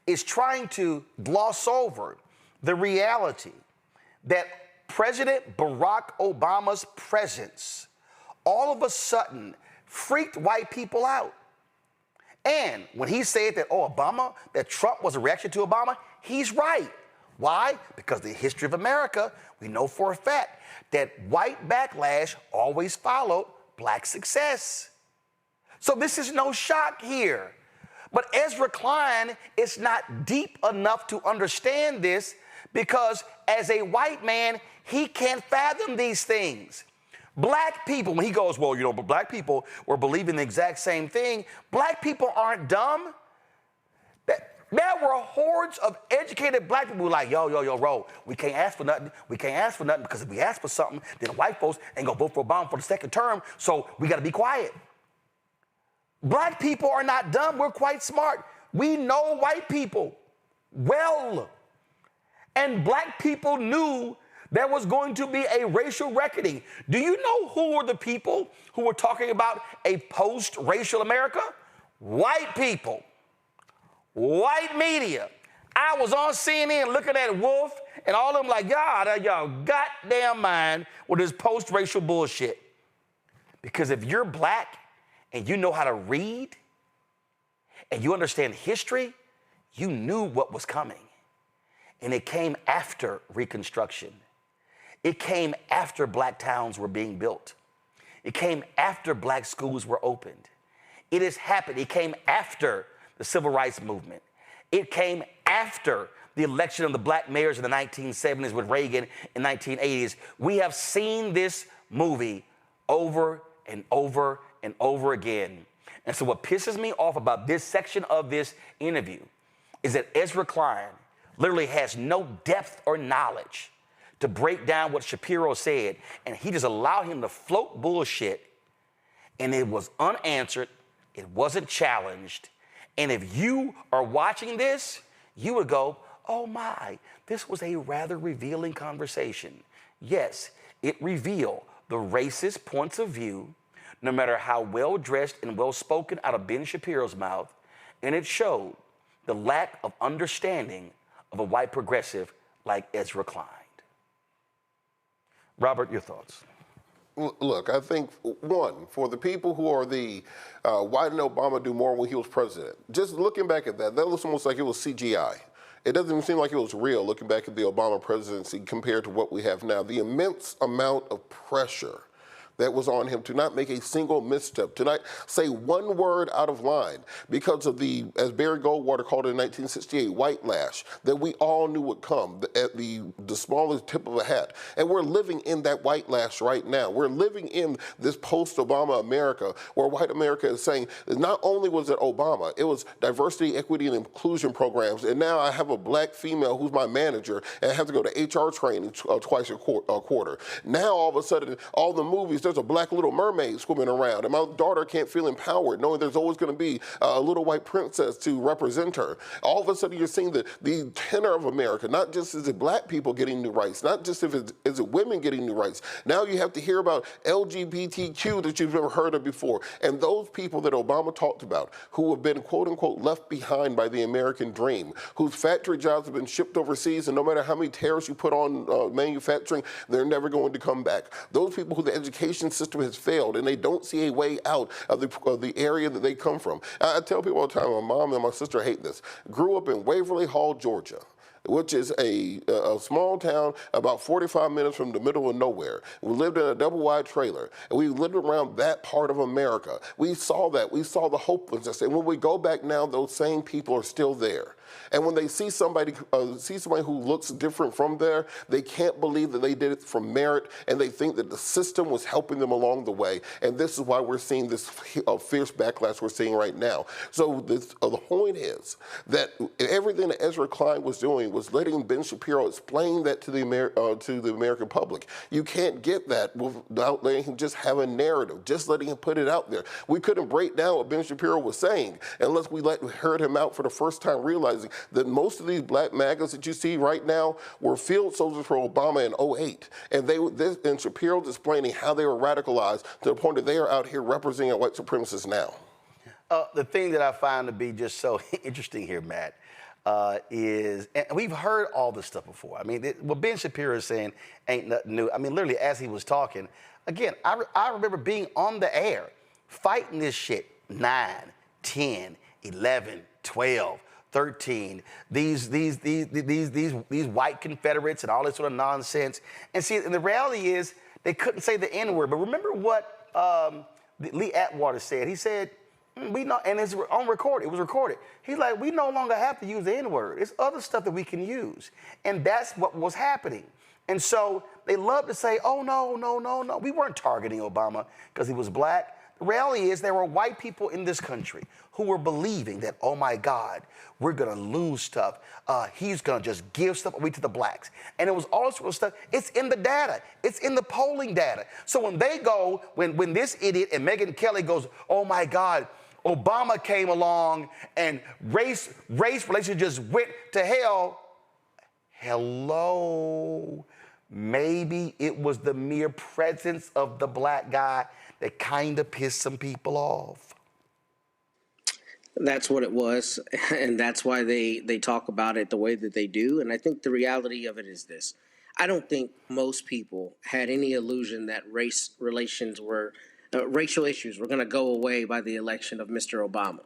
is trying to gloss over the reality that President Barack Obama's presence all of a sudden freaked white people out. And when he said that, that Trump was a reaction to Obama, he's right. Why? Because the history of America, we know for a fact that white backlash always followed black success. So this is no shock here. But Ezra Klein is not deep enough to understand this because as a white man, he can't fathom these things. Black people, when he goes, well, you know, but black people were believing the exact same thing. Black people aren't dumb. There were hordes of educated black people who were like, yo, we can't ask for nothing. We can't ask for nothing because if we ask for something, then white folks ain't gonna vote for Obama for the second term, so we gotta be quiet. Black people are not dumb, we're quite smart. We know white people well. And black people knew there was going to be a racial reckoning. Do you know who were the people who were talking about a post-racial America? White people. White media. I was on CNN looking at Wolf and all of them like, y'all goddamn mind with this post-racial bullshit. Because if you're black and you know how to read and you understand history, you knew what was coming. And it came after Reconstruction. It came after black towns were being built. It came after black schools were opened. It has happened. It came after the Civil Rights Movement. It came after the election of the black mayors in the 1970s with Reagan in the 1980s. We have seen this movie over and over and over again. And so what pisses me off about this section of this interview is that Ezra Klein literally has no depth or knowledge to break down what Shapiro said, and he just allowed him to float bullshit, and it was unanswered, it wasn't challenged, and if you are watching this, you would go, oh my, this was a rather revealing conversation. Yes, it revealed the racist points of view, no matter how well-dressed and well-spoken out of Ben Shapiro's mouth, and it showed the lack of understanding of a white progressive like Ezra Klein. Robert, your thoughts? Look, I think, one, for the people who are the, why didn't Obama do more when he was president? Just looking back at that looks almost like it was CGI. It doesn't even seem like it was real looking back at the Obama presidency compared to what we have now. The immense amount of pressure that was on him to not make a single misstep, to not say one word out of line because of the, as Barry Goldwater called it in 1968, white lash, that we all knew would come at the smallest tip of a hat. And we're living in that white lash right now. We're living in this post-Obama America where white America is saying that not only was it Obama, it was diversity, equity, and inclusion programs. And now I have a black female who's my manager and I have to go to HR training twice a quarter. Now all of a sudden, all the movies, there's a black Little Mermaid swimming around, and my daughter can't feel empowered knowing there's always going to be a little white princess to represent her. All of a sudden, you're seeing the tenor of America. Not just is it black people getting new rights, not just is it women getting new rights. Now you have to hear about LGBTQ that you've never heard of before, and those people that Obama talked about who have been quote unquote left behind by the American dream, whose factory jobs have been shipped overseas, and no matter how many tariffs you put on manufacturing, they're never going to come back. Those people who the education system has failed and they don't see a way out of the area that they come from. I tell people all the time, my mom and my sister hate this, grew up in Waverly Hall, Georgia, which is a small town about 45 minutes from the middle of nowhere. We lived in a double-wide trailer, and we lived around that part of America. We saw that. We saw the hopelessness. And when we go back now, those same people are still there. And when they see somebody who looks different from there, they can't believe that they did it from merit, and they think that the system was helping them along the way. And this is why we're seeing this fierce backlash we're seeing right now. So the point is that everything that Ezra Klein was doing was letting Ben Shapiro explain that to the American public. You can't get that without letting him just have a narrative, just letting him put it out there. We couldn't break down what Ben Shapiro was saying unless we heard him out for the first time, realizing that most of these black MAGAs that you see right now were field soldiers for Obama in 2008. And Shapiro's explaining how they were radicalized to the point that they are out here representing white supremacists now. The thing that I find to be just so interesting here, Matt, is, and we've heard all this stuff before. I mean, what Ben Shapiro is saying ain't nothing new. I mean, literally, as he was talking, again, I remember being on the air, fighting this shit 9, 10, 11, 12, 13, these white Confederates and all this sort of nonsense. And see, and the reality is they couldn't say the N-word. But remember what Lee Atwater said. He said, we know, and it's on record, it was recorded. He's like, we no longer have to use the N-word. It's other stuff that we can use. And that's what was happening. And so they love to say, oh, no. We weren't targeting Obama because he was black. The reality is there were white people in this country who were believing that, oh my God, we're gonna lose stuff. He's gonna just give stuff away to the blacks. And it was all sort of stuff. It's in the data. It's in the polling data. So when they go, when this idiot and Megyn Kelly goes, oh my God, Obama came along and race relations just went to hell. Hello. Maybe it was the mere presence of the black guy that kind of pissed some people off. That's what it was, and that's why they talk about it the way that they do. And I think the reality of it is this. I don't think most people had any illusion that racial issues were going to go away by the election of Mr. Obama.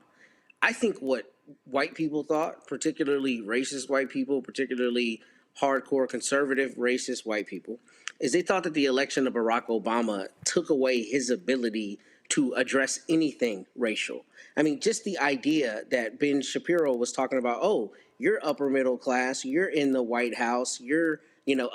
I think what white people thought, particularly racist white people, particularly hardcore conservative racist white people, is they thought that the election of Barack Obama took away his ability to address anything racial. I mean, just the idea that Ben Shapiro was talking about, oh, you're upper middle class, you're in the White House, you're,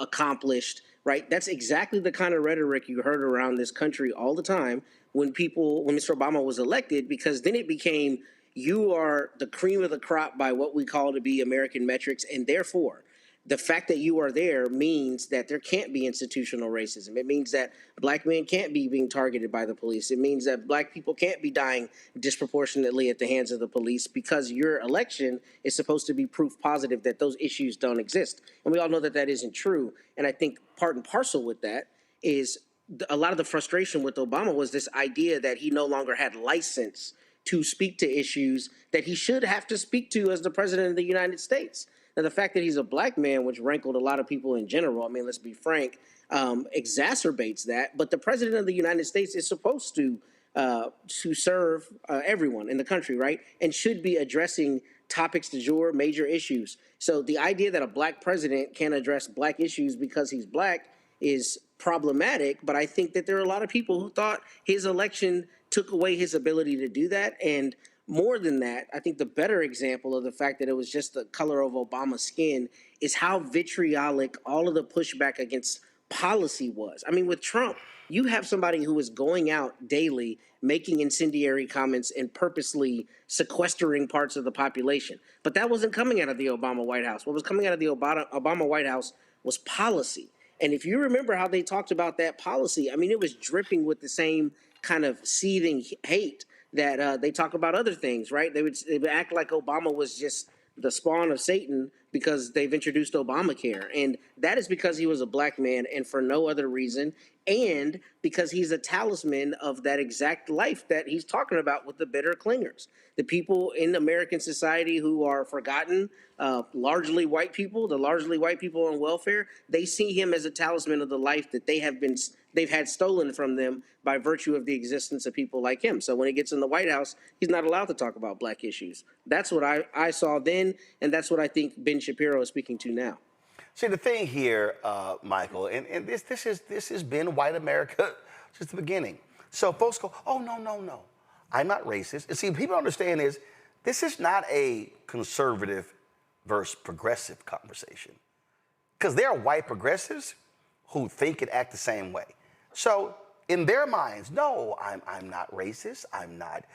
accomplished, right? That's exactly the kind of rhetoric you heard around this country all the time when Mr. Obama was elected, because then it became, you are the cream of the crop by what we call to be American metrics, and therefore, the fact that you are there means that there can't be institutional racism. It means that black men can't be being targeted by the police. It means that black people can't be dying disproportionately at the hands of the police, because your election is supposed to be proof positive that those issues don't exist. And we all know that that isn't true. And I think part and parcel with that is a lot of the frustration with Obama was this idea that he no longer had license to speak to issues that he should have to speak to as the president of the United States. Now, the fact that he's a black man, which rankled a lot of people in general, I mean, let's be frank, exacerbates that. But the president of the United States is supposed to serve everyone in the country, right? And should be addressing topics du jour, major issues. So the idea that a black president can't address black issues because he's black is problematic. But I think that there are a lot of people who thought his election took away his ability to do that. And more than that, I think the better example of the fact that it was just the color of Obama's skin is how vitriolic all of the pushback against policy was. I mean, with Trump, you have somebody who is going out daily, making incendiary comments and purposely sequestering parts of the population. But that wasn't coming out of the Obama White House. What was coming out of the Obama White House was policy. And if you remember how they talked about that policy, I mean, it was dripping with the same kind of seething hate that they talk about other things, right? They would act like Obama was just the spawn of Satan because they've introduced Obamacare. And that is because he was a black man and for no other reason. And because he's a talisman of that exact life that he's talking about with the bitter clingers. The people in American society who are forgotten, largely white people, the largely white people on welfare, they see him as a talisman of the life that they've had stolen from them by virtue of the existence of people like him. So when he gets in the White House, he's not allowed to talk about black issues. That's what I saw then, and that's what I think Ben Shapiro is speaking to now. See, the thing here, Michael, and this has been white America since the beginning. So folks go, oh, no, I'm not racist. And see, people understand is this is not a conservative versus progressive conversation. Because there are white progressives who think and act the same way. So in their minds, no, I'm not racist. I'm not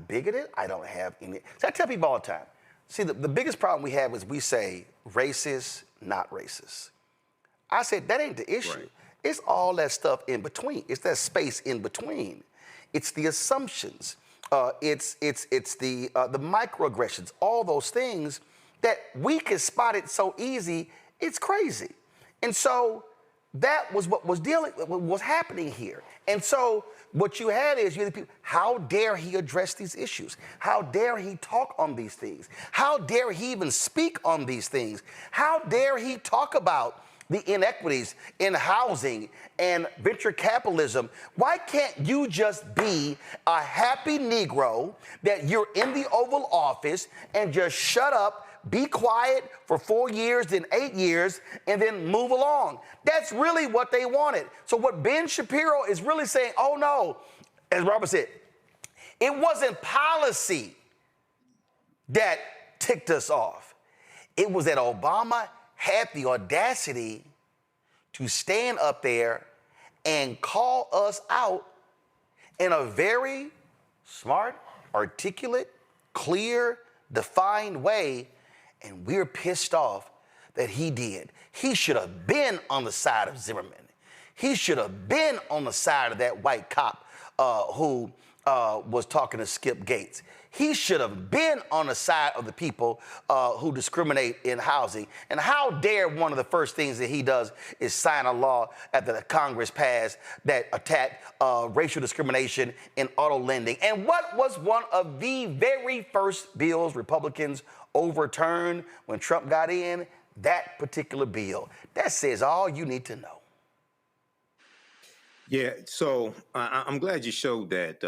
bigoted. I don't have any. So I tell people all the time, see, the biggest problem we have is we say racist, not racist. I said, that ain't the issue. Right. It's all that stuff in between. It's that space in between. It's the assumptions. It's the microaggressions, all those things that we can spot it so easy, it's crazy. And so that was what was happening here. And so what you had is, how dare he address these issues? How dare he talk on these things? How dare he even speak on these things? How dare he talk about the inequities in housing and venture capitalism, why can't you just be a happy Negro that you're in the Oval Office and just shut up, be quiet for 4 years, then 8 years, and then move along? That's really what they wanted. So what Ben Shapiro is really saying, oh no, as Robert said, it wasn't policy that ticked us off. It was that Obama had the audacity to stand up there and call us out in a very smart, articulate, clear, defined way, and we're pissed off that he did. He should have been on the side of Zimmerman. He should have been on the side of that white cop who was talking to Skip Gates. He should have been on the side of the people who discriminate in housing. And how dare one of the first things that he does is sign a law after the Congress passed that attacked racial discrimination in auto lending. And what was one of the very first bills Republicans overturned when Trump got in? That particular bill. That says all you need to know. Yeah, so I'm glad you showed that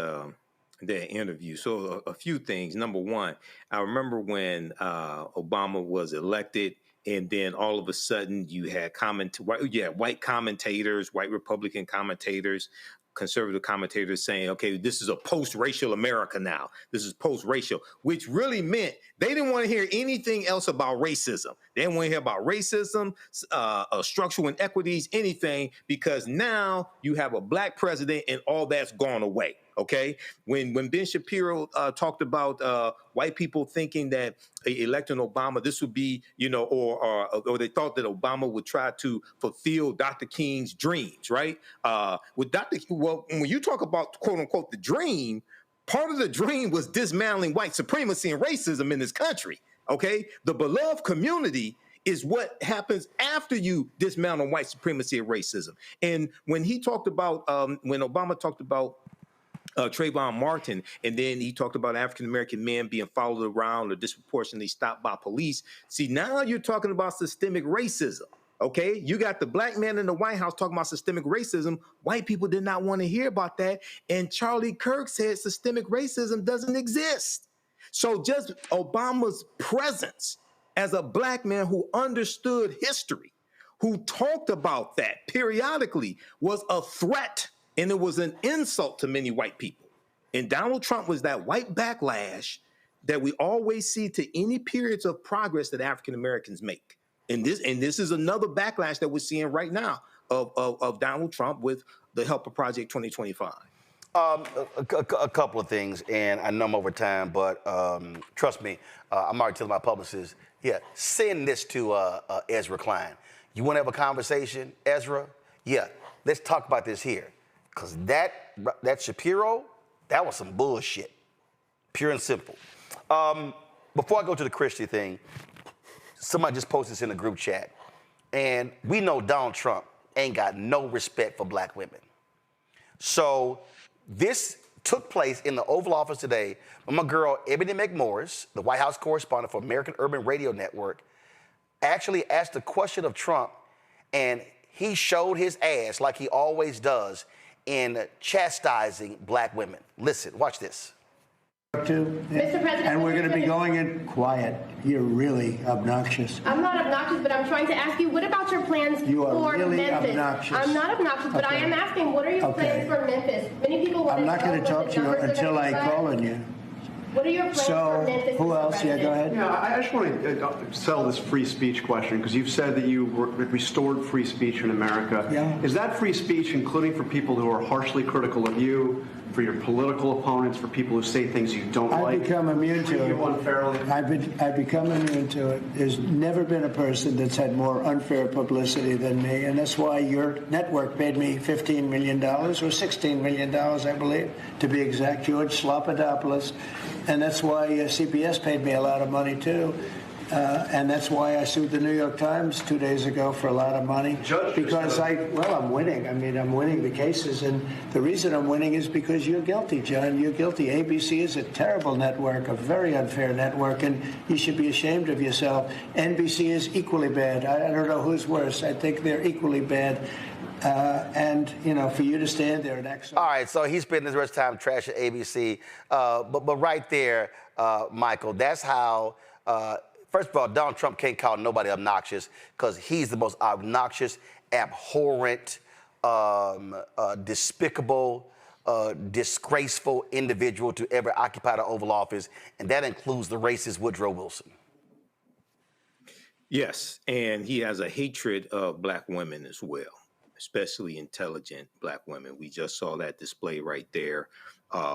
that interview. So a few things. Number one, I remember when Obama was elected, and then all of a sudden you had white commentators, white Republican commentators, conservative commentators saying, okay, this is a post-racial America now. This is post-racial, which really meant they didn't want to hear anything else about racism. They didn't want to hear about racism, structural inequities, anything, because now you have a black president and all that's gone away. Okay, when Ben Shapiro talked about white people thinking that electing Obama, this would be, or they thought that Obama would try to fulfill Dr. King's dreams, right? When you talk about quote unquote the dream, part of the dream was dismantling white supremacy and racism in this country. Okay, the beloved community is what happens after you dismantle white supremacy and racism. And when he talked about, when Obama talked about Trayvon Martin, and then he talked about African-American men being followed around or disproportionately stopped by police. See, now you're talking about systemic racism, okay? You got the black man in the White House talking about systemic racism. White people did not want to hear about that. And Charlie Kirk said systemic racism doesn't exist. So just Obama's presence as a black man who understood history, who talked about that periodically, was a threat. And it was an insult to many white people. And Donald Trump was that white backlash that we always see to any periods of progress that African Americans make. And this is another backlash that we're seeing right now of Donald Trump with the Helper Project 2025. A couple of things, and I know I'm over time, but trust me, I'm already telling my publicist, send this to Ezra Klein. You want to have a conversation, Ezra? Yeah, let's talk about this here. Because that Shapiro, that was some bullshit, pure and simple. Before I go to the Christie thing, somebody just posted this in the group chat. And we know Donald Trump ain't got no respect for black women. So this took place in the Oval Office today when my girl, Ebony McMorris, the White House correspondent for American Urban Radio Network, actually asked a question of Trump, and he showed his ass like he always does in chastising black women. Listen, watch this. Mr. President, and we're going to be going in quiet. You're really obnoxious. I'm not obnoxious, but I'm trying to ask you, what about your plans for really Memphis? Obnoxious. I'm not obnoxious, but I am asking, what are your plans for Memphis? Many people want I'm not going to talk to you until I call on you. What are your plans for Memphis? Who else? Yeah, go ahead. Yeah, I just want to sell this free speech question, because you've said that you restored free speech in America. Yeah. Is that free speech including for people who are harshly critical of you, for your political opponents, for people who say things you don't like? I've become immune to it. Unfairly? I've become immune to it. There's never been a person that's had more unfair publicity than me, and that's why your network paid me $15 million, or $16 million, I believe, to be exact, George Slopadopoulos. And that's why CBS paid me a lot of money, too. And that's why I sued the New York Times 2 days ago for a lot of money. Because I'm winning. I mean, I'm winning the cases. And the reason I'm winning is because you're guilty, John. You're guilty. ABC is a terrible network, a very unfair network, and you should be ashamed of yourself. NBC is equally bad. I don't know who's worse. I think they're equally bad. And, you know, for you to stand there and act. All right, so he's spending his rest of the time trashing ABC. But right there, Michael, that's how... First of all, Donald Trump can't call nobody obnoxious because he's the most obnoxious, abhorrent, despicable, disgraceful individual to ever occupy the Oval Office, and that includes the racist Woodrow Wilson. Yes, and he has a hatred of black women as well, especially intelligent black women. We just saw that display right there.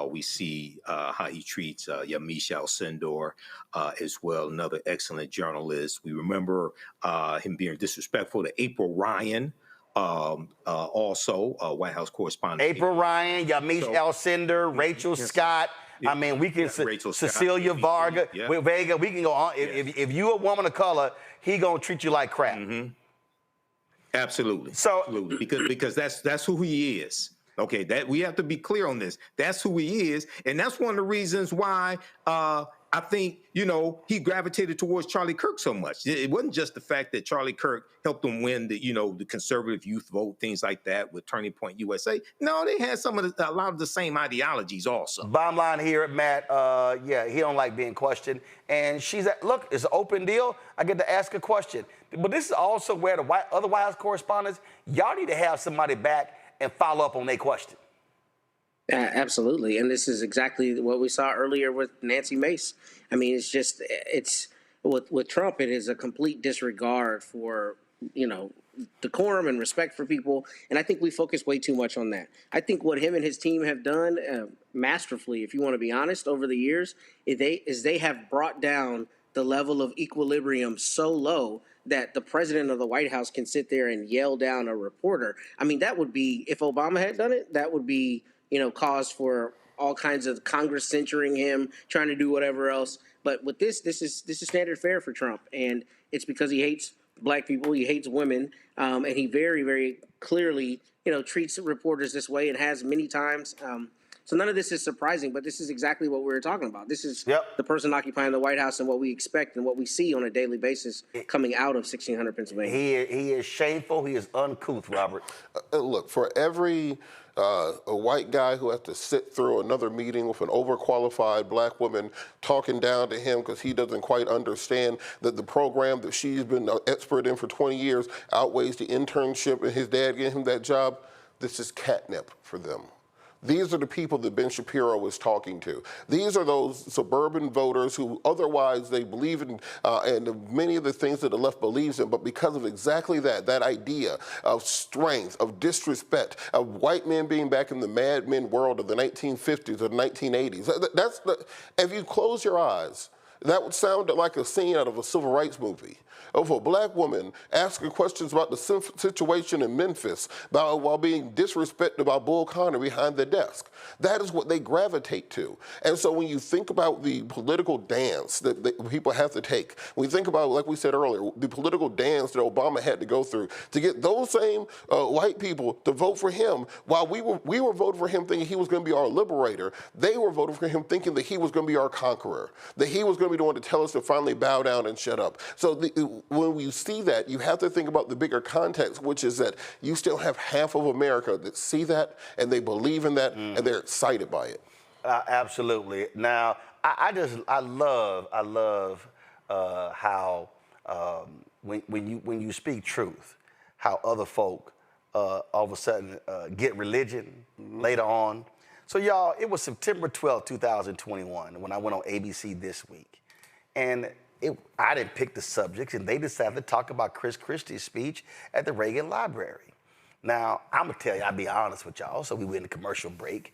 We see how he treats Yamiche Alcindor as well, another excellent journalist. We remember him being disrespectful to April Ryan, also White House correspondent. April Ryan, Yamiche Alcindor, Rachel Scott. I mean, we can Cecilia Varga, Vega. We can go on. If you a woman of color, he gonna treat you like crap. Absolutely. Absolutely. Because that's who he is. Okay, that we have to be clear on this. That's who he is, and that's one of the reasons why I think, you know, he gravitated towards Charlie Kirk so much. It wasn't just the fact that Charlie Kirk helped him win the, you know, the conservative youth vote, things like that with Turning Point USA. No, they had a lot of the same ideologies also. Bottom line here, Matt, yeah, he don't like being questioned. And look, it's an open deal. I get to ask a question. But this is also where the other White House correspondents, y'all need to have somebody back and follow up on their question. Absolutely. And this is exactly what we saw earlier with Nany Mace. I mean, it's with Trump, it is a complete disregard for, you know, decorum and respect for people. And I think we focus way too much on that. I think what him and his team have done masterfully, if you want to be honest, over the years, is they have brought down the level of equilibrium so low that the president of the White House can sit there and yell down a reporter. I mean, that would be, if Obama had done it, that would be, you know, cause for all kinds of Congress censuring him, trying to do whatever else. But with this is standard fare for Trump. And it's because he hates black people, he hates women, and he very, very clearly, you know, treats reporters this way and has many times. So none of this is surprising, but this is exactly what we were talking about. This is the person occupying the White House and what we expect and what we see on a daily basis coming out of 1600 Pennsylvania. He is shameful. He is uncouth, Robert. Look, for every a white guy who has to sit through another meeting with an overqualified black woman talking down to him because he doesn't quite understand that the program that she's been an expert in for 20 years outweighs the internship and his dad getting him that job, this is catnip for them. These are the people that Ben Shapiro was talking to. These are those suburban voters who otherwise they believe in and many of the things that the left believes in, but because of exactly that idea of strength, of disrespect, of white men being back in the Mad Men world of the 1950s or the 1980s. If you close your eyes, that would sound like a scene out of a civil rights movie of a black woman asking questions about the situation in Memphis while being disrespected by Bull Connor behind the desk. That is what they gravitate to. And so when you think about the political dance that people have to take, when you think about, like we said earlier, the political dance that Obama had to go through to get those same white people to vote for him, while we were voting for him thinking he was going to be our liberator, they were voting for him thinking that he was going to be our conqueror, that he was going to be the one to tell us to finally bow down and shut up. So when you see that, you have to think about the bigger context, which is that you still have half of America that see that and they believe in that and they're excited by it. Absolutely. Now, I love how when you speak truth, how other folk all of a sudden get religion later on. So y'all, it was September 12th, 2021 when I went on ABC This Week. And I didn't pick the subjects, and they decided to talk about Christie's speech at the Reagan Library. Now, I'm going to tell you, I'll be honest with y'all. So we went in a commercial break,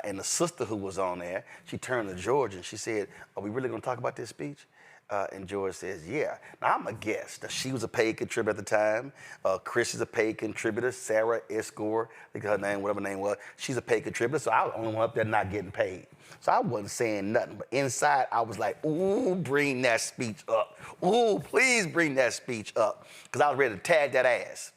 and the sister who was on there, she turned to George and she said, "Are we really going to talk about this speech?" And George says, yeah. Now, I'm a guest. Now, she was a paid contributor at the time. Chris is a paid contributor. Sarah Escort, I think her name, whatever her name was, she's a paid contributor. So I was the only one up there not getting paid. So I wasn't saying nothing. But inside, I was like, ooh, bring that speech up. Ooh, please bring that speech up. Because I was ready to tag that ass.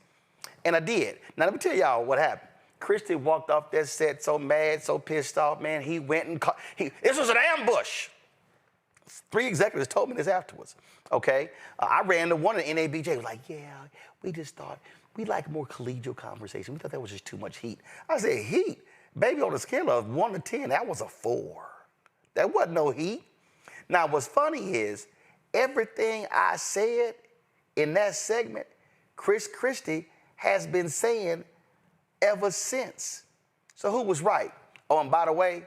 And I did. Now, let me tell y'all what happened. Christie walked off that set so mad, so pissed off, man. He went and this was an ambush. 3 executives told me this afterwards, okay? I ran to one of the NABJ, was like, yeah, we just thought, we like more collegial conversation. We thought that was just too much heat. I said, heat? Baby, on a scale of 1 to 10, that was a 4. That wasn't no heat. Now, what's funny is, everything I said in that segment, Christie has been saying ever since. So who was right? Oh, and by the way,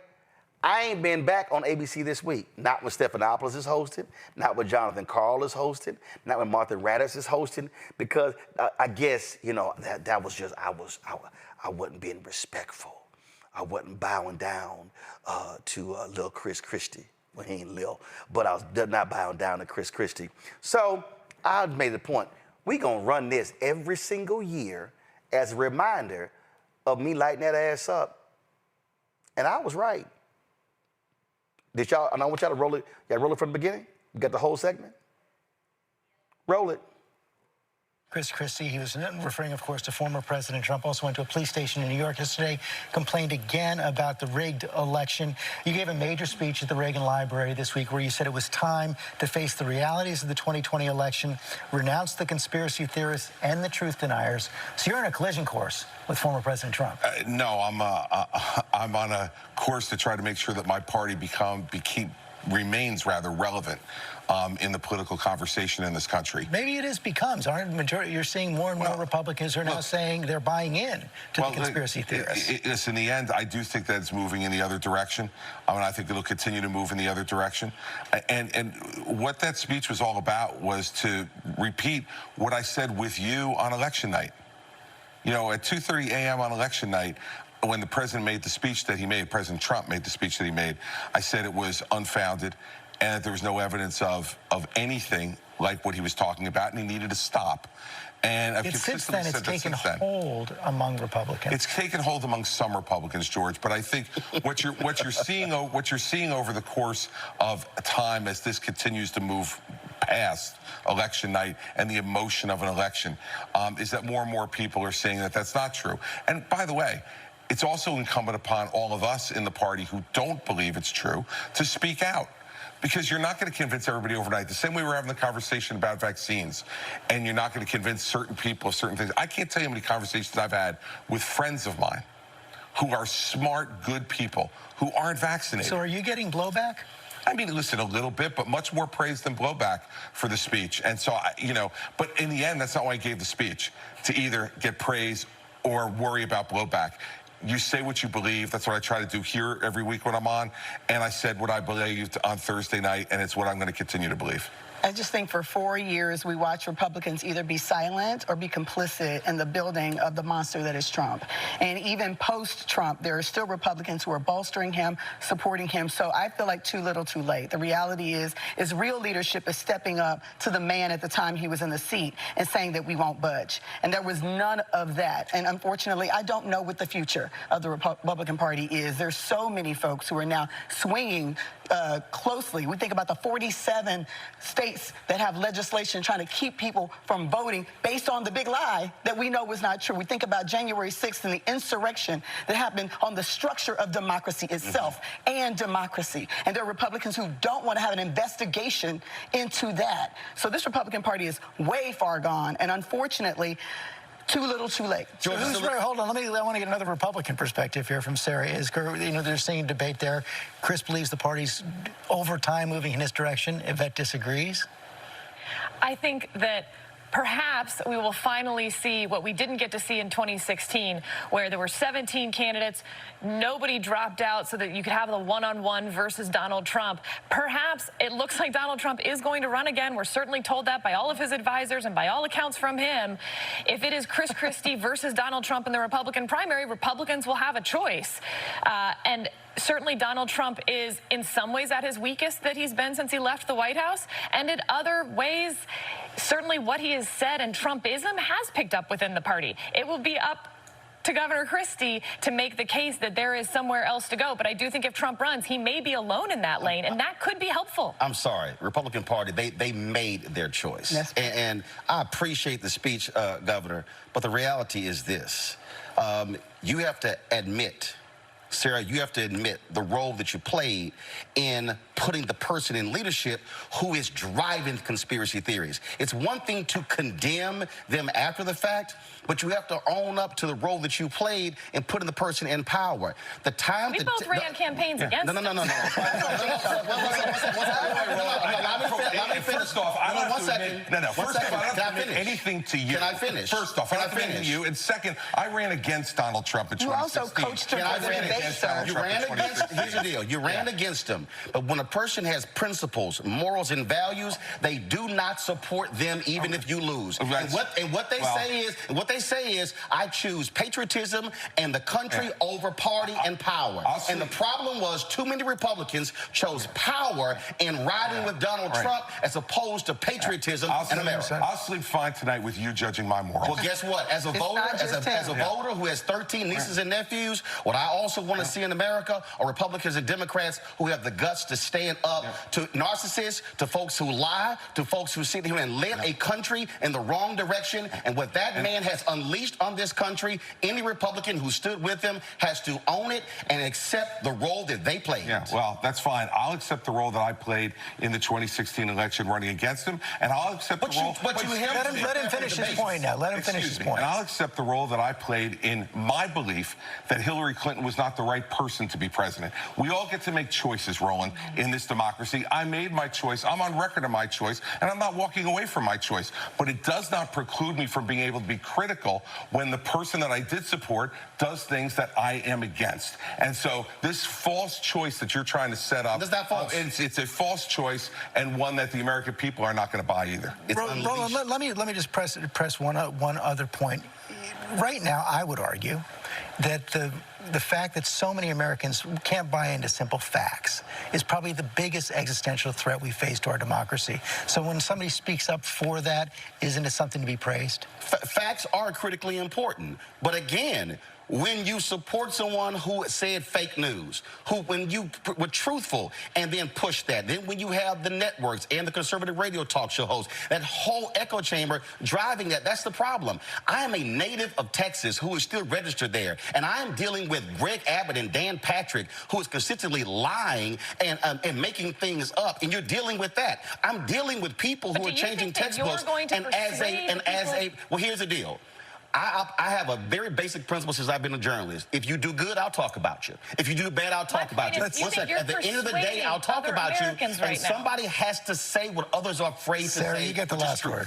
I ain't been back on ABC this week. Not when Stephanopoulos is hosting, not when Jonathan Karl is hosting, not when Martha Raddatz is hosting, because I guess, you know, that was just, I wasn't being respectful. I wasn't bowing down to Lil Christie. Well, he ain't Lil, but I was not bowing down to Christie. So I made the point, we gonna run this every single year as a reminder of me lighting that ass up. And I was right. Did y'all, and I want y'all to roll it. Y'all roll it from the beginning? You got the whole segment? Roll it. Christie, he was referring, of course, to former President Trump, also went to a police station in New York yesterday, complained again about the rigged election. You gave a major speech at the Reagan Library this week where you said it was time to face the realities of the 2020 election, renounce the conspiracy theorists and the truth deniers. So you're on a collision course with former President Trump. No, I'm on a course to try to make sure that my party remains rather relevant in the political conversation in this country. Maybe it becomes. Aren't majority? You're seeing more and more Republicans are now saying they're buying in to the conspiracy theorists. In the end, I do think that it's moving in the other direction. I mean, I think it'll continue to move in the other direction. And what that speech was all about was to repeat what I said with you on election night. You know, at 2:30 a.m. on election night, when the president made the speech that he made, President Trump made the speech that he made, I said it was unfounded and that there was no evidence of anything like what he was talking about, and he needed to stop. And I've since then, it's taken hold among Republicans. It's taken hold among some Republicans, George. But I think what you're seeing over the course of time as this continues to move past election night and the emotion of an election is that more and more people are saying that that's not true. And by the way, it's also incumbent upon all of us in the party who don't believe it's true to speak out. Because you're not going to convince everybody overnight. The same way we're having the conversation about vaccines, and you're not going to convince certain people of certain things. I can't tell you how many conversations I've had with friends of mine who are smart, good people who aren't vaccinated. So are you getting blowback? I mean, listen, a little bit, but much more praise than blowback for the speech. And so, but in the end, that's not why I gave the speech, to either get praise or worry about blowback. You say what you believe. That's what I try to do here every week when I'm on. And I said what I believed on Thursday night, and it's what I'm going to continue to believe. I just think for 4 years, we watch Republicans either be silent or be complicit in the building of the monster that is Trump. And even post-Trump, there are still Republicans who are bolstering him, supporting him. So I feel like too little, too late. The reality is real leadership is stepping up to the man at the time he was in the seat and saying that we won't budge. And there was none of that. And unfortunately, I don't know what the future of the Republican Party is. There's so many folks who are now swinging closely. We think about the 47 states that have legislation trying to keep people from voting based on the big lie that we know was not true. We think about January 6th and the insurrection that happened on the structure of democracy itself and democracy. And there are Republicans who don't want to have an investigation into that. So this Republican Party is way far gone. And unfortunately, too little, too late. Hold on, I want to get another Republican perspective here from Sarah Isger. You know, they're seeing debate there. Chris believes the party's over time moving in this direction. Yvette disagrees. I think that perhaps we will finally see what we didn't get to see in 2016, where there were 17 candidates, nobody dropped out so that you could have the one-on-one versus Donald Trump. Perhaps it looks like Donald Trump is going to run again. We're certainly told that by all of his advisors and by all accounts from him. If it is Christie versus Donald Trump in the Republican primary, Republicans will have a choice. And certainly Donald Trump is in some ways at his weakest that he's been since he left the White House, and in other ways, certainly what he has said and Trumpism has picked up within the party. It will be up to Governor Christie to make the case that there is somewhere else to go. But I do think if Trump runs, he may be alone in that lane, and that could be helpful. I'm sorry, Republican Party, they made their choice. And I appreciate the speech, Governor, but the reality is this. You have to admit, Sarah, you have to admit the role that you played in putting the person in leadership who is driving conspiracy theories. It's one thing to condemn them after the fact, but you have to own up to the role that you played in putting the person in power. The time we both ran campaigns against No. Let me finish. First off, I don't have to admit, First off, I don't admit anything to you. Can I finish? First off, I don't admit to you. And second, I ran against Donald Trump in 2016. You also coached him for the debate, sir. You ran against, here's the deal, you ran against him. But when a person has principles, morals, and values, they do not support them even if you lose. And what they say is, I choose patriotism and the country over party and power. And the problem was too many Republicans chose power in riding with Donald Trump as opposed to patriotism and America. I'll sleep fine tonight with you judging my morals. Well, guess what? As a voter, as a voter who has 13 nieces and nephews, what I also want to see in America are Republicans and Democrats who have the guts to stand up to narcissists, to folks who lie, to folks who sit here and lead a country in the wrong direction. And what that man has unleashed on this country, any Republican who stood with him has to own it and accept the role that they played. Yeah, well, that's fine. I'll accept the role that I played in the 2016 election running against him, and I'll accept the role... Let him finish his point now. Let him finish his point. And I'll accept the role that I played in my belief that Hillary Clinton was not the right person to be president. We all get to make choices, Roland, in this democracy. I made my choice. I'm on record of my choice, and I'm not walking away from my choice. But it does not preclude me from being able to be critical when the person that I did support does things that I am against. And so this false choice that you're trying to set up, it's a false choice and one that the American people are not going to buy either. Roland, let me just press one other point. Right now, I would argue that the fact that so many Americans can't buy into simple facts is probably the biggest existential threat we face to our democracy. So when somebody speaks up for that, isn't it something to be praised? Facts are critically important. But again, when you support someone who said fake news, when you were truthful and then push that, then when you have the networks and the conservative radio talk show hosts, that whole echo chamber driving that's the problem. I am a native of Texas who is still registered there, and I am dealing with Greg Abbott and Dan Patrick, who is consistently lying and making things up, and you're dealing with that. I'm dealing with people who are changing textbooks, well, here's the deal. I have a very basic principle since I've been a journalist. If you do good, I'll talk about you. If you do bad, I'll talk about you. At the end of the day, I'll talk about you. And somebody has to say what others are afraid to say. Sarah, you get the last word.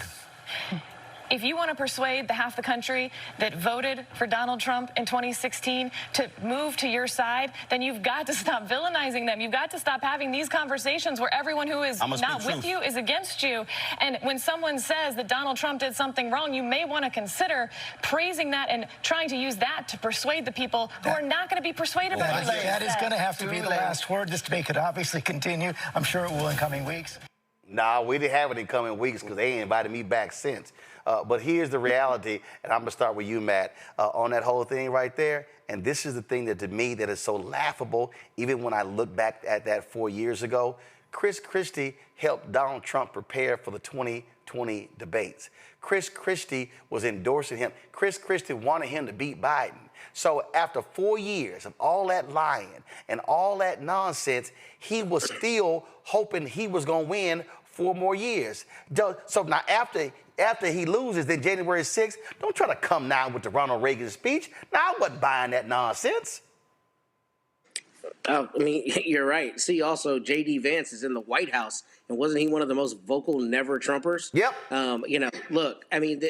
If you want to persuade the half the country that voted for Donald Trump in 2016 to move to your side, then you've got to stop villainizing them. You've got to stop having these conversations where everyone who is not with you is against you. And when someone says that Donald Trump did something wrong, you may want to consider praising that and trying to use that to persuade the people who are not going to be persuaded by what you said. That is going to have to be the last word. This debate could obviously continue. I'm sure it will in coming weeks. Nah, we didn't have it in coming weeks because they ain't invited me back since. But here's the reality, and I'm going to start with you, Matt, on that whole thing right there. And this is the thing that, to me, that is so laughable, even when I look back at that 4 years ago. Christie helped Donald Trump prepare for the 2020 debates. Christie was endorsing him. Christie wanted him to beat Biden. So after 4 years of all that lying and all that nonsense, he was still hoping he was going to win 4 more years. So now after he loses, then January 6th, don't try to come now with the Ronald Reagan speech. Now, I wasn't buying that nonsense. I mean, you're right. See, also, J.D. Vance is in the White House, and wasn't he one of the most vocal never-Trumpers? Yep. You know, look, I mean,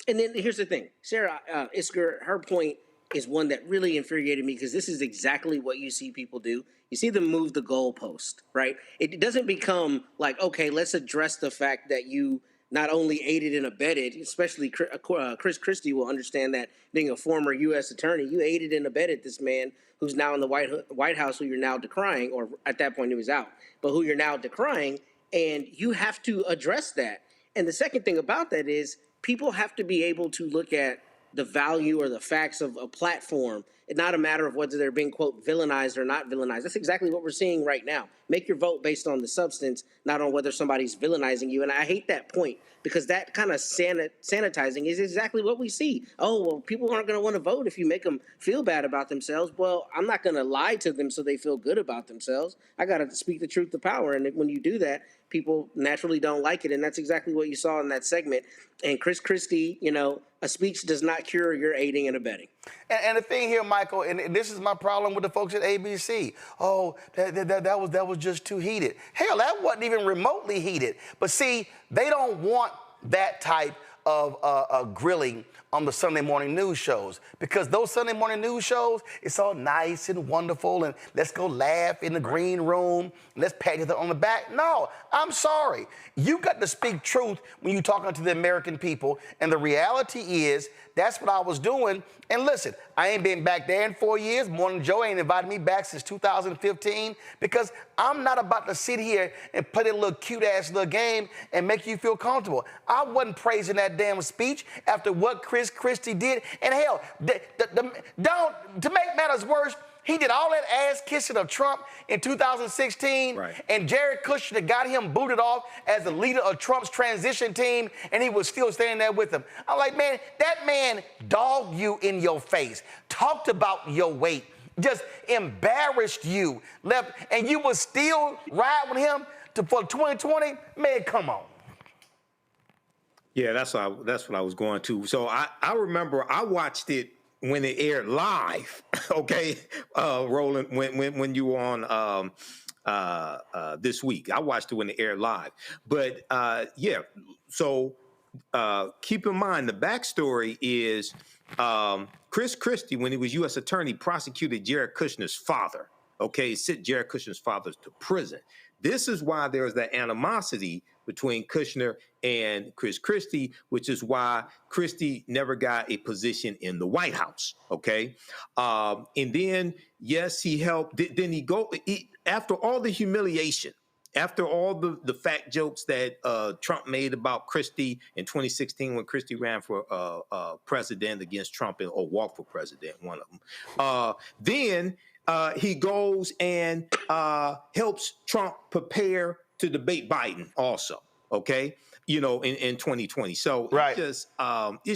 and then here's the thing. Sarah Isker, her point is one that really infuriated me because this is exactly what you see people do. You see them move the goalpost, right? It doesn't become like, okay, let's address the fact that you not only aided and abetted, especially Chris Christie will understand that, being a former U.S. attorney, you aided and abetted this man who's now in the White House, who you're now decrying, or at that point he was out, but who you're now decrying, and you have to address that. And the second thing about that is people have to be able to look at the value or the facts of a platform. It's not a matter of whether they're being, quote, villainized or not villainized. That's exactly what we're seeing right now. Make your vote based on the substance, not on whether somebody's villainizing you. And I hate that point, because that kind of sanitizing is exactly what we see. Oh, well, people aren't going to want to vote if you make them feel bad about themselves. Well, I'm not going to lie to them so they feel good about themselves. I got to speak the truth to power. And when you do that, people naturally don't like it. And that's exactly what you saw in that segment. And Chris Christie, you know, a speech does not cure your aiding and abetting. And the thing here, Michael, and this is my problem with the folks at ABC. Oh, that was just too heated. Hell, that wasn't even remotely heated. But see, they don't want that type of grilling on the Sunday morning news shows, because those Sunday morning news shows, it's all nice and wonderful, and let's go laugh in the green room, let's pat each other on the back. No, I'm sorry. You got to speak truth when you're talking to the American people, and the reality is that's what I was doing. And listen, I ain't been back there in 4 years. Morning Joe ain't invited me back since 2015, because I'm not about to sit here and play a little cute-ass little game and make you feel comfortable. I wasn't praising that damn speech after what Chris Christie did. And hell, to make matters worse, he did all that ass kissing of Trump in 2016, and Jared Kushner got him booted off as the leader of Trump's transition team, and he was still standing there with him. I'm like, man, that man dogged you in your face, talked about your weight, just embarrassed you, left, and you was still riding with him for 2020? Man, come on. Yeah, that's what I was going to. So I remember I watched it when it aired live, okay, Roland, when you were on this week. I watched it when it aired live. But, yeah, so keep in mind, the backstory is Chris Christie, when he was U.S. attorney, prosecuted Jared Kushner's father, okay, sent Jared Kushner's father to prison. This is why there was that animosity between Kushner and Chris Christie, which is why Christie never got a position in the White House, okay? And then, yes, he helped. Then after all the humiliation, after all the fat jokes that Trump made about Christie in 2016 when Christie ran for president against Trump, or walked for president, one of them, then he goes and helps Trump prepare to debate Biden also, okay? You know, in 2020. So it's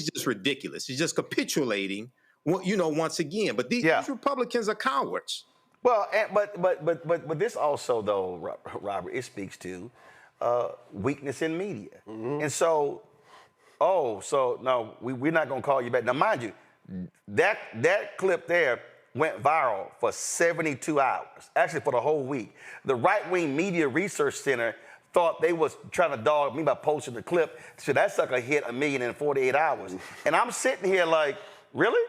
just ridiculous. It's just capitulating, you know, once again. But these Republicans are cowards. Well, but this also, though, Robert, it speaks to weakness in media. And so, no, we're not going to call you back. Now, mind you, that clip there went viral for 72 hours, actually for the whole week. The right-wing media research center thought they was trying to dog me by posting the clip. So that sucker hit 1 million in 48 hours. And I'm sitting here like, really?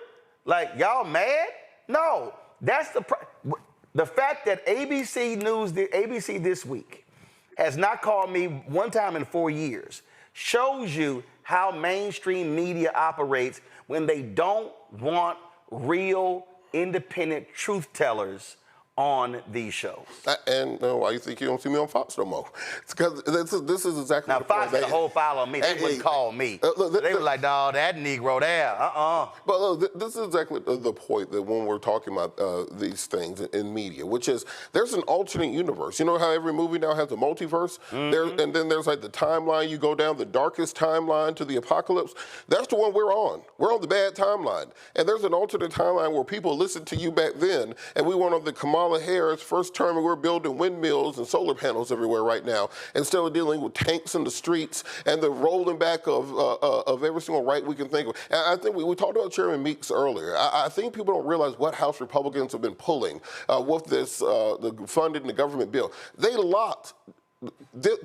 Like, y'all mad? No, that's the fact that ABC This Week has not called me one time in 4 years shows you how mainstream media operates when they don't want real, independent truth tellers on these shows. And why you think you don't see me on Fox no more? It's because this is exactly now, Fox had a whole file on me. They wouldn't call me. They were like, dawg, that Negro there, But look, this is exactly the point that when we're talking about these things in media, which is there's an alternate universe. You know how every movie now has a multiverse? And then there's like the timeline. You go down the darkest timeline to the apocalypse. That's the one we're on. We're on the bad timeline. And there's an alternate timeline where people listened to you back then, and we went on the Kamala Harris first term, and we're building windmills and solar panels everywhere right now, instead of dealing with tanks in the streets and the rolling back of every single right we can think of. And I think we talked about Chairman Meeks earlier. I think people don't realize what House Republicans have been pulling with this the funding the government bill. They locked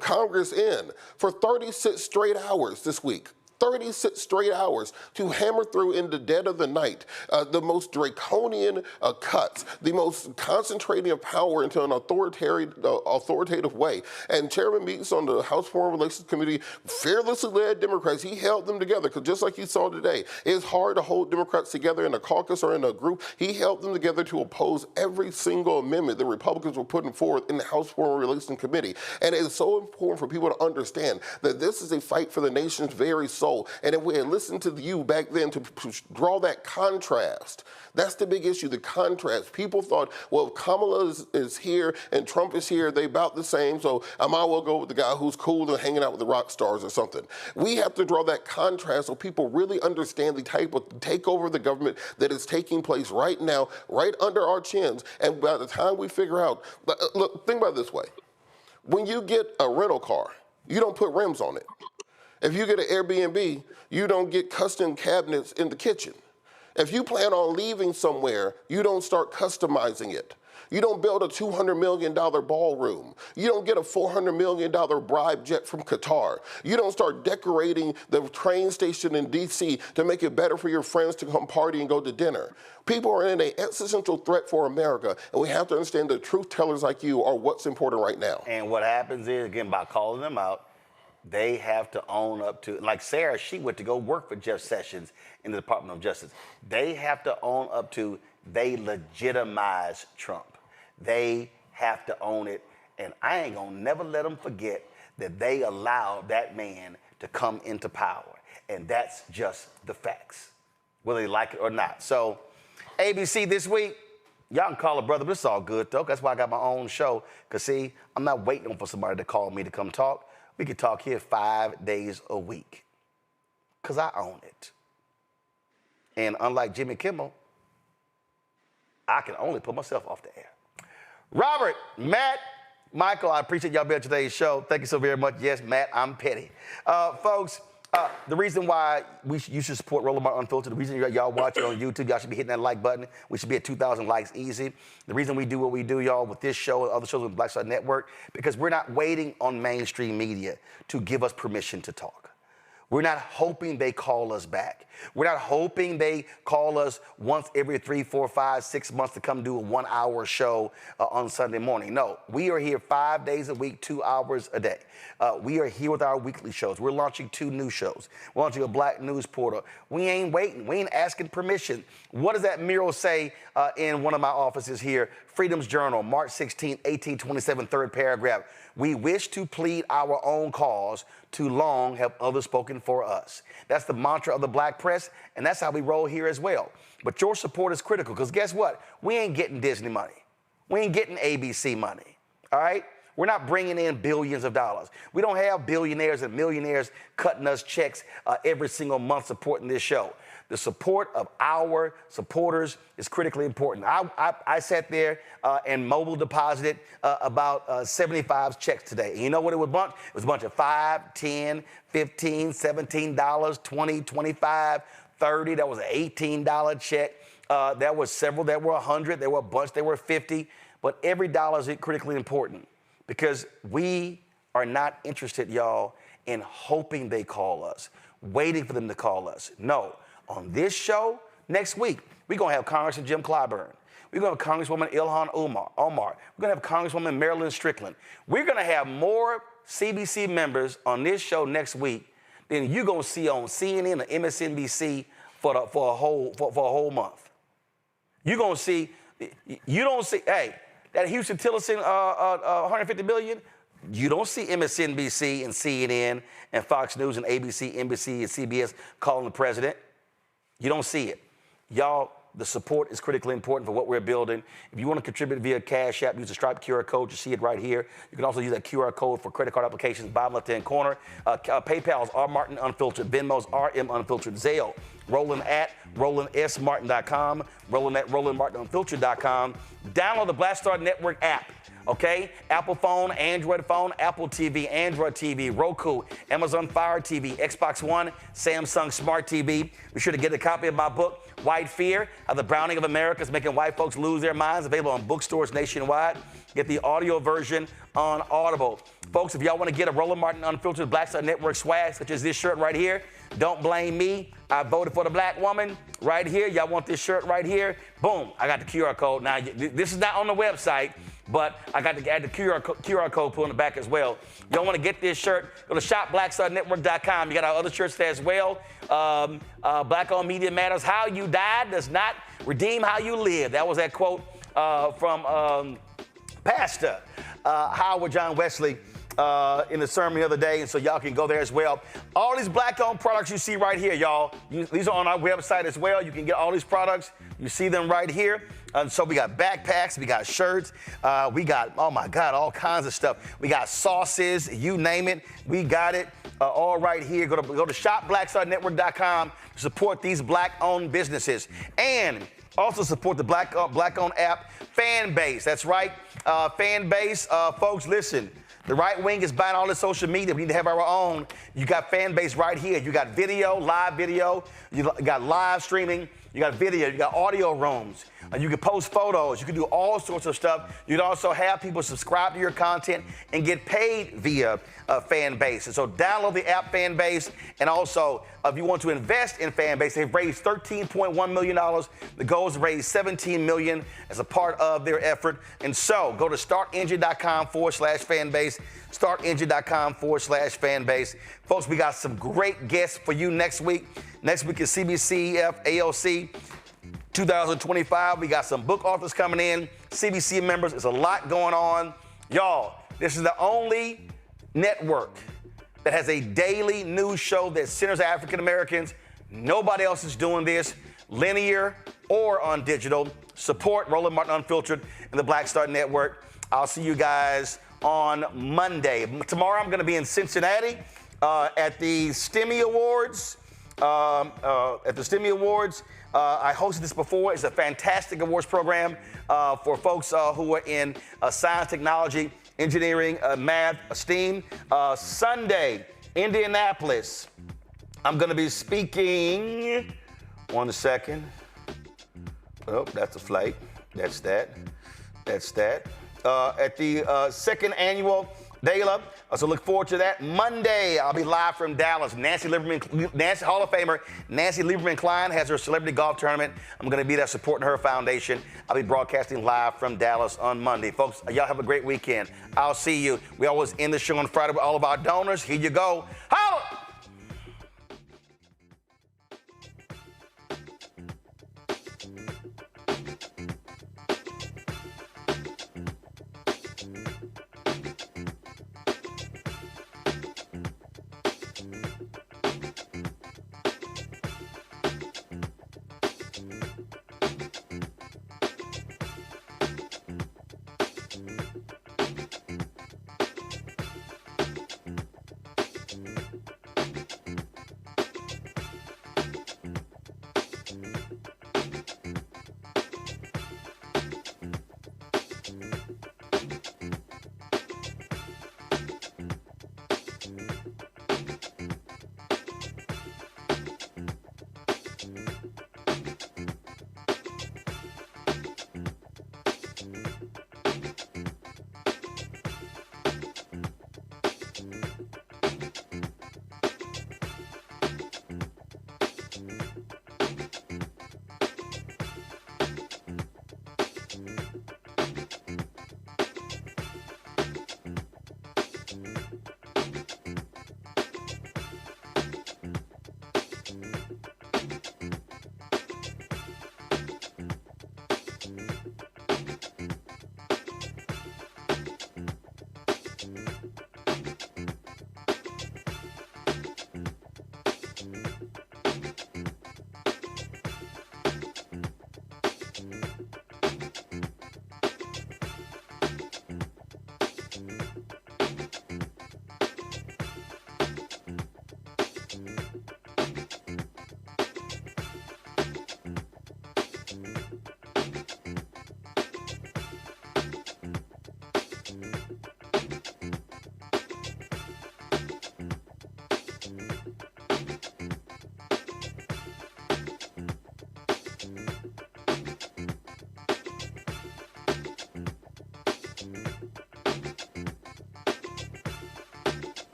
Congress in for 36 straight hours this week. 36 straight hours to hammer through in the dead of the night the most draconian cuts, the most concentrating of power into an authoritative way. And Chairman Meeks on the House Foreign Relations Committee, fearlessly led Democrats. He held them together, because just like you saw today, it's hard to hold Democrats together in a caucus or in a group. He held them together to oppose every single amendment the Republicans were putting forth in the House Foreign Relations Committee. And it's so important for people to understand that this is a fight for the nation's very soul. And if we had listened to you back then to draw that contrast, that's the big issue, the contrast. People thought, well, if Kamala is here and Trump is here, they about the same, so I might well go with the guy who's cool and hanging out with the rock stars or something. We have to draw that contrast so people really understand the type of takeover of the government that is taking place right now, right under our chins. And by the time we figure out, look, think about it this way. When you get a rental car, you don't put rims on it. If you get an Airbnb, you don't get custom cabinets in the kitchen. If you plan on leaving somewhere, you don't start customizing it. You don't build a $200 million ballroom. You don't get a $400 million bribe jet from Qatar. You don't start decorating the train station in D.C. to make it better for your friends to come party and go to dinner. People are in an existential threat for America, and we have to understand that truth tellers like you are what's important right now. And what happens is, again, by calling them out, they have to own up to, like Sarah, she went to go work for Jeff Sessions in the Department of Justice. They have to own up to, they legitimize Trump. They have to own it. And I ain't gonna never let them forget that they allowed that man to come into power. And that's just the facts, whether they like it or not. So ABC this week, y'all can call a brother, but it's all good though. That's why I got my own show. Cause see, I'm not waiting for somebody to call me to come talk. We can talk here 5 days a week, because I own it. And unlike Jimmy Kimmel, I can only put myself off the air. Robert, Matt, Michael, I appreciate y'all being on today's show. Thank you so very much. Yes, Matt, I'm petty. Folks, the reason why you should support Roland Martin Unfiltered, the reason y'all watch it on YouTube, y'all should be hitting that like button. We should be at 2,000 likes easy. The reason we do what we do, y'all, with this show and other shows with Black Star Network, because we're not waiting on mainstream media to give us permission to talk. We're not hoping they call us back. We're not hoping they call us once every 3, 4, 5, 6 months to come do a 1-hour show on Sunday morning. No, we are here 5 days a week, 2 hours a day. We are here with our weekly shows. We're launching 2 new shows. We're launching a Black News Portal. We ain't waiting. We ain't asking permission. What does that mural say in one of my offices here? Freedom's Journal, March 16, 1827, third paragraph. We wish to plead our own cause. Too long have others spoken for us. That's the mantra of the Black press, and that's how we roll here as well. But your support is critical, because guess what? We ain't getting Disney money. We ain't getting ABC money, all right? We're not bringing in billions of dollars. We don't have billionaires and millionaires cutting us checks every single month supporting this show. The support of our supporters is critically important. I sat there and mobile deposited about 75 checks today. And you know what it was a bunch? It was a bunch of $5, $10, $15, $17, $20, $25, $30. That was an $18 check. There were several that were 100. There were a bunch that were 50. But every dollar is critically important, because we are not interested, y'all, in hoping they call us, waiting for them to call us. No. On this show, next week, we're going to have Congressman Jim Clyburn. We're going to have Congresswoman Ilhan Omar. We're going to have Congresswoman Marilyn Strickland. We're going to have more CBC members on this show next week than you're going to see on CNN or MSNBC for a whole month. You're going to see, you don't see, hey, that Houston Tillerson $150 billion, you don't see MSNBC and CNN and Fox News and ABC, NBC, and CBS calling the president. You don't see it. Y'all, the support is critically important for what we're building. If you want to contribute via Cash App, use the Stripe QR code. You see it right here. You can also use that QR code for credit card applications, bottom left-hand corner. PayPal's R Martin Unfiltered. Venmo's RM Unfiltered. Zelle, Roland at RolandSMartin.com. Roland at RolandMartinUnfiltered.com. Download the Black Star Network app. Okay? Apple phone, Android phone, Apple TV, Android TV, Roku, Amazon Fire TV, Xbox One, Samsung Smart TV. Be sure to get a copy of my book, White Fear, How the Browning of America is Making White Folks Lose Their Minds, available on bookstores nationwide. Get the audio version on Audible. Folks, if y'all want to get a Roland Martin Unfiltered Black Star Network swag, such as this shirt right here, don't blame me. I voted for the black woman right here. Y'all want this shirt right here? Boom, I got the QR code. Now, this is not on the website, but I got to add the QR code put on the back as well. Y'all want to get this shirt, go to shopblackstarnetwork.com. You got our other shirts there as well. Black-owned media matters. How you died does not redeem how you live. That was that quote from Pastor Howard John Wesley in the sermon the other day, and so y'all can go there as well. All these black-owned products you see right here, y'all, these are on our website as well. You can get all these products. You see them right here. And so we got backpacks, we got shirts, we got, oh my God, all kinds of stuff. We got sauces, you name it, we got it all right here. Go to shopblackstarnetwork.com to support these black-owned businesses. And also support the black-owned app, Fanbase. That's right, Fanbase. Folks, listen. The right wing is buying all this social media. We need to have our own. You got Fanbase right here. You got video, live video. You got live streaming. You got video. You got audio rooms. You can post photos. You can do all sorts of stuff. You can also have people subscribe to your content and get paid via Fanbase. And so download the app Fanbase. And also, if you want to invest in Fanbase, they've raised $13.1 million. The goal is to raise $17 million as a part of their effort. And so go to startengine.com/Fanbase. Startengine.com/Fanbase. Folks, we got some great guests for you next week. Next week is CBCEF AOC 2025. We got some book authors coming in, CBC members. There's a lot going on. Y'all, this is the only network that has a daily news show that centers African Americans. Nobody else is doing this, linear or on digital. Support Roland Martin Unfiltered and the Black Star Network. I'll see you guys on Monday. Tomorrow I'm going to be in Cincinnati at the STEMI Awards. I hosted this before. It's a fantastic awards program for folks who are in science, technology, engineering, math, STEAM. Sunday, Indianapolis. I'm going to be speaking. 1 second. Oh, that's a flight. That's that. That's that. At the second annual Gala. So look forward to that. Monday, I'll be live from Dallas. Hall of Famer Nancy Lieberman Klein has her celebrity golf tournament. I'm going to be there supporting her foundation. I'll be broadcasting live from Dallas on Monday. Folks, y'all have a great weekend. I'll see you. We always end the show on Friday with all of our donors. Here you go. Hi!